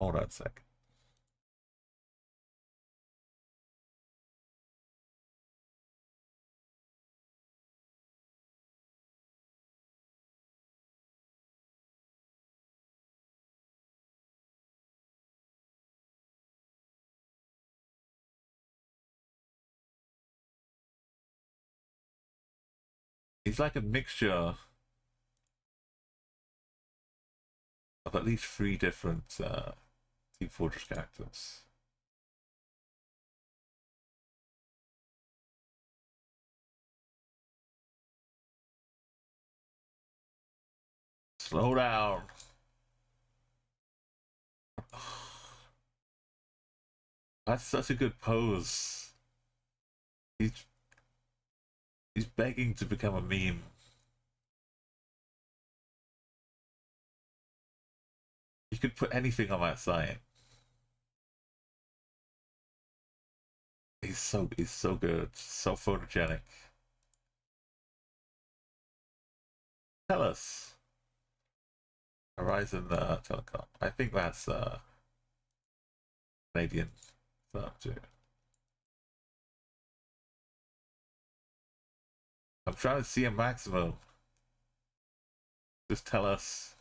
Hold on a sec. He's like a mixture of at least 3 different Team Fortress characters. Slow down. That's such a good pose. He's begging to become a meme. You could put anything on that site. He's so good, so photogenic. Tell us. Horizon Telecom. I think that's Canadian firm too. I'm trying to see a maximum. Just tell us.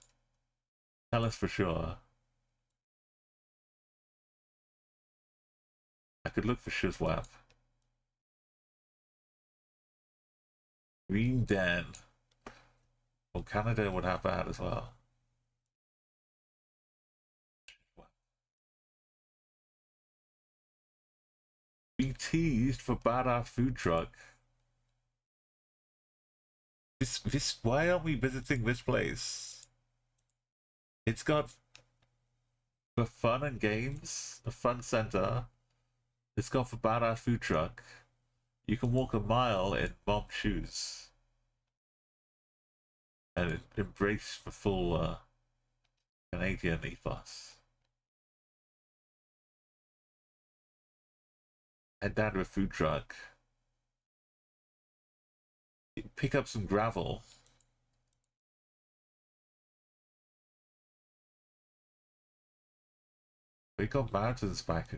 Tell us for sure. I could look for Shizwap. Green Den. Well, Canada would have that as well. Be teased for badass food truck. Why aren't we visiting this place? It's got for fun and games, a fun center. It's got for badass food truck. You can walk a mile in mom shoes. And embrace the full Canadian ethos. Head down to a food truck. Pick up some gravel. We got mountains back.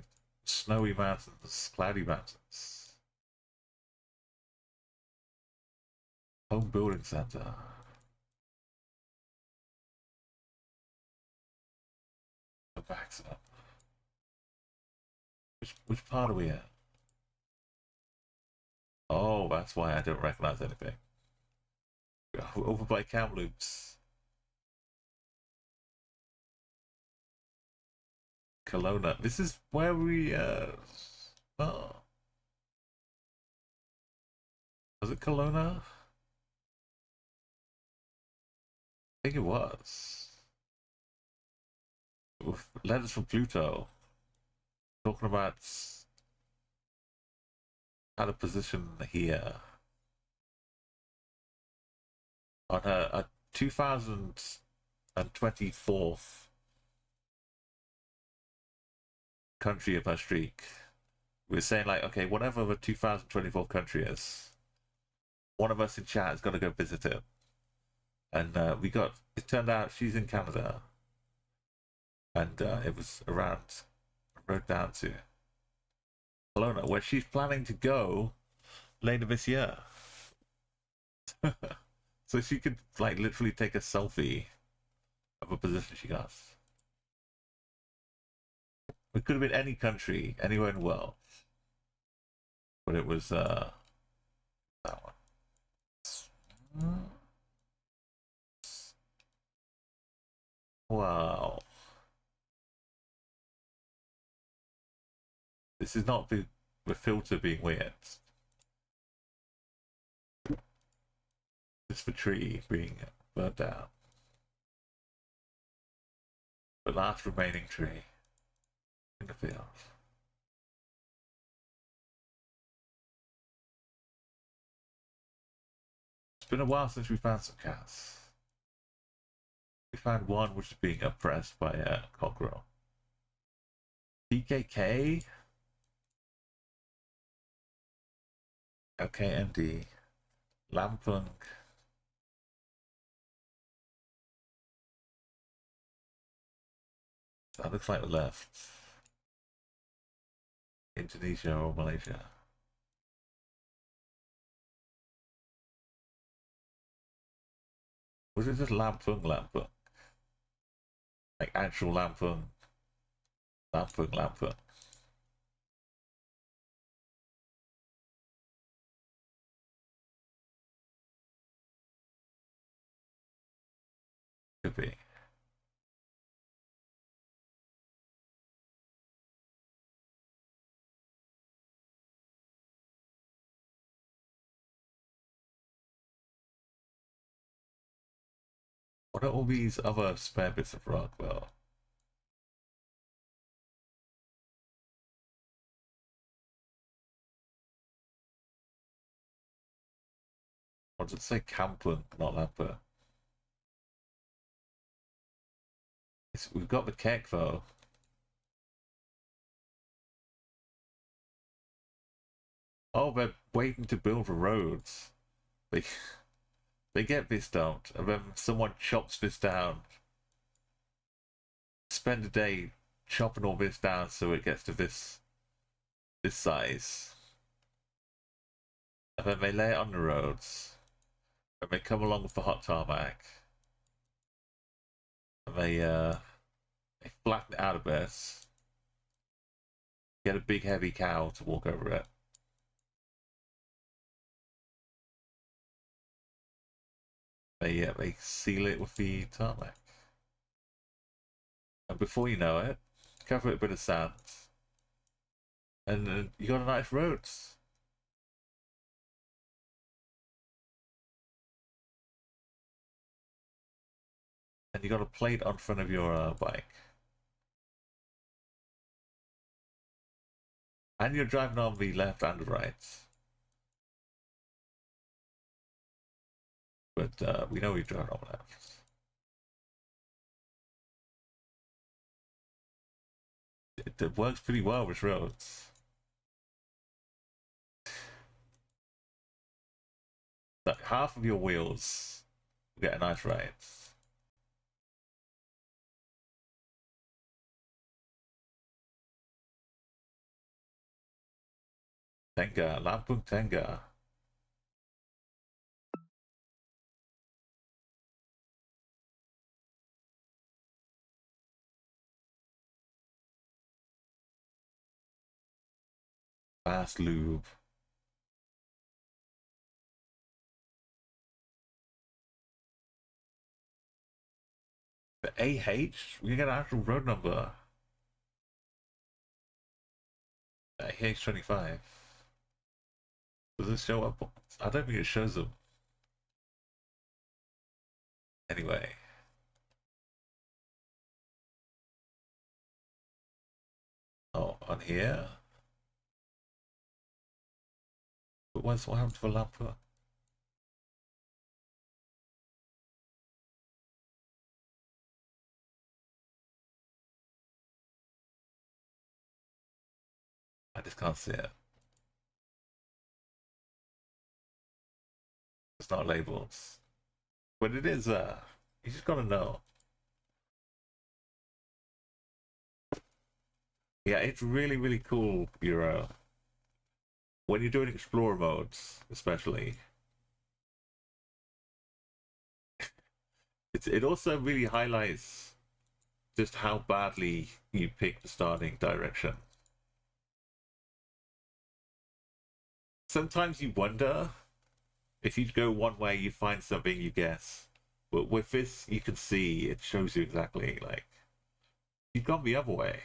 Snowy mountains, cloudy mountains. Home building center. Go back up. Which part are we at? Oh, that's why I don't recognize anything. Over by Kamloops. Kelowna. This is where we oh. Was it Kelowna? I think it was. With letters from Pluto. Talking about how to position here. On a 2024 country of her streak. We're saying like, okay, whatever the 2024 country is, one of us in chat is gonna go visit it. And it turned out she's in Canada. And it was around, I wrote down to Kelowna, where she's planning to go later this year. So she could like literally take a selfie of a position she got. It could have been any country, anywhere in the world. But it was that one. Wow. This is not the filter being weird. It's the tree being burnt down. The last remaining tree in the field. It's been a while since we found some cats. We found one which is being oppressed by a cockerel. PKK? LKMD. Lampung. That looks like the left. Indonesia or Malaysia. Was it just Lampung? Like actual Lampung? Lampung. Could be. What are all these other spare bits of rock though? Or does it say Kampung, not Lamper? We've got the kek though. Oh, they're waiting to build the roads. They get this dumped, and then someone chops this down. Spend a day chopping all this down so it gets to this size. And then they lay it on the roads. And they come along with the hot tarmac. And they flatten it out a bit. Get a big heavy cow to walk over it. They seal it with the tarmac. And before you know it, cover it with a bit of sand. And you got a nice road. And you got a plate on front of your bike. And you're driving on the left and the right. But we know you're driving on the left. It works pretty well with roads. Like half of your wheels get a nice ride. Tenga, Lampung Tenga. Fast lube. The AH? We get an actual road number. AH25. Does this show up? I don't think it shows them. Anyway. Oh, on here? But what happened to the lamp? I just can't see it. It's not labeled. But it is, you just gotta know. Yeah, it's really, really cool, Euro. When you're doing Explorer modes, especially. It also really highlights just how badly you pick the starting direction. Sometimes you wonder if you go one way, you find something, you guess. But with this, you can see it shows you exactly, like, you've gone the other way.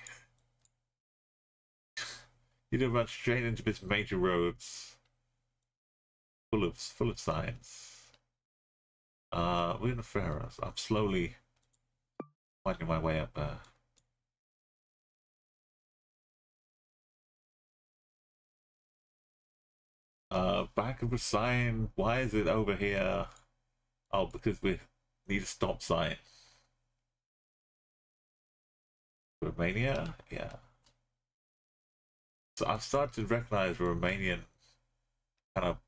You don't run straight into this major roads full of signs. We're in the Ferros. I'm slowly finding my way up there. Back of a sign. Why is it over here? Oh, because we need a stop sign. Romania? Yeah. So I've started to recognize the Romanian kind of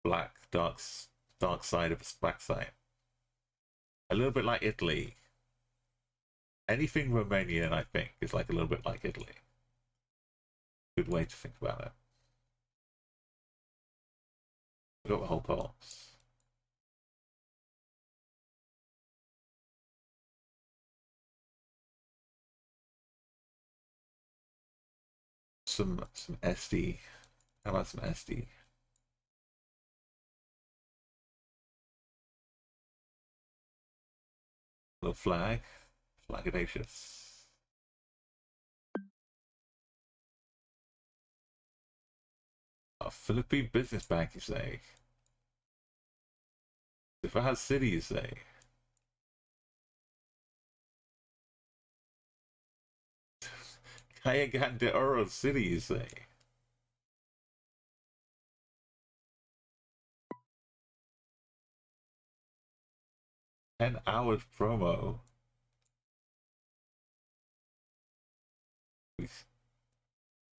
black, dark side of its backside. A little bit like Italy. Anything Romanian, I think, is like a little bit like Italy. Good way to think about it. We've got the whole corpse. Some SD. How about some SD? Little flag. Flagadacious. A Philippine business bank, you say? If it has city, you say? Kayagan de Oro City, you say? $10 promo.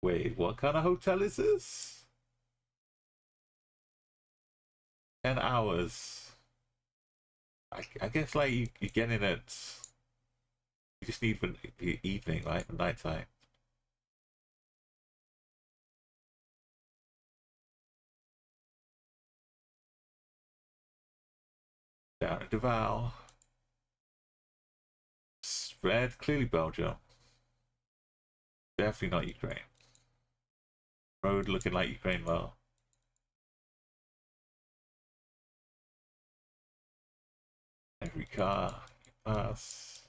Wait, what kind of hotel is this? 10 hours. I guess like you get in it. You just need for the evening, right? The nighttime. Down in Duval. Red, clearly Belgium. Definitely not Ukraine. Road looking like Ukraine, well. Every car you pass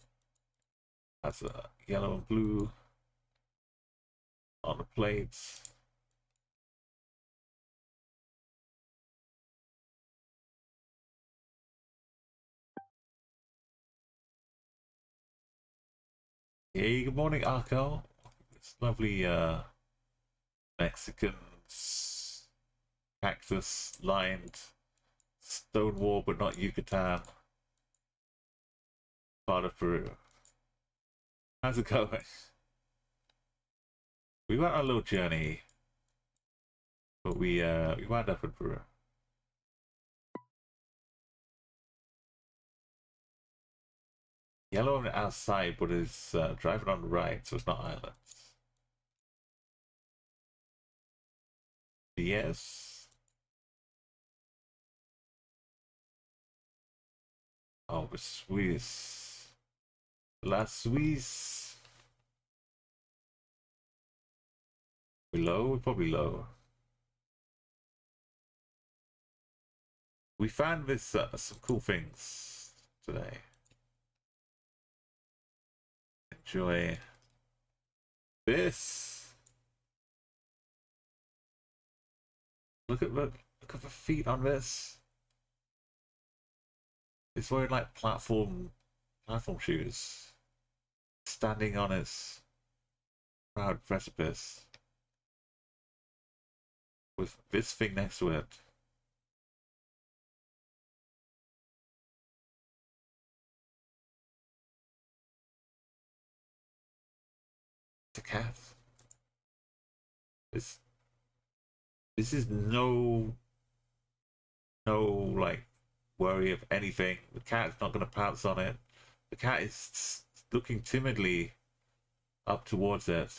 has a yellow and blue on the plates. Hey, good morning, Arco. It's lovely Mexican cactus lined stone wall, but not Yucatan. Part of Peru. How's it going? We went on a little journey, but we wound up in Peru. Yellow on the outside, but is driving on the right, so it's not islands. Yes. Oh, the Swiss. La Suisse. We low? We're probably low. We found this some cool things today. Enjoy this. Look at the feet on this. It's wearing like platform shoes, standing on its proud precipice with this thing next to it. It's a cat. This is no like worry of anything. The cat's not gonna pounce on it. The cat is looking timidly up towards it,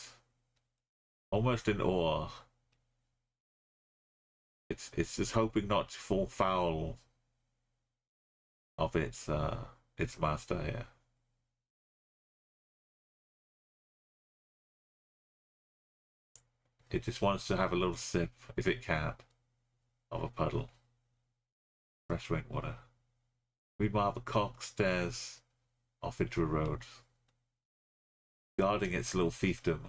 almost in awe. It's just hoping not to fall foul of its master here. It just wants to have a little sip, if it can, of a puddle. Fresh rainwater. Meanwhile, the cock stares off into a road, guarding its little fiefdom.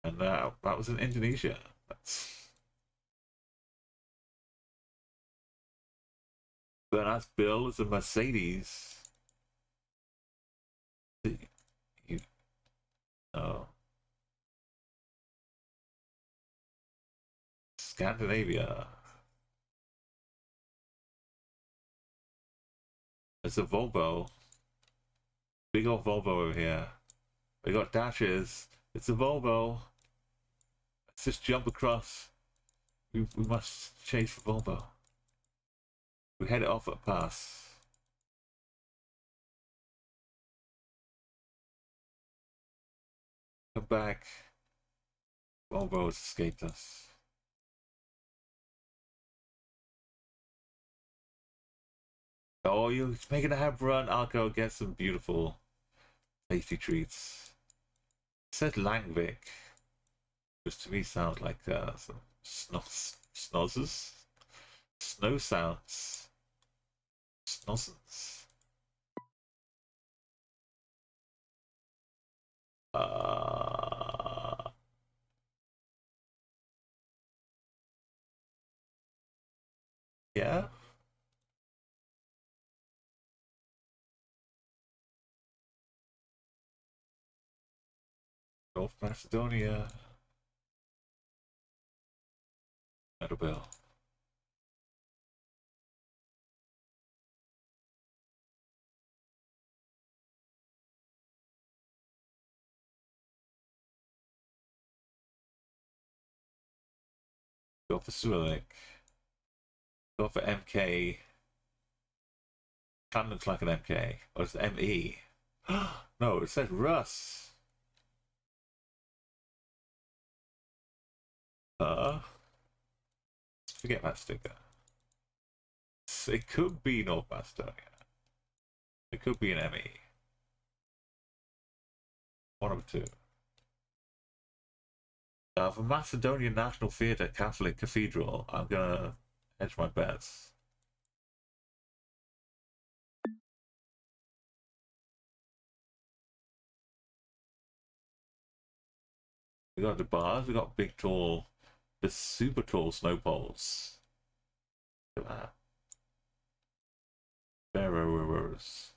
And that was in Indonesia. But that's Bill. It's a Mercedes. You know, Scandinavia. It's a Volvo. Big old Volvo over here. We got dashes. It's a Volvo. Let's just jump across. We must chase for Volvo. We head it off at a pass. Come back. Volvo has escaped us. Oh, you're making a have run. I'll go get some beautiful, tasty treats. It says Langvik, which to me sounds like some snozzes. Snow sounds. Snozzens. Yeah. North Macedonia. Metal Bell. Go for Sulik. Go for MK. Kind of looks like an MK. Or it's ME. No, it says Russ. Forget that sticker. It could be North Macedonia. It could be an ME. One of the two. For Macedonian National Theatre Catholic Cathedral, I'm gonna hedge my bets. We got the bars, we got big tall, the super tall snow poles. Look at that. Barrows.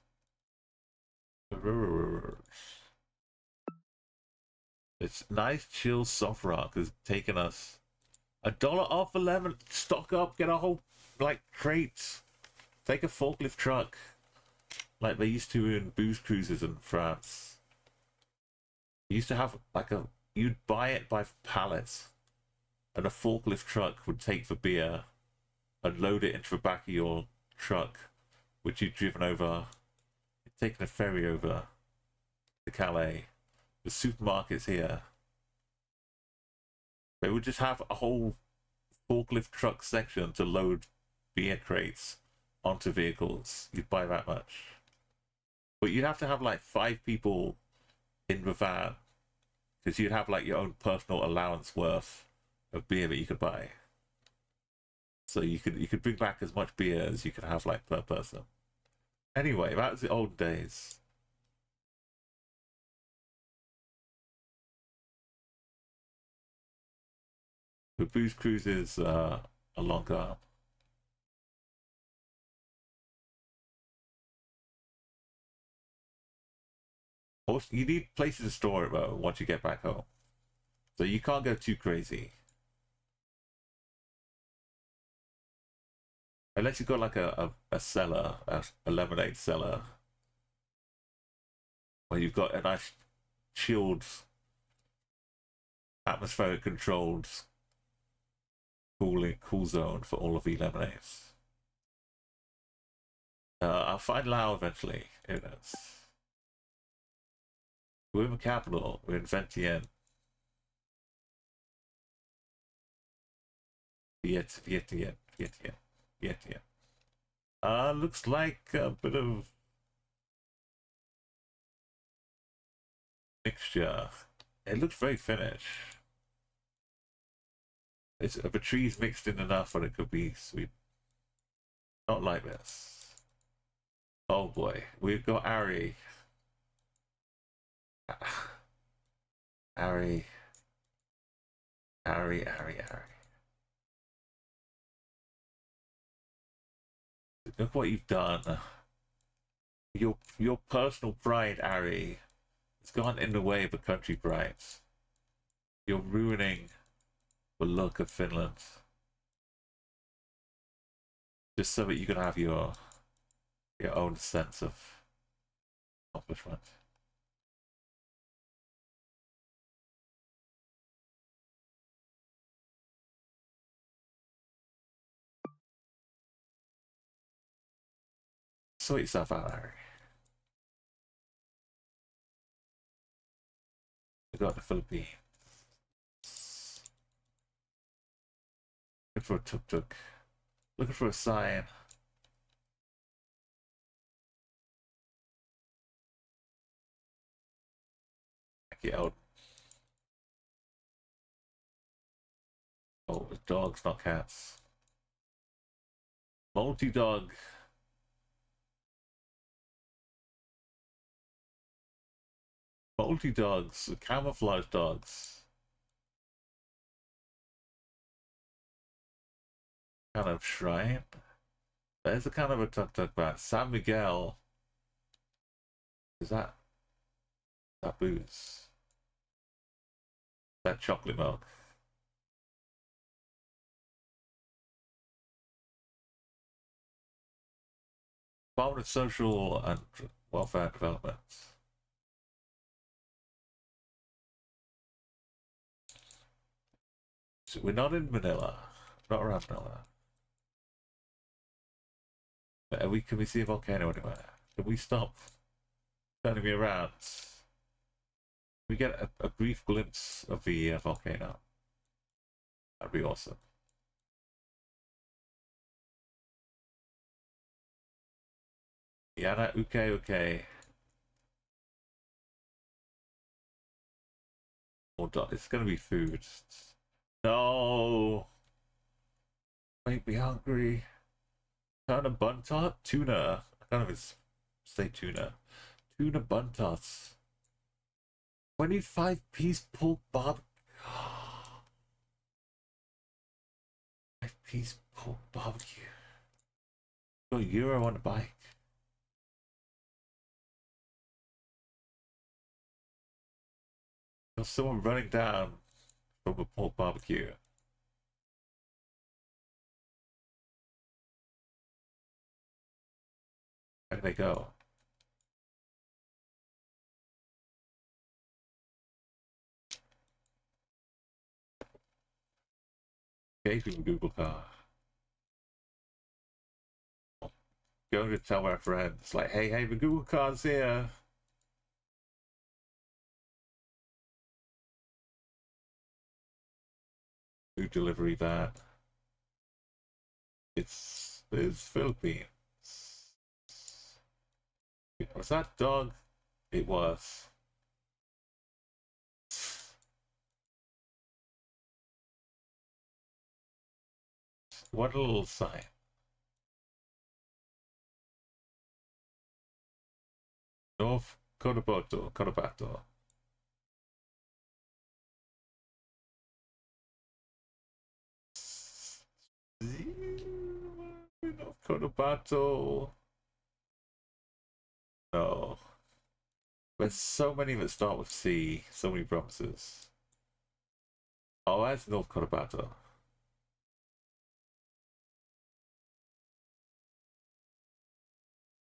It's nice, chill, soft rock has taken us $1 off 11. Stock up, get a whole like crate. Take a forklift truck, like they used to in booze cruises in France. You used to have like you'd buy it by pallets, and a forklift truck would take the beer and load it into the back of your truck, which you'd driven over, taken a ferry over to Calais. The supermarkets here, they would just have a whole forklift truck section to load beer crates onto vehicles. You'd buy that much, but you'd have to have like 5 people in the van, because you'd have like your own personal allowance worth of beer that you could buy. So you could bring back as much beer as you could have like per person. Anyway, that was the old days. The booze cruises are longer. Also, you need places to store it though once you get back home, so you can't go too crazy. Unless you've got like a cellar, a lemonade cellar, where you've got a nice chilled, atmospheric controlled cool zone for all of the lemonades. I'll find Lao eventually. Who knows? We're in the capital. We're in Vientiane. Vientiane. Looks like a bit of mixture. It looks very Finnish. It's the trees mixed in enough that it could be sweet. Not like this. Oh boy, we've got Ari. Ari. Harry, Harry, Harry. Look what you've done. Your personal pride, Harry, has gone in the way of the country pride. You're ruining the look of Finland. Just so that you can have your own sense of accomplishment. Sort yourself out, Harry. We got the Philippines. Looking for a tuk-tuk. Looking for a sign. Get out. Oh, it's dogs, not cats. Multi-dog. Multi-dogs. Camouflage dogs. Kind of shrine. There's a kind of a tuk-tuk bat. San Miguel. Is that booze? That chocolate milk? Department of Social and Welfare Development. So we're not in Manila. Not around Manila. But can we see a volcano anywhere? Can we stop turning me around? We get a brief glimpse of the volcano. That'd be awesome. Yeah, okay. Oh, it's gonna be food. No! Make me hungry. Turn a bun tart? Tuna. I can't even say tuna. Tuna bun tarts. 25-piece pork barbecue. 5-piece pork barbecue. Got €1 on the bike. Got someone running down from a pork barbecue. Where do they go? Escaping Google car. Going to tell my friends, like, hey, the Google car's here. Food delivery van. It's Philippines. Was that dog? It was. What a little sign. North Cotabato. North Cotabato. No. There's so many that start with C. So many provinces. Oh, that's North Cotabato.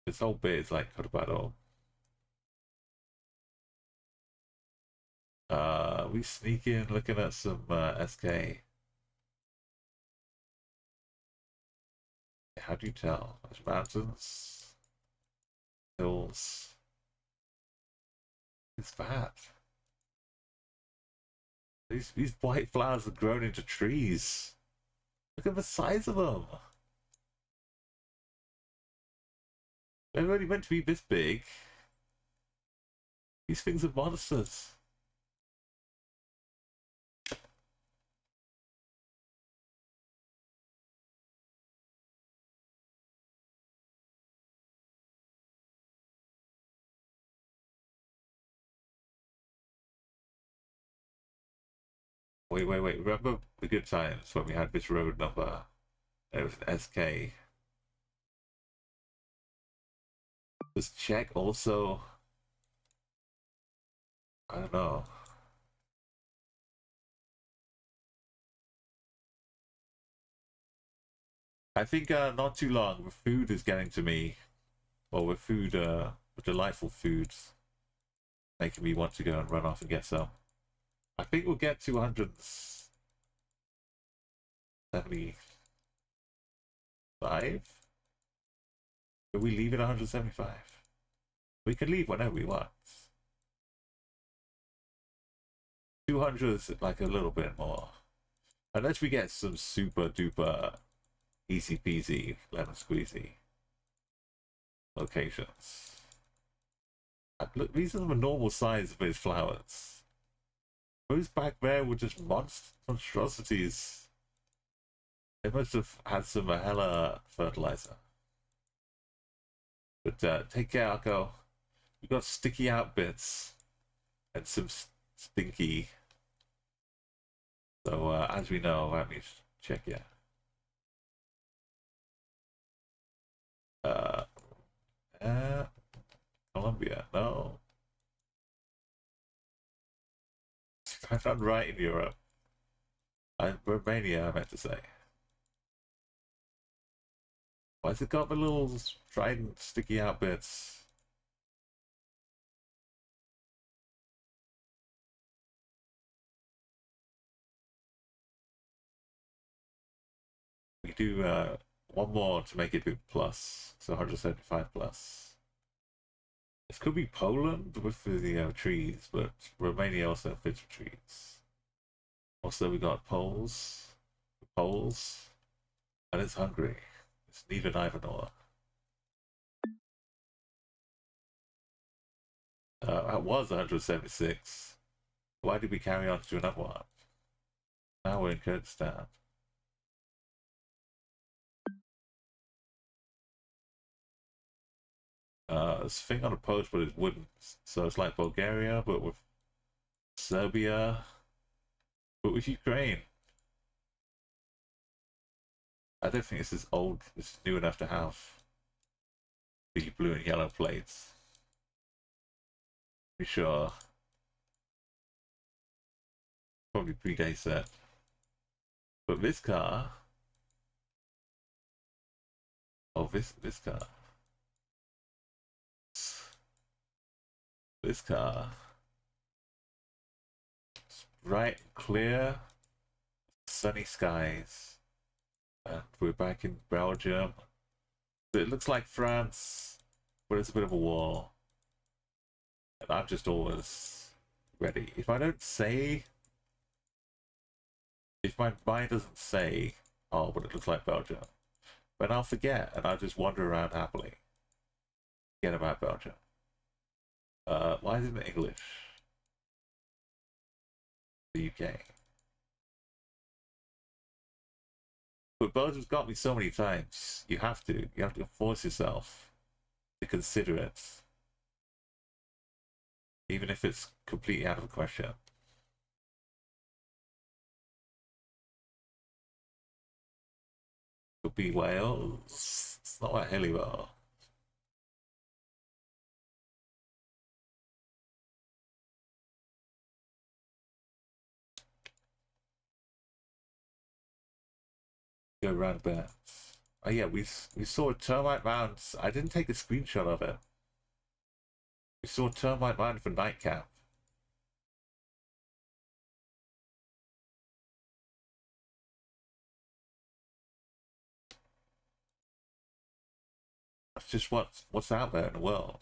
This whole bit is like Cotabato. We sneak in looking at some SK. How do you tell? There's mountains, hills. It's that. These white flowers have grown into trees. Look at the size of them. They're only meant to be this big. These things are monsters. Wait. Remember the good times when we had this road number? It was an SK. Does check also? I don't know. I think not too long. The food is getting to me. Well, with food, with delightful foods, making me want to go and run off and get some. I think we'll get 275. Can we leave at 175? We can leave whenever we want. 200 is like a little bit more. Unless we get some super duper easy peasy lemon squeezy locations. Look, these are the normal size of those flowers. Those back there were just monstrosities. They must have had some hella fertilizer. But take care, Akko. We've got sticky out bits and some stinky. So as we know, let me check yeah. Colombia, no. I'm not right in Europe. Romania, I meant to say. Why's it got the little trident sticky out bits? We do one more to make it a big plus, so 175 plus. This could be Poland with the trees, but Romania also fits with trees. Also, we got Poles, and it's Hungary. It's neither nor. That was 176. Why did we carry on to another one? Now we're in Kurdistan. This thing on the post, but it's wooden. So it's like Bulgaria, but with Serbia, but with Ukraine. I don't think this is old. It's new enough to have the blue and yellow plates. Be sure. Probably predates that. But this car. Oh, this car. This car. It's bright, clear, sunny skies. And we're back in Belgium. It looks like France, but it's a bit of a wall. And I'm just always ready. If I don't say, if my mind doesn't say, oh, but it looks like Belgium, then I'll forget and I'll just wander around happily. Forget about Belgium. Why is it in English? The UK. But Belgium's got me so many times. You have to force yourself to consider it. Even if it's completely out of the question. Could be Wales. It's not like hilly though. Go around there. Oh yeah, we saw a termite mound. I didn't take a screenshot of it. We saw a termite mound for nightcap. That's just what's out there in the world.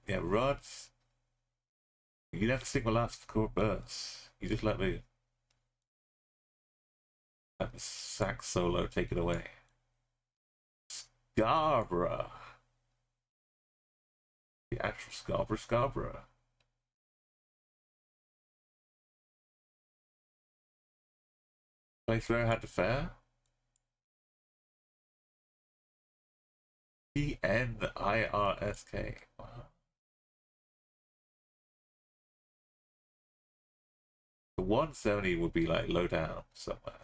Yeah, rods. You never sing my last chord verse. You just let the sax solo take it away. Scarborough. The actual Scarborough. Place very hard to fare. PNIRSK. Wow. The 170 would be like low down somewhere.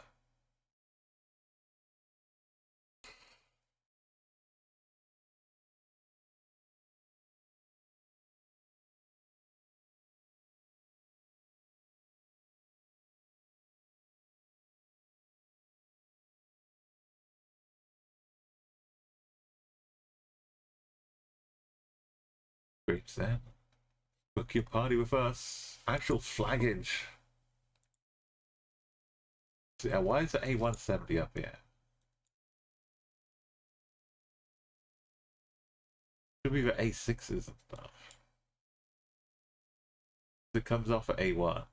Great then. Book your party with us. Actual flaggage. So, yeah, why is the A170 up here? Should be the A6s and stuff. It comes off at A1.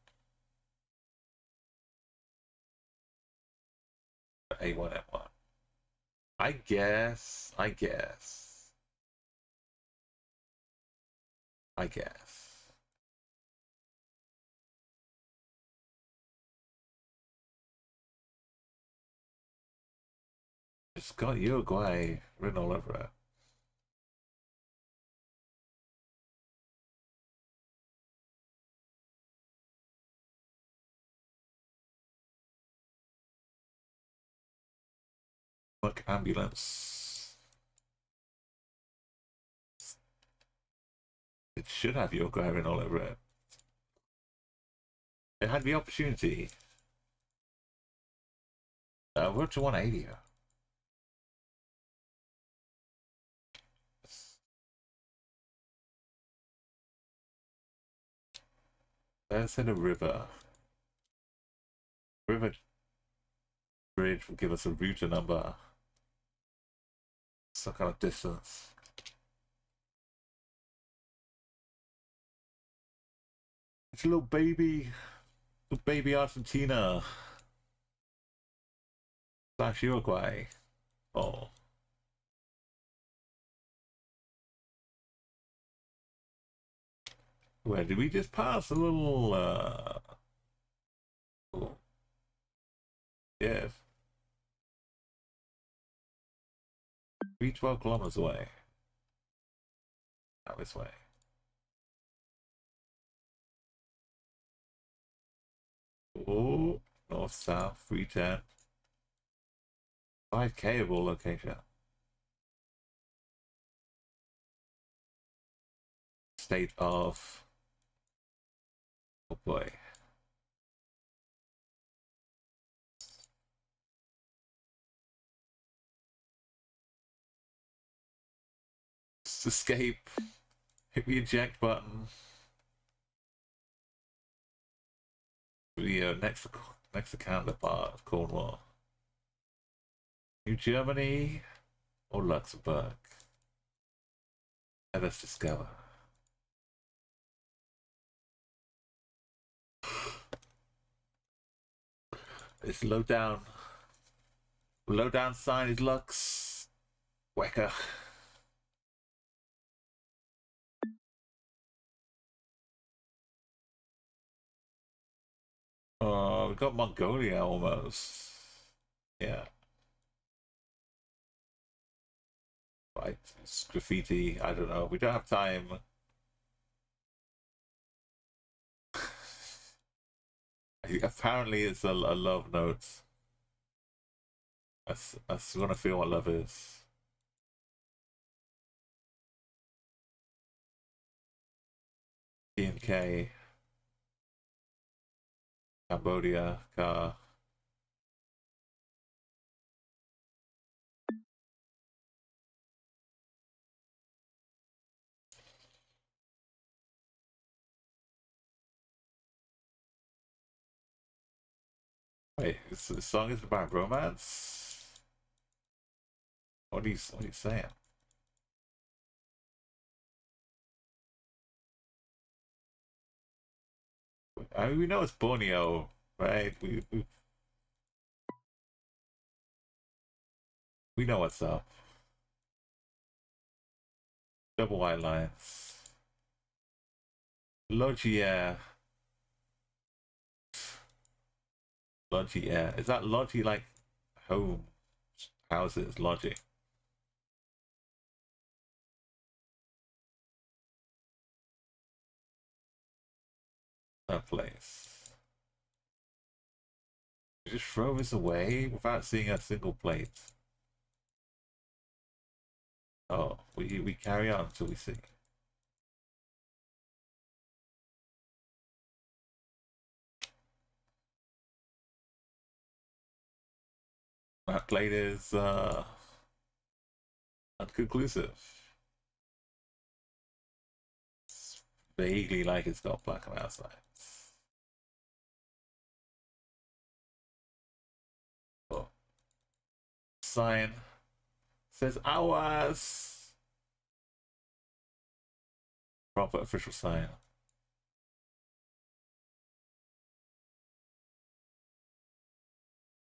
A1M1. I guess. It's got Uruguay written all over it. Look, ambulance. It should have Uruguay written all over it. It had the opportunity. We're up to 180. There's in a river. River bridge will give us a router number. Some kind of distance. It's a little baby Argentina / Uruguay. Oh. Where did we just pass? A little, oh. Yes. 312 kilometers away. Out this way. Oh, north, south, 310. 5K of all location. State of... Oh boy. Just escape. Hit the eject button. The next counterpart of Cornwall. New Germany or Luxembourg? Let us discover. This low down sign is Lux. Wecker. Oh, we got Mongolia almost. Yeah. Right, it's graffiti. I don't know. We don't have time. Apparently, it's a love note. I want to feel what love is. K, Cambodia, car. Wait, this song is about romance? What are you saying? I mean, we know it's Borneo, right? We know what's up. Double white lines. Logia. Lodgy, yeah. Is that lodgy like home houses? Lodgy. That place. You just throw this away without seeing a single plate. Oh, we carry on until we see. That plate is unconclusive. It's vaguely like it's got black on the outside. Oh. Sign says hours. Proper official sign.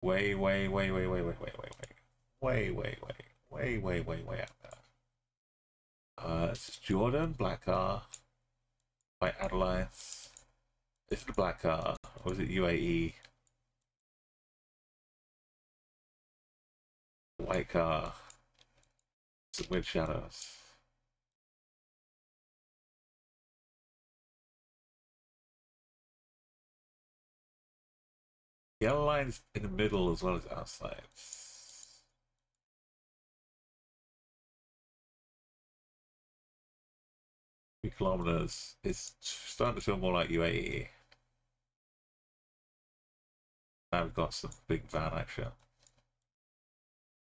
Way out there. This is Jordan, black car. White Adelines. This is the black car. Or is it UAE? White car. Some weird shadows. Yellow line's in the middle as well as outside. 3 kilometers. It's starting to feel more like UAE. Now we've got some big van action.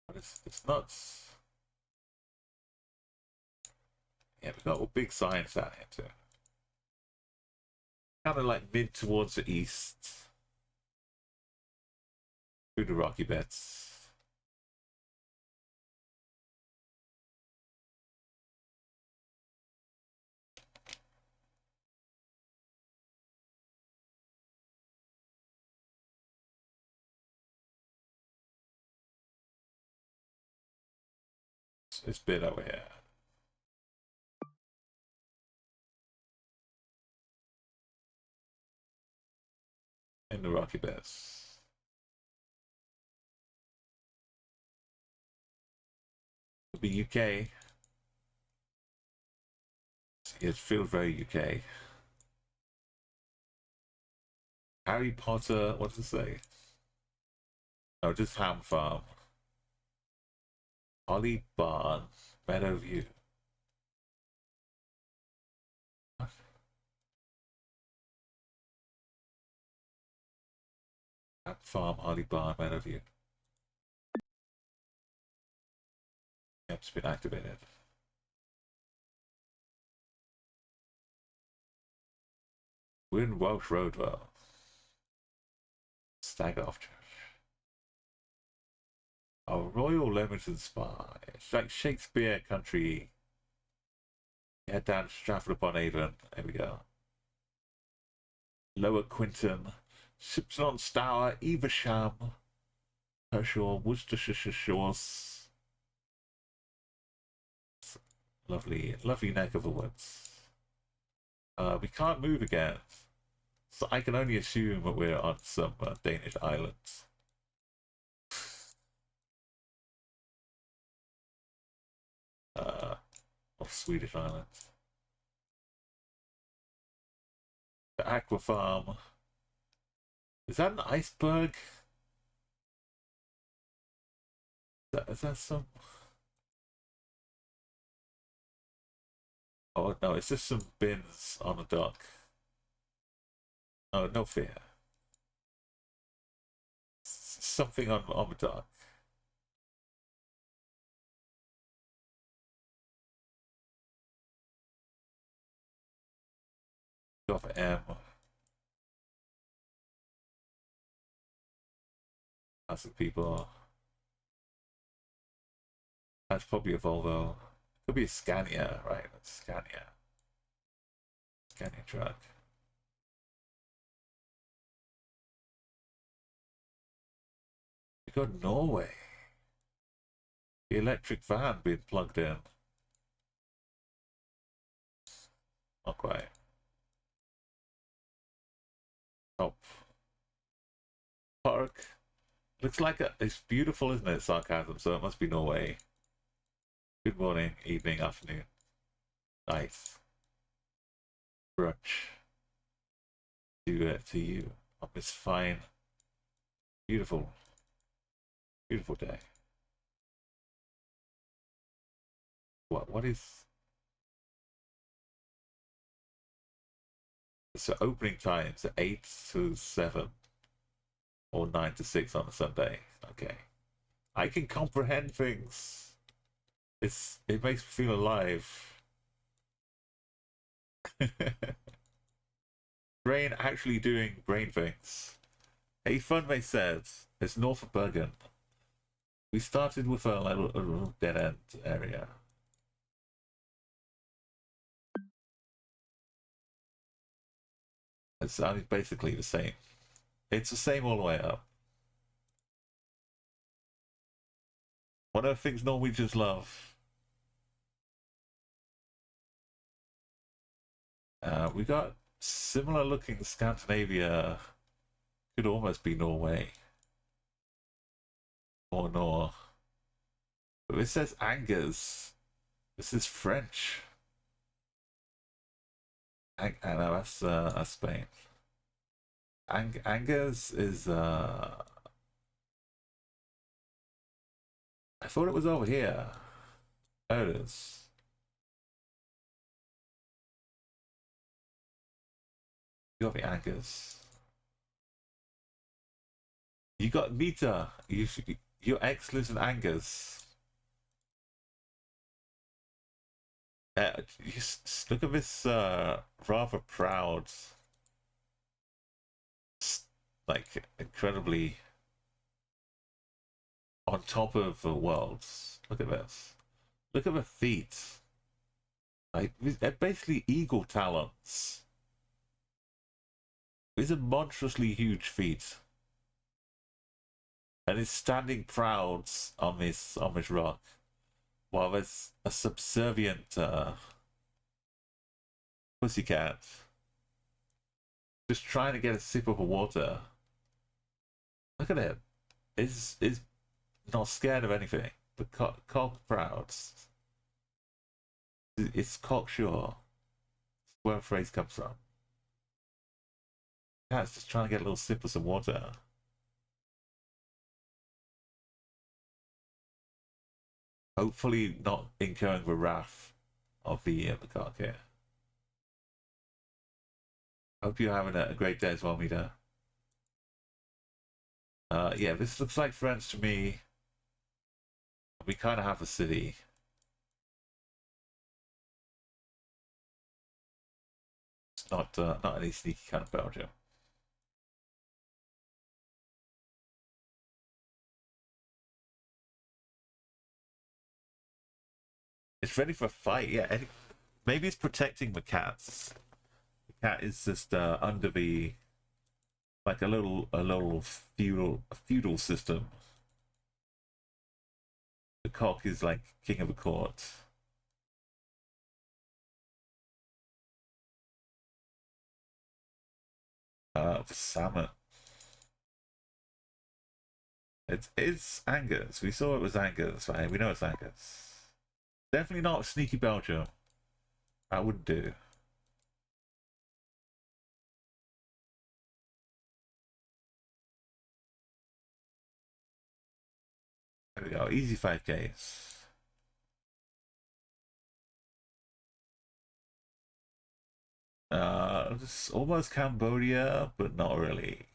But it's nuts. Yeah, we've got big signs down here too. Kind of like mid towards the east. Through the rocky beds. It's bit over here. In the rocky beds. It'll be UK. It feels very UK. Harry Potter, what does it say? No, just Ham Farm. Holly Barn, Meadowview. What? Ham Farm, Holly Barn, Meadowview. Yep, it's been activated. We're in Welsh Roadwell. Stagoff Church. Oh, Royal Leamington Spa. It's like Shakespeare country. Head down to Stratford upon Avon. There we go. Lower Quinton, Shipton Stour, Evesham, Hershore, Worcestershire Shores. Lovely, lovely neck of the woods. We can't move again, so I can only assume that we're on some Danish islands. Or Swedish islands. The Aqua Farm. Is that an iceberg? Is that some... Oh no, it's just some bins on the dock. Oh, no fear. Something on the dock. Go for M. Lots of people. That's probably a Volvo. Could be a Scania, right? That's Scania. Scania truck. We got Norway. The electric van being plugged in. Not quite. Top. Park. Looks like it's beautiful, isn't it? Sarcasm, so it must be Norway. Good morning, evening, afternoon. Nice. Brunch. To you on this fine, beautiful, beautiful day. What is... So opening times are 8 to 7 or 9 to 6 on a Sunday. Okay. I can comprehend things. It makes me feel alive. Brain actually doing brain things. Hey, Funmate said, it's north of Bergen. We started with a little dead end area. It's basically the same. It's the same all the way up. One of the things Norwegians love. We got similar looking Scandinavia. Could almost be Norway. Or Nor. But it says Angers. This is French. I know that's Spain. Angers is I thought it was over here. There it is. You got the Angers. You got Mita. Your ex lives in Angers. Just look at this rather proud, like incredibly on top of the world. Look at this. Look at the feet. Like they're basically eagle talons. These are monstrously huge feet. And it's standing proud on this rock. While there's a subservient pussycat just trying to get a sip of water. Look at it. It's not scared of anything. The cock proud. It's cocksure. That's where the phrase comes from. Cat's just trying to get a little sip of some water. Hopefully not incurring the wrath of the cock here. Hope you're having a great day as well, Mita. Yeah, this looks like France to me. We kind of have a city. It's not any sneaky kind of Belgium. It's ready for a fight. Yeah, maybe it's protecting the cats. The cat is just under the like a little feudal system. The cock is like king of the court. Salmon. It's Angus. We saw it was Angus, right? We know it's Angus. Definitely not sneaky Belgium. That wouldn't do. There we go. Easy 5Ks. It's almost Cambodia, but not really.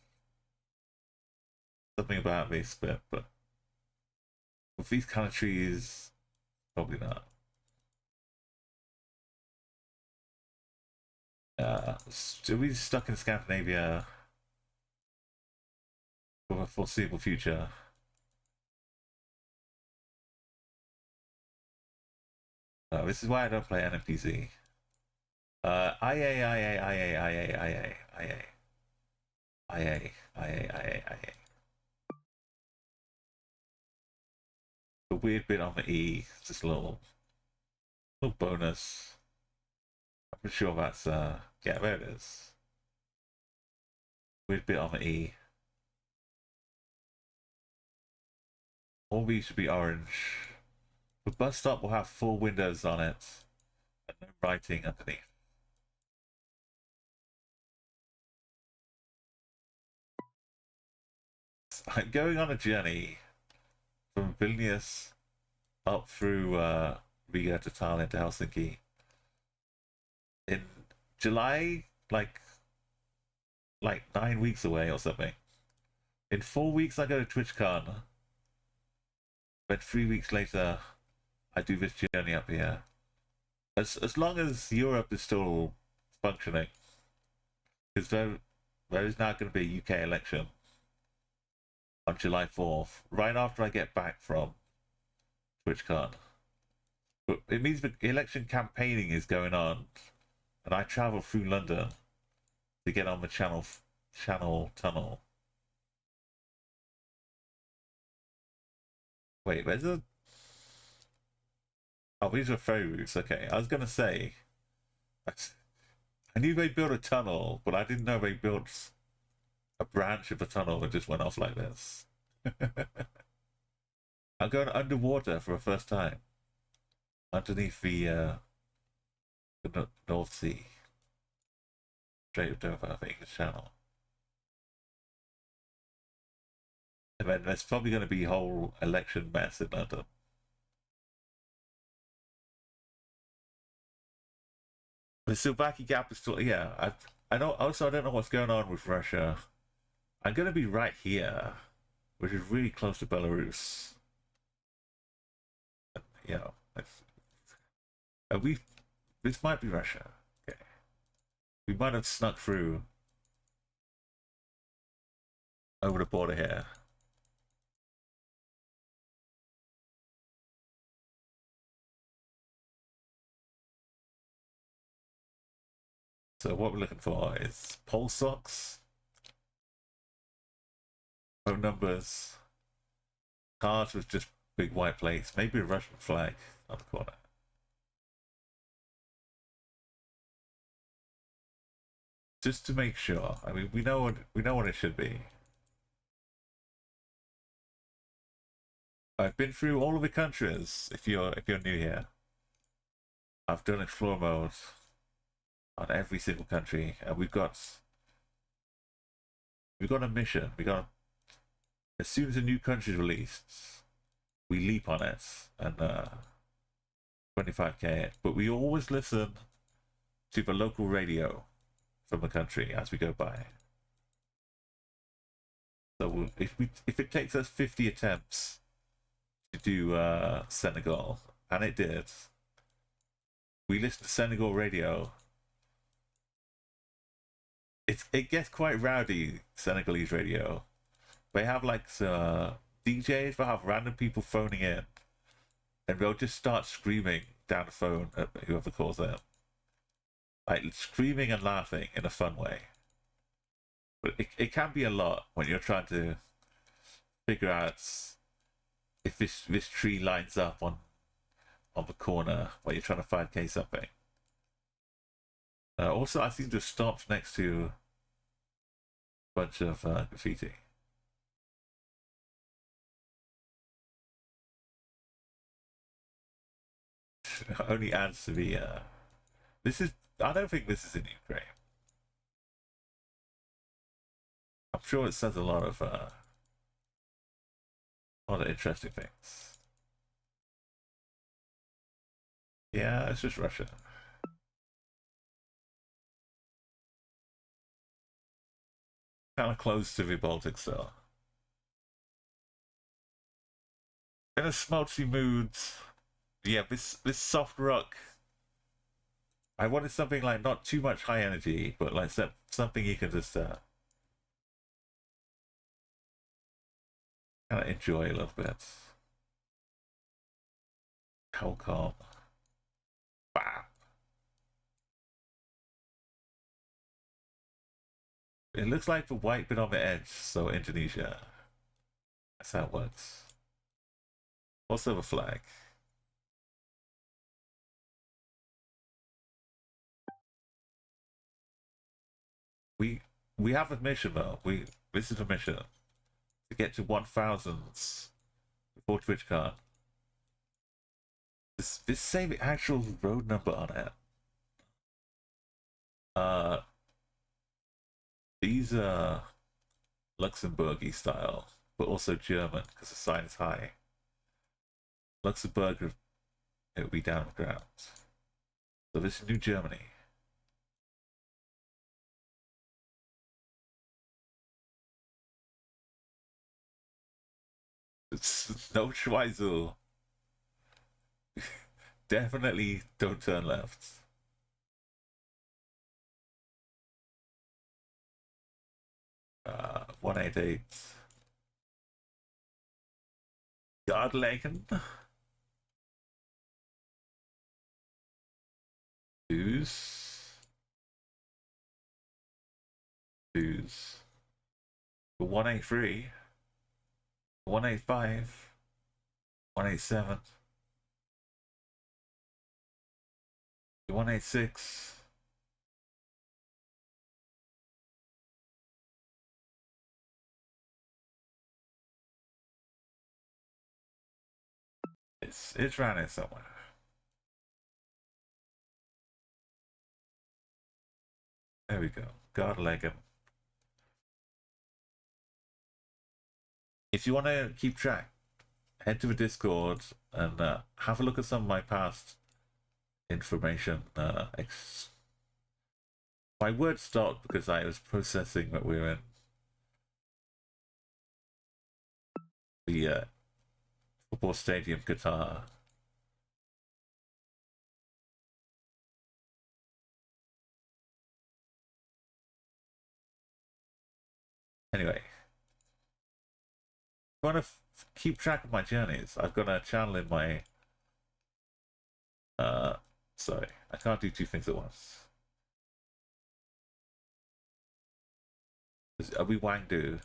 Something about this bit, but with these countries, probably not. Are we stuck in Scandinavia for the foreseeable future? This is why I don't play NFPZ. IA. The weird bit on the E, just a little bonus. I'm sure that's yeah, there it is. Weird bit on the E. All these should be orange. The bus stop will have 4 windows on it and no writing underneath. I'm going on a journey from Vilnius up through Riga to Tallinn to Helsinki in July, like 9 weeks away or something. In 4 weeks I go to TwitchCon. Then 3 weeks later I do this journey up here. As long as Europe is still functioning, because there is now going to be a UK election on July 4th, right after I get back from TwitchCon. But it means the election campaigning is going on, and I travel through London to get on the Channel Tunnel. Wait, where's the... Oh, these are ferry routes. Okay, I was going to say... I knew they built a tunnel, but I didn't know they built a branch of a tunnel that just went off like this. I'm going underwater for the first time. Underneath the North Sea. Strait of Dover, the English Channel. And then there's probably going to be a whole election mess in London. The Silvaki Gap is still... Yeah, I don't know what's going on with Russia. I'm going to be right here, which is really close to Belarus. You know, this might be Russia. Okay, we might have snuck through over the border here. So what we're looking for is poll socks, phone numbers, cards with just big white plates, maybe a Russian flag on the corner. Just to make sure. I mean, we know what it should be. I've been through all of the countries. If you're new here, I've done explore mode on every single country, and we've got a mission. As soon as a new country is released, we leap on it and 25k it. But we always listen to the local radio from the country as we go by. So if it takes us 50 attempts to do Senegal, and it did, we listen to Senegal radio. It gets quite rowdy, Senegalese radio. They have like DJs, they'll have random people phoning in, and they'll just start screaming down the phone at whoever calls them. Like screaming and laughing in a fun way. But it can be a lot when you're trying to figure out if this tree lines up on the corner while you're trying to 5k something. Also, I seem to have stopped next to a bunch of graffiti. Only adds to the... I don't think this is in Ukraine. I'm sure it says a lot of interesting things. Yeah, it's just Russia. Kind of close to the Baltic still. In a smelty mood. Yeah, this soft rock. I wanted something like not too much high energy, but like something you can just kind of enjoy a little bit. How calm. Bam. It looks like the white bit on the edge, so Indonesia. That's how it works. Also the flag. We have a mission though. This is a mission to get to 1,000 before TwitchCon. This same actual road number on it. These are Luxembourgy style, but also German because the sign is high. Luxembourg, it would be down on the ground. So this is New Germany. It's no Schweizel. Definitely don't turn left. Uh, 188. Godlegen. Twos. 183. 185. 187. 186. It's around here somewhere. There we go. Godlegen. If you want to keep track, head to the Discord and have a look at some of my past information. My words stopped because I was processing that we were in the football stadium, Qatar. Anyway, if you want to keep track of my journeys, I've got a channel in my sorry, I can't do two things at once. Are we Wangdu?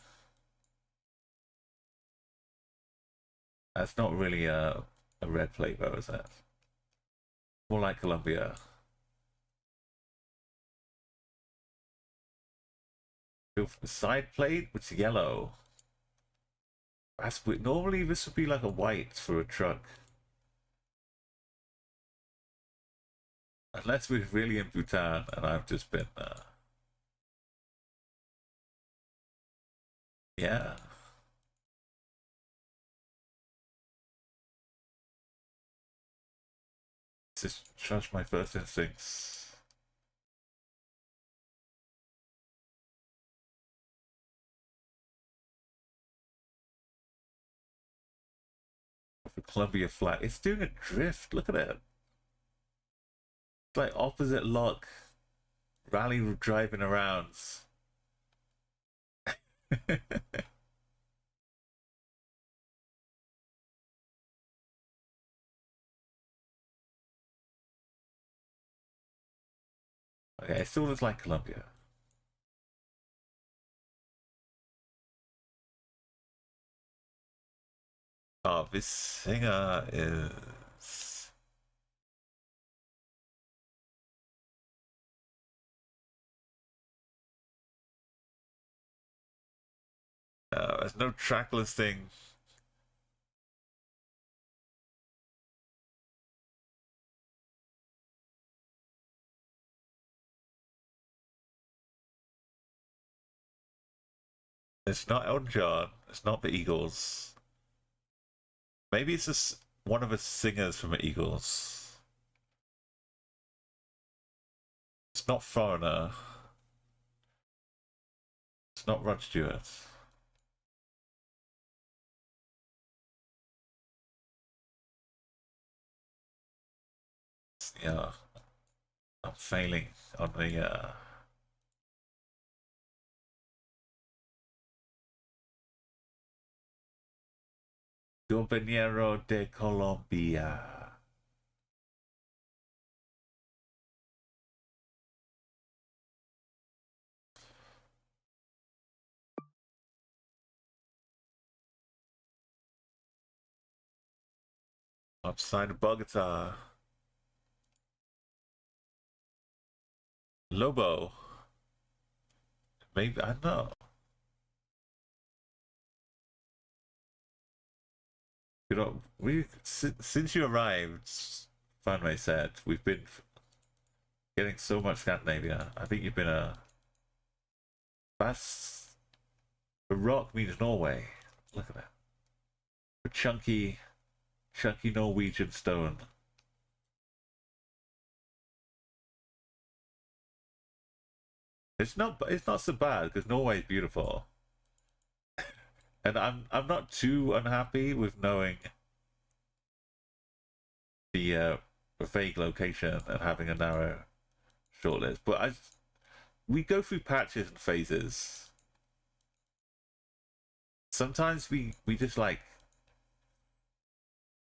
That's not really a red plate though, is it? More like Colombia. Side plate, it's yellow. That's weird. Normally this would be like a white for a truck. Unless we're really in Bhutan and I've just been yeah. Just trust my first instincts. The Columbia flag. It's doing a drift. Look at it. It's like opposite lock. Rally driving around. Okay, it still looks like Columbia. Oh, this singer is... there's no track listing. It's not Elton John. It's not the Eagles. Maybe it's just one of the singers from the Eagles. It's not Foreigner. It's not Rod Stewart. Yeah, I'm failing on the Gobernero de Colombia. Outside of Bogota. Lobo. Maybe, I don't know. You know, since you arrived, Fanmei said, we've been getting so much Scandinavia. I think you've been that's the rock means Norway. Look at that. A chunky Norwegian stone. It's not so bad because Norway's beautiful. And I'm not too unhappy with knowing the vague location and having a narrow shortlist. But we go through patches and phases. Sometimes we just like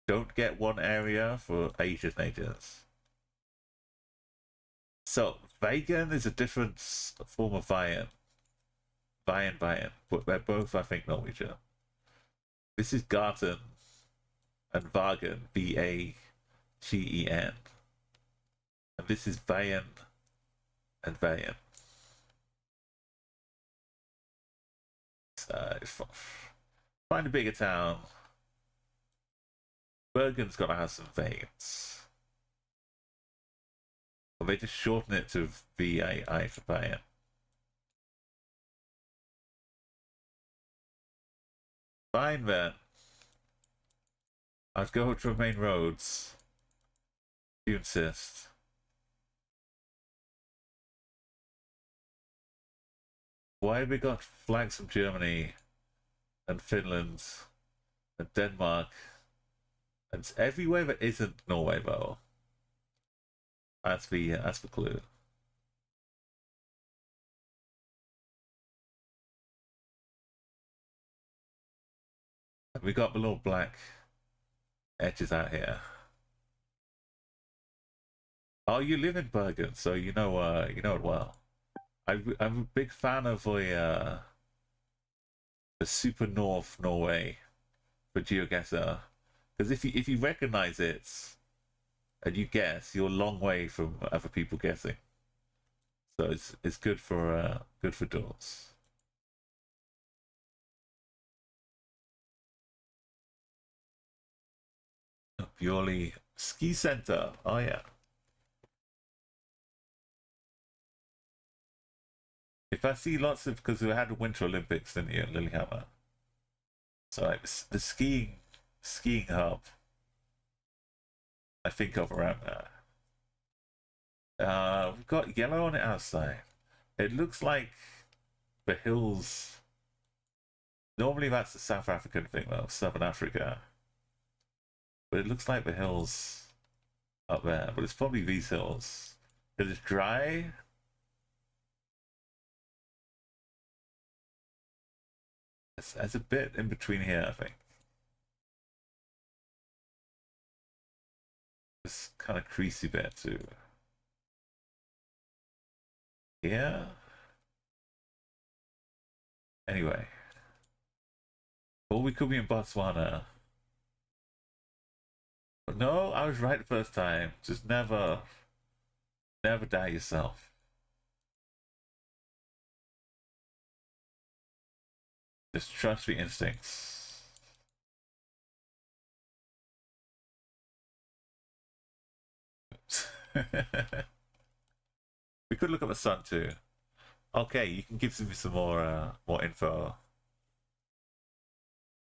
don't get one area for ages and ages. So vegan is a different form of Vian. Vian, but they're both, I think, Norwegian. This is Garten and Vagen, Vagen. And this is Vian and Vian. Find a bigger town. Bergen's got to have some veins. Or they just shorten it to VAI for Vian. Fine then. I'd go to main roads. You insist. Why have we got flags from Germany and Finland and Denmark and everywhere that isn't Norway though? That's the clue. We got the little black edges out here. Oh, you live in Bergen, so you know it well. I'm a big fan of the super north Norway for GeoGuessr, because if you recognize it and you guess, you're a long way from other people guessing. So it's good for doors. Bjorli Ski Center. Oh yeah. If I see lots of, because we had the Winter Olympics, didn't you, at Lillehammer? So like the skiing hub, I think of around there. We've got yellow on it outside. It looks like the hills. Normally that's the South African thing though, Southern Africa. But it looks like the hills up there, but it's probably these hills. Because it's dry. There's a bit in between here, I think. This kind of creasy bit too. Yeah. Anyway. Or we could be in Botswana. But no, I was right the first time. Just never doubt yourself. Just trust your instincts. We could look at the sun too. Okay, you can give me some more info.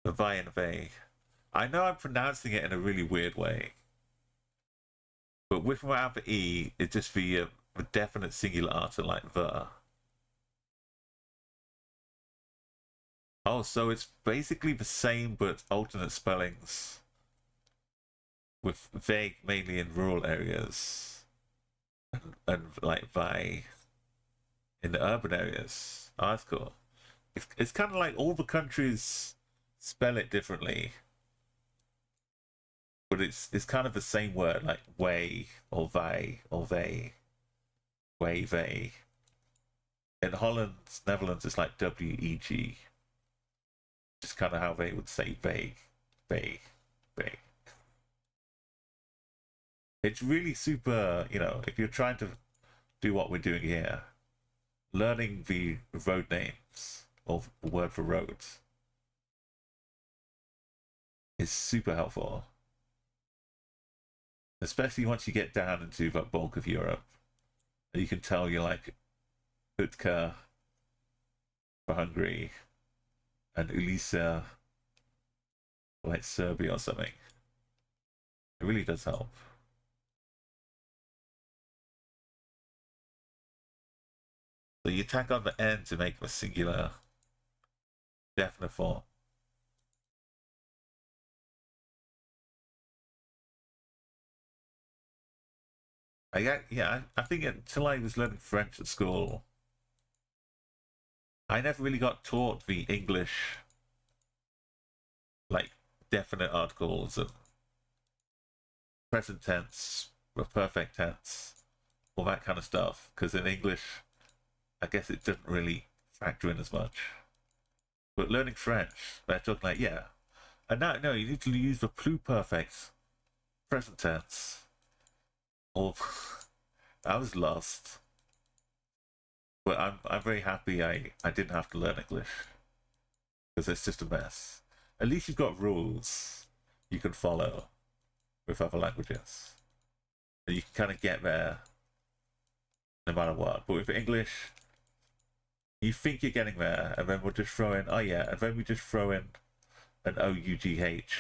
The Vian Vey. I know I'm pronouncing it in a really weird way, but with without the E, it's just the definite singular article like the. Oh, so it's basically the same but alternate spellings, with vague mainly in rural areas, and like Vi in the urban areas. Oh, that's cool. It's kind of like all the countries spell it differently, but it's kind of the same word, like way or Vi or they, way they. In Holland, Netherlands, it's like WEG. Just kind of how they would say vague. It's really super, if you're trying to do what we're doing here, learning the road names or the word for roads. is super helpful. Especially once you get down into the bulk of Europe. And you can tell you're like Utka for Hungary and Ulisa for like Serbia or something. It really does help. So you tack on the N to make a singular definite form. I think until I was learning French at school, I never really got taught the English, like, definite articles and present tense, or perfect tense, all that kind of stuff. Because in English, I guess it doesn't really factor in as much. But learning French, they're talking like, yeah. And now, no, you need to use the pluperfect present tense. Or I was lost. But I'm very happy I didn't have to learn English. Because it's just a mess. At least you've got rules you can follow with other languages. And you can kind of get there no matter what. But with English, you think you're getting there, and then we'll just throw in, oh yeah, and then we just throw in an O-U-G-H.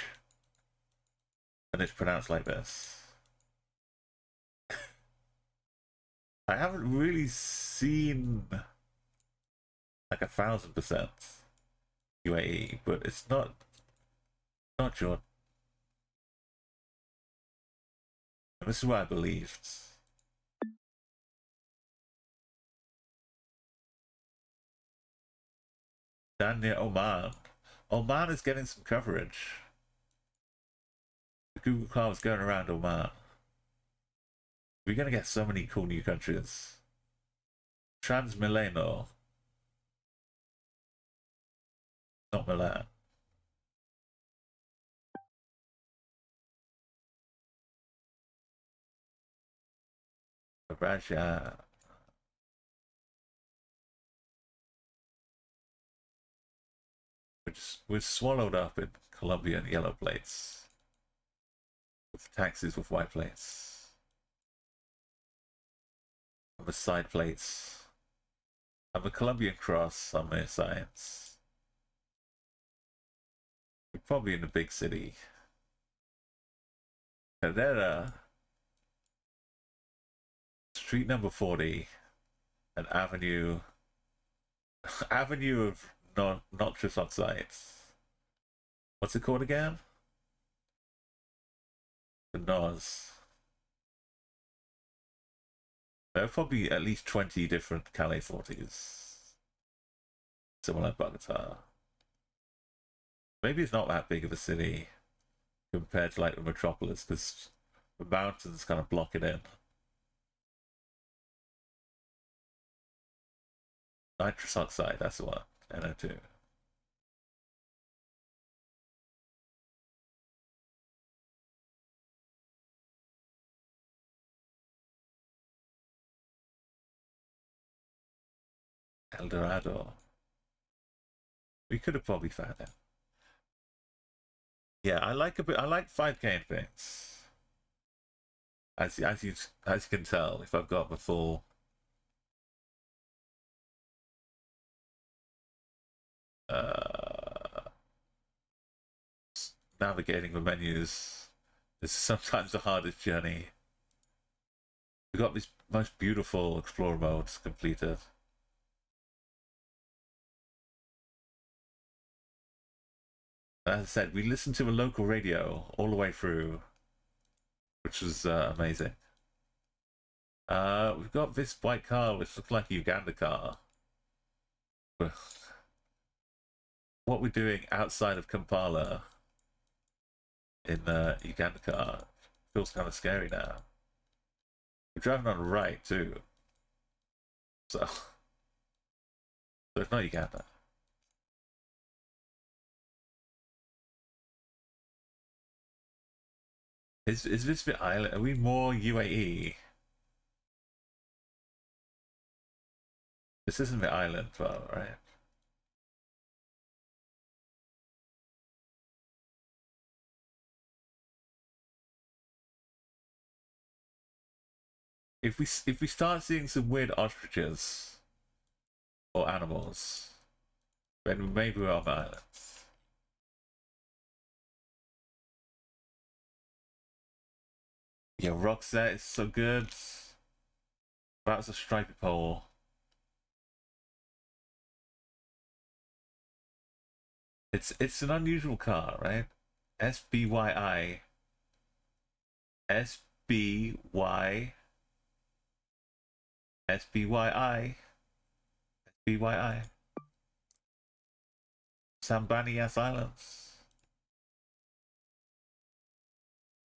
And it's pronounced like this. I haven't really seen like 1,000% UAE, but it's not Jordan. And this is what I believed. Down near Oman. Oman is getting some coverage. The Google Cloud is going around Oman. We're gonna get so many cool new countries. Transmillennial. Not Milan. Raja. We're swallowed up in Colombian yellow plates. With taxis with white plates. And the side plates. And the Colombian cross on their sides. We're probably in a big city. Herrera. Street number 40. An avenue. Avenue of noxious oxides. What's it called again? The NOS. There are probably at least 20 different Calais 40s. Similar like Bogota. Maybe it's not that big of a city compared to like the metropolis, because the mountains kind of block it in. Nitrous oxide, that's the one. NO2. El Dorado. We could have probably found it. Yeah, I like 5K and things. As you can tell, if I've got the full navigating the menus is sometimes the hardest journey. We got these most beautiful Explorer modes completed. As I said, we listened to a local radio all the way through, which was amazing. We've got this white car, which looks like a Uganda car. What we're doing outside of Kampala in the Uganda car feels kind of scary now. We're driving on the right too, so it's not Uganda. Is this the island? Are we more UAE? This isn't the island, though, right? if we start seeing some weird ostriches or animals, then maybe we're on the islands. Yeah, Roxette is so good. That's a stripy pole. It's an unusual car, right? SBYI. SBY. SBYI. SBYI. Sambanias Islands.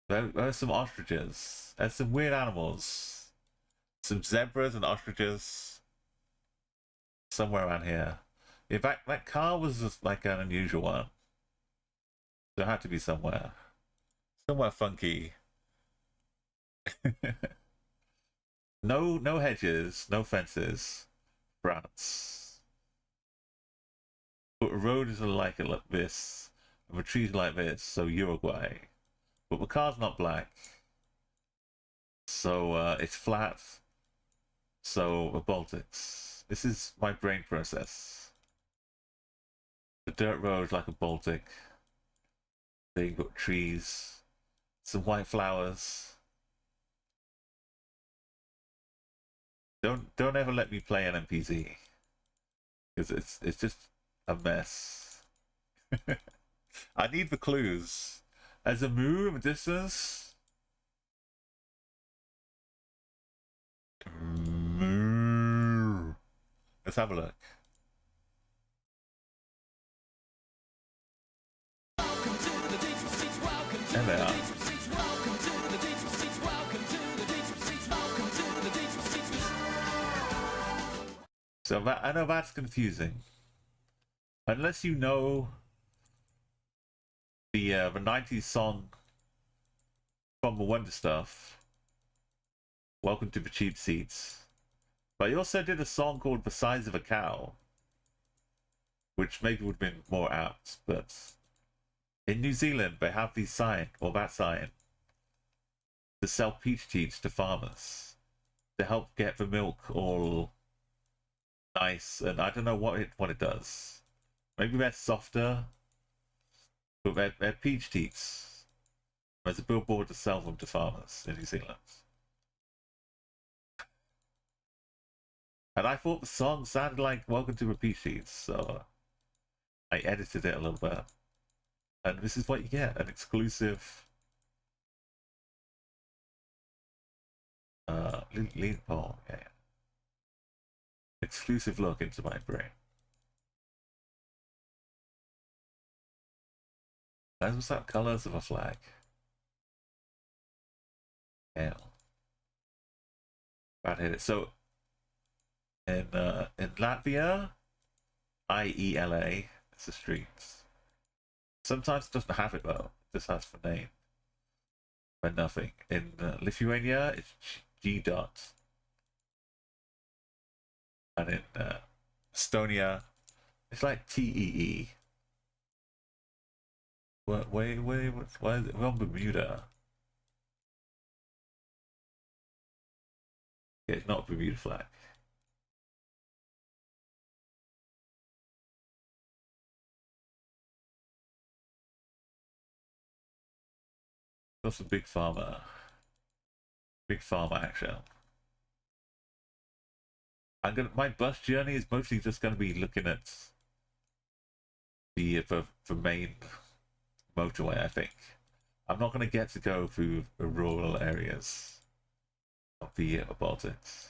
There's some ostriches. There's some weird animals. Some zebras and ostriches. Somewhere around here. In fact, that car was just like an unusual one. There had to be somewhere. Somewhere funky. No hedges, no fences. France. But roads are like this. And the trees like this, so Uruguay. But the car's not black. So it's flat. So the Baltics. This is my brain process. The dirt road like a Baltic. There you've got trees. Some white flowers. Don't ever let me play an NPC. Because it's just a mess. I need the clues. As a moo in the distance. Moo. Let's have a look. There they are. So that, I know that's confusing. Unless you know the 90s song from the Wonder Stuff, Welcome to the Cheap Seats. But he also did a song called The Size of a Cow, which maybe would have been more apt, but in New Zealand they have these sign, or that sign, to sell peach teats to farmers to help get the milk all nice, and I don't know what it does. Maybe they're softer, but they're peach teats. There's a billboard to sell them to farmers in New Zealand. And I thought the song sounded like Welcome to the Peach Teats, so I edited it a little bit. And this is what you get, an exclusive lead poll, yeah. Exclusive look into my brain. What's that? Colors of a flag. Hell. Right here. So in Latvia, IELA, it's the streets. Sometimes it doesn't have it though. It just has the name. But nothing. In Lithuania, it's G dot. And in Estonia, it's like TEE. Why is it? We're on Bermuda. Yeah, it's not a Bermuda flag. Got some big farmer action. My bus journey is mostly just gonna be looking at the main motorway, I think. I'm not gonna get to go through the rural areas of the Baltics.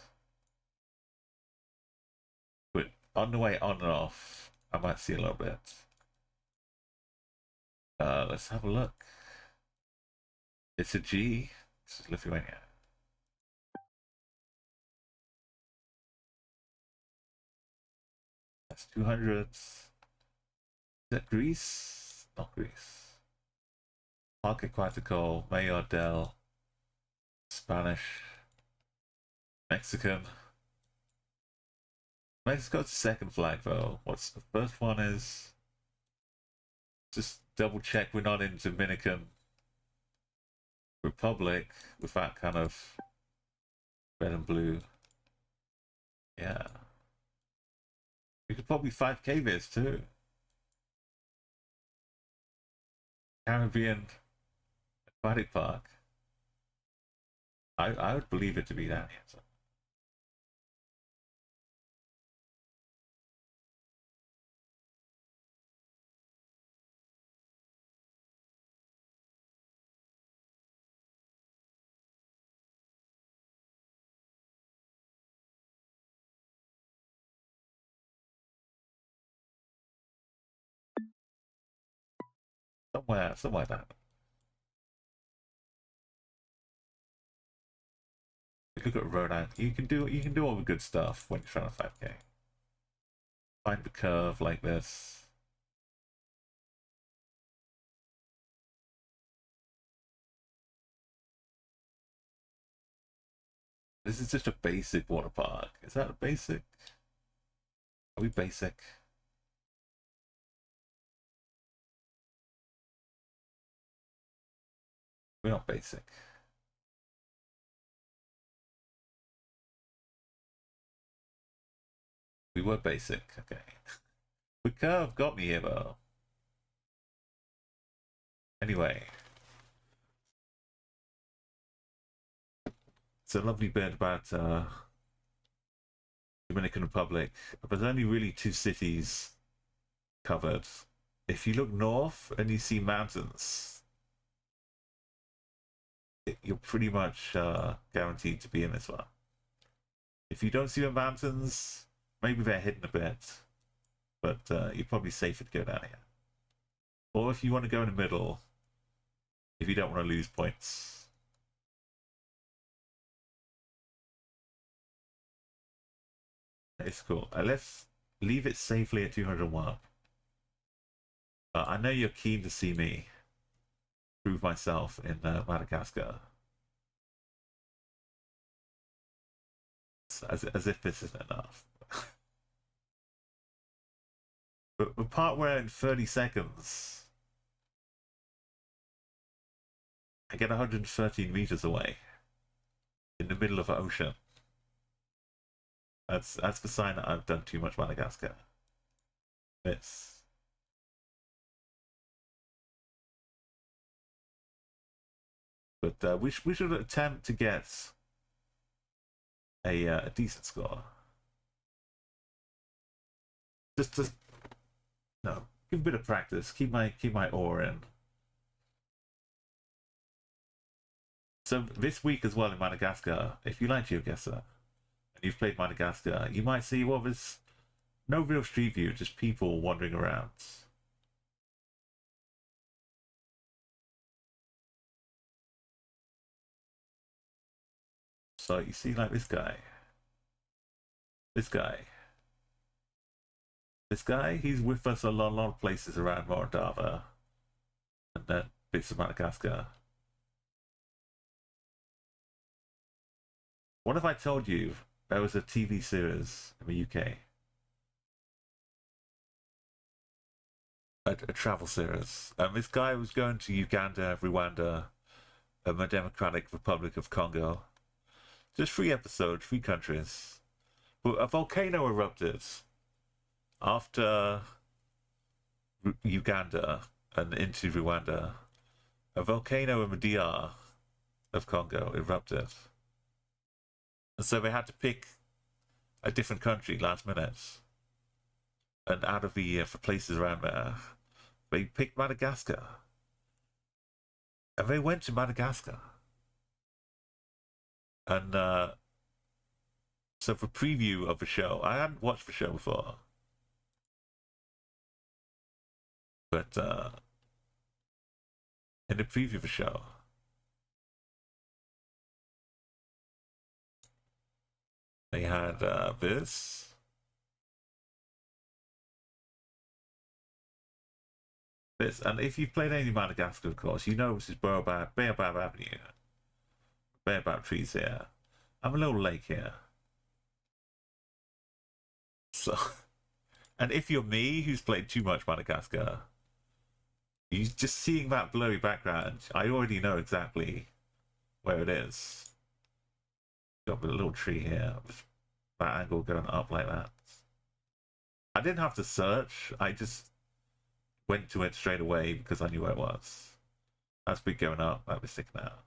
But on the way on and off, I might see a little bit. Let's have a look. It's a G. This is Lithuania. That's 200. Is that Greece? Not Greece. Parque Aquatico, Mayor del, Spanish, Mexican. Mexico's the second flag though. What's the first one is? Just double check we're not in Dominican Republic with that kind of Red and blue. Yeah. We could probably 5K this too. Caribbean Aquatic Park. I would believe it to be down here. So. Somewhere down. Look at Rhode Island. You can do all the good stuff when you're trying to 5K. Find the curve like this. This is just a basic water park. Is that a basic? Are we basic? We're not basic. We were basic, okay. The curve got me here though. Anyway. It's a lovely bit about Dominican Republic. There's only really 2 cities covered. If you look north and you see mountains, you're pretty much guaranteed to be in this one. If you don't see the mountains, maybe they're hidden a bit, but you're probably safer to go down here. Or if you want to go in the middle, if you don't want to lose points. It's cool. Let's leave it safely at 201. I know you're keen to see me prove myself in Madagascar. As if this isn't enough. But the part where in 30 seconds I get 113 meters away in the middle of the ocean. That's the sign that I've done too much Madagascar. Miss. But we should attempt to get a decent score. Just no, give a bit of practice. Keep my oar in. So this week as well in Madagascar, if you like GeoGuessr and you've played Madagascar, you might see, well, there's no real street view, just people wandering around. So you see, like this guy, he's with us a lot of places around Morondava and then bits of Madagascar. What if I told you there was a TV series in the UK? A travel series. And this guy was going to Uganda, Rwanda, and the Democratic Republic of Congo. Just 3 episodes, 3 countries. But a volcano erupted after Uganda and into Rwanda. A volcano in the DR of Congo erupted. And so they had to pick a different country last minute. And out of the for places around there, they picked Madagascar. And they went to Madagascar. And so for preview of the show, I hadn't watched the show before. But in the preview of the show, they had this. And if you've played any Madagascar, of course, you know this is Baobab Avenue. Baobab trees here. I'm a little lake here. So, and if you're me, who's played too much Madagascar, you just seeing that blurry background, I already know exactly where it is. Got a little tree here. With that angle going up like that. I didn't have to search. I just went to it straight away because I knew where it was. That's big going up. That was sticking out.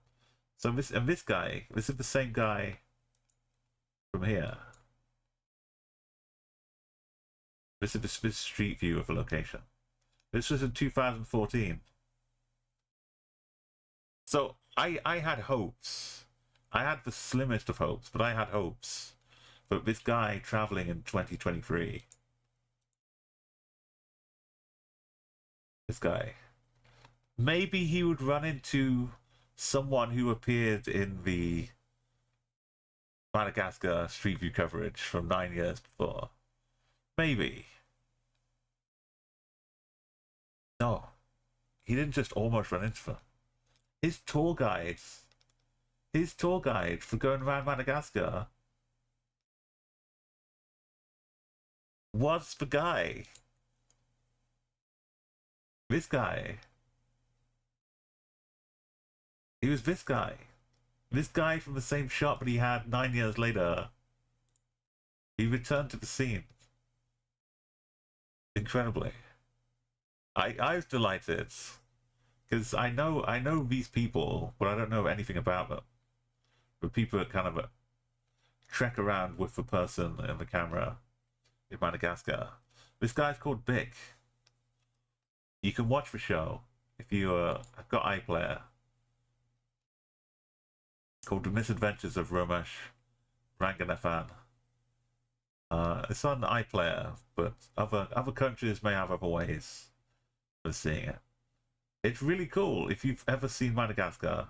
So this guy. This is the same guy from here. This is the street view of the location. This was in 2014. So I had hopes. I had the slimmest of hopes, but I had hopes. But this guy traveling in 2023. This guy. Maybe he would run into someone who appeared in the Madagascar Street View coverage from 9 years before. Maybe. No. He didn't just almost run into them. His tour guide for going around Madagascar was the guy. This guy. He was this guy. This guy from the same shop that he had 9 years later. He returned to the scene. Incredibly. I was delighted. Because I know these people, but I don't know anything about them. But people that kind of trek around with the person and the camera in Madagascar. This guy's called Bick. You can watch the show if you have got iPlayer. Called The Misadventures of Romesh Ranganathan. It's on iPlayer, but other countries may have other ways of seeing it. It's really cool if you've ever seen Madagascar.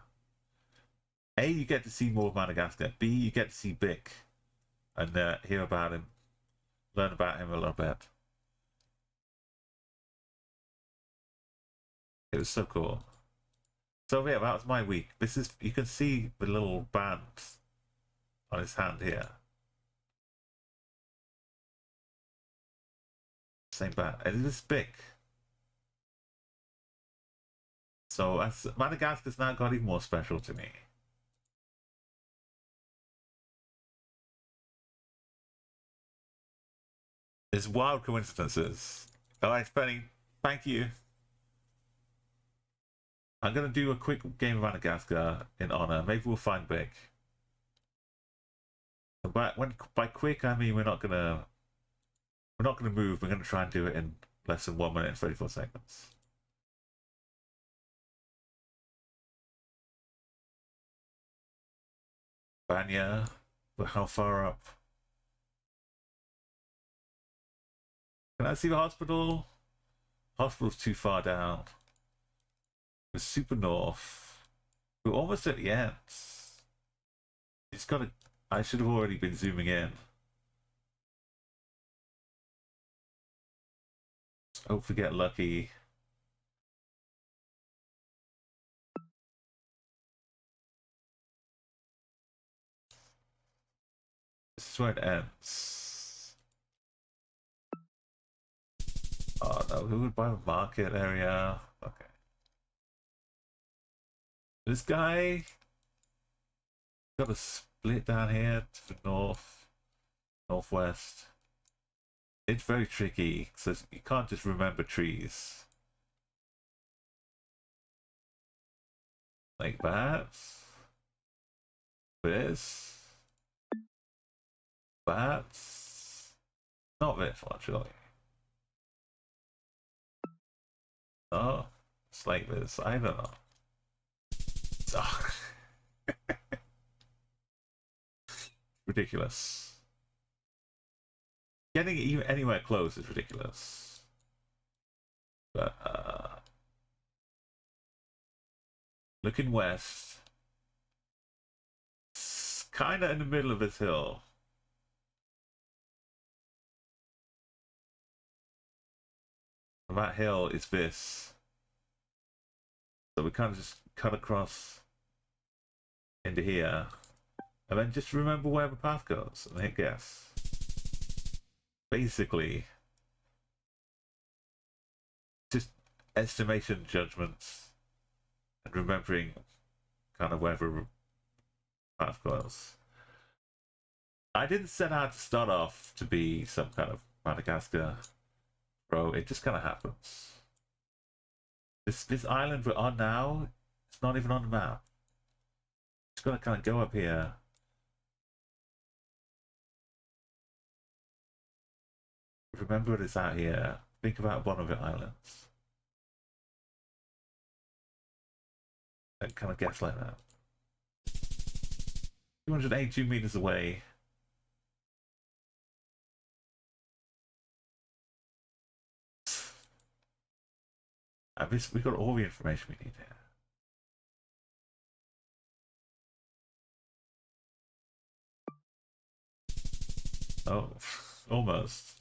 A, you get to see more of Madagascar. B, you get to see Bick and hear about him, learn about him a little bit. It was so cool. So yeah, that was my week. This is, you can see the little band on his hand here. Same band. And this is Bick. So Madagascar's now got even more special to me. It's wild coincidences. Alright, Penny, thank you. I'm gonna do a quick game of Madagascar in honor. Maybe we'll find Bick. But by quick I mean we're not gonna move. We're gonna try and do it in less than 1 minute and 34 seconds. Banya, but how far up? Can I see the hospital? Hospital's too far down. We're super north. We're almost at the end. It's gotta. I should have already been zooming in. Hope we get lucky. This is where it ends. Oh no, who would buy a market area? Okay. This guy got a split down here to the north, northwest. It's very tricky, so you can't just remember trees. Like that. This. That. Not this one, surely. Oh, it's like this. I don't know. Oh. Ridiculous. Getting even anywhere close is ridiculous. But looking west, it's kind of in the middle of this hill. And that hill is this. So we kind of just cut across into here, and then just remember where the path goes and hit guess. Basically, just estimation judgments and remembering kind of where the path goes. I didn't set out to start off to be some kind of Madagascar pro. It just kind of happens. This island we're on now, it's not even on the map. It's gonna kind of go up here. Remember it's out here. Think about one of the islands. It kind of gets like that. 282 meters away. We got all the information we need here. Oh, almost.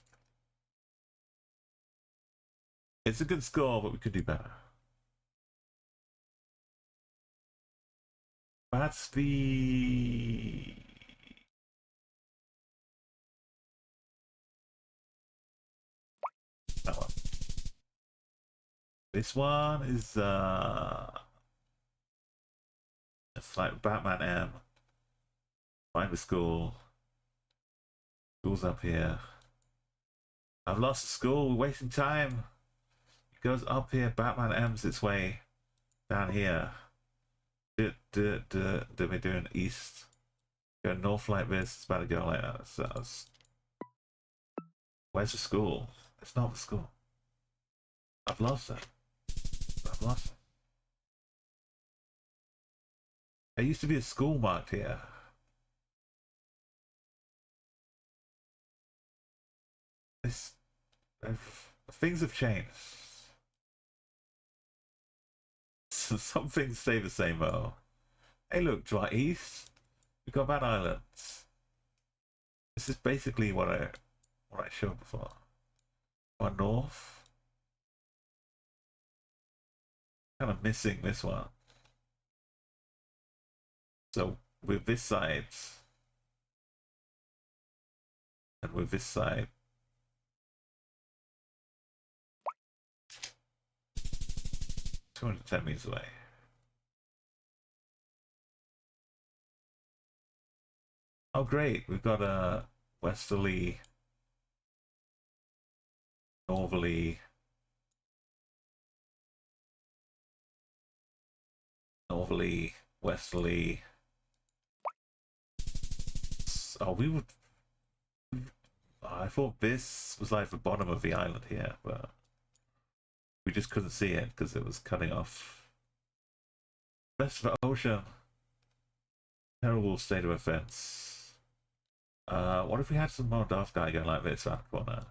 It's a good score, but we could do better. That's the... that one. This one is it's like Batman M. Find the school. School's up here. I've lost the school, we're wasting time. It goes up here, Batman M's its way down here. We're doing east. Go north like this, it's about to go like that. So where's the school? It's not the school. I've lost it. I've lost it. There used to be a school marked here. Things have changed. So some things stay the same though. Hey look, to our east, we've got Bad Islands. This is basically what I showed before. Our north. Kind of missing this one. So with this side and with this side, 210 meters away. Oh great, we've got a westerly, northerly, westerly. Oh, we would... I thought this was like the bottom of the island here, but we just couldn't see it because it was cutting off. Best of the ocean. Terrible state of offense. What if we had some more daft guy going like this around the corner?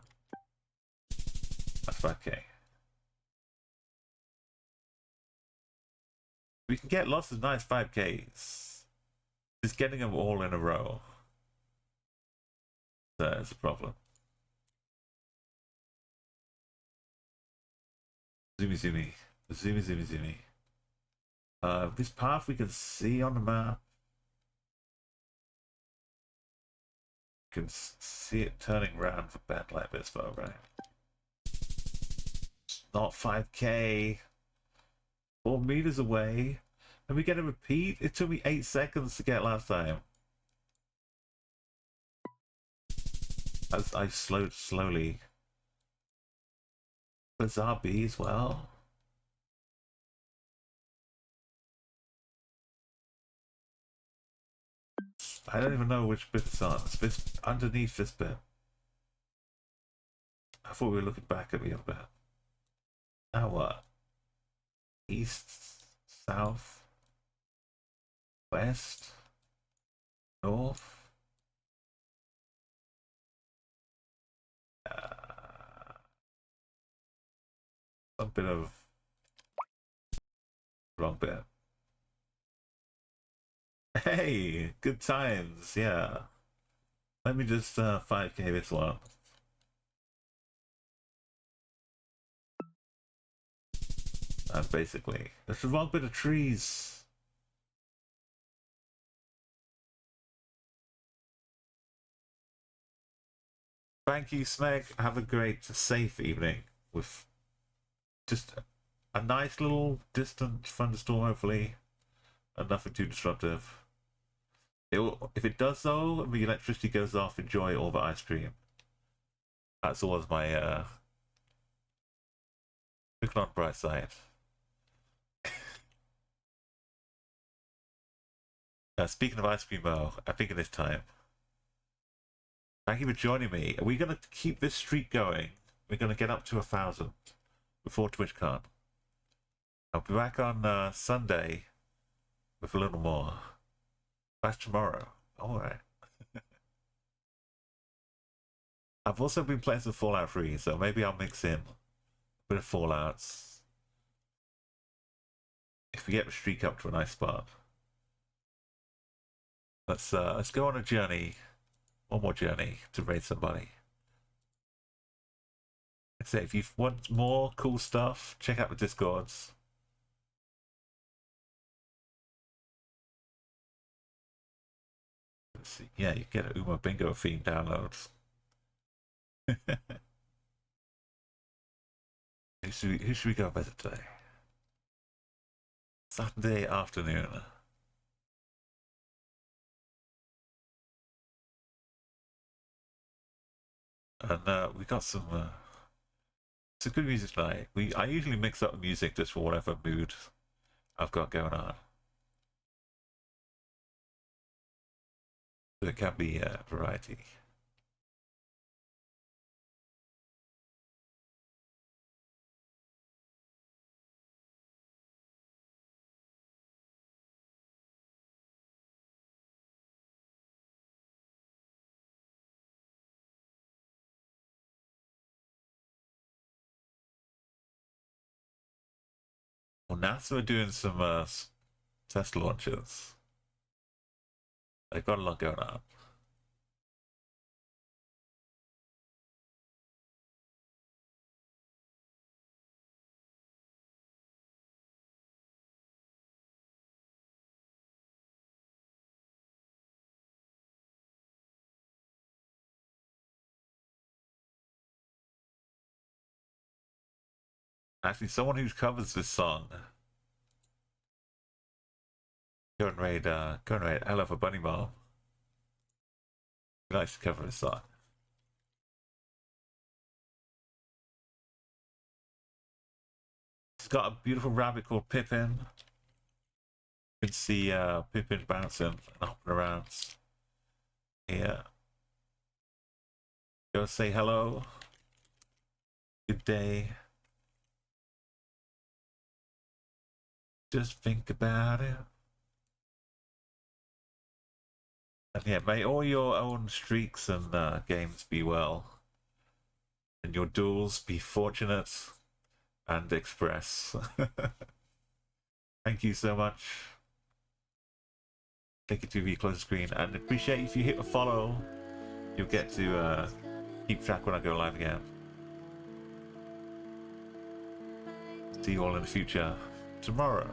That's 5k. We can get lots of nice 5ks. Just getting them all in a row. That's a problem. Zoomy. This path we can see on the map. You can see it turning around for bend like this though, right? Not 5k. 4 meters away. And we get a repeat? It took me 8 seconds to get last time. As I slowed slowly. Bizarre B as well. I don't even know which bit it's on. It's this underneath this bit. I thought we were looking back at the other bit. Now what? East, south, west, north. A bit of wrong bit. Hey, good times, yeah. Let me just 5k this one. That's basically. That's the wrong bit of trees. Thank you, Smeg. Have a great, safe evening with just a nice little distant thunderstorm, hopefully, and nothing too disruptive. If it does though, and the electricity goes off, enjoy all the ice cream. That's always my looking on the bright side. Speaking of ice cream though, I think it is time. Thank you for joining me. Are we going to keep this streak going? We're going to get up to 1,000 before TwitchCon. I'll be back on Sunday with a little more. That's tomorrow. Alright. I've also been playing some Fallout 3, so maybe I'll mix in a bit of Fallouts. If we get the streak up to a nice spot. Let's go on a journey. One more journey to raid somebody. Like I say, if you want more cool stuff, check out the Discords. Let's see. Yeah, you get a Uma Bingo theme downloads. Who should we go visit today? Saturday afternoon. And we got some it's a good music tonight. I usually mix up the music just for whatever mood I've got going on. So it can be variety. Well, NASA are doing some test launches. They've got a lot going on. Actually, someone who covers this song. Go and raid I Love a Bunny Mom. He likes to cover his song. He's got a beautiful rabbit called Pippin. You can see Pippin bouncing and hopping around here. Go say hello. Good day. Just think about it. And yeah, may all your own streaks and games be well. And your duels be fortunate and express. Thank you so much. Take it to the close screen and appreciate if you hit a follow. You'll get to keep track when I go live again. See you all in the future tomorrow.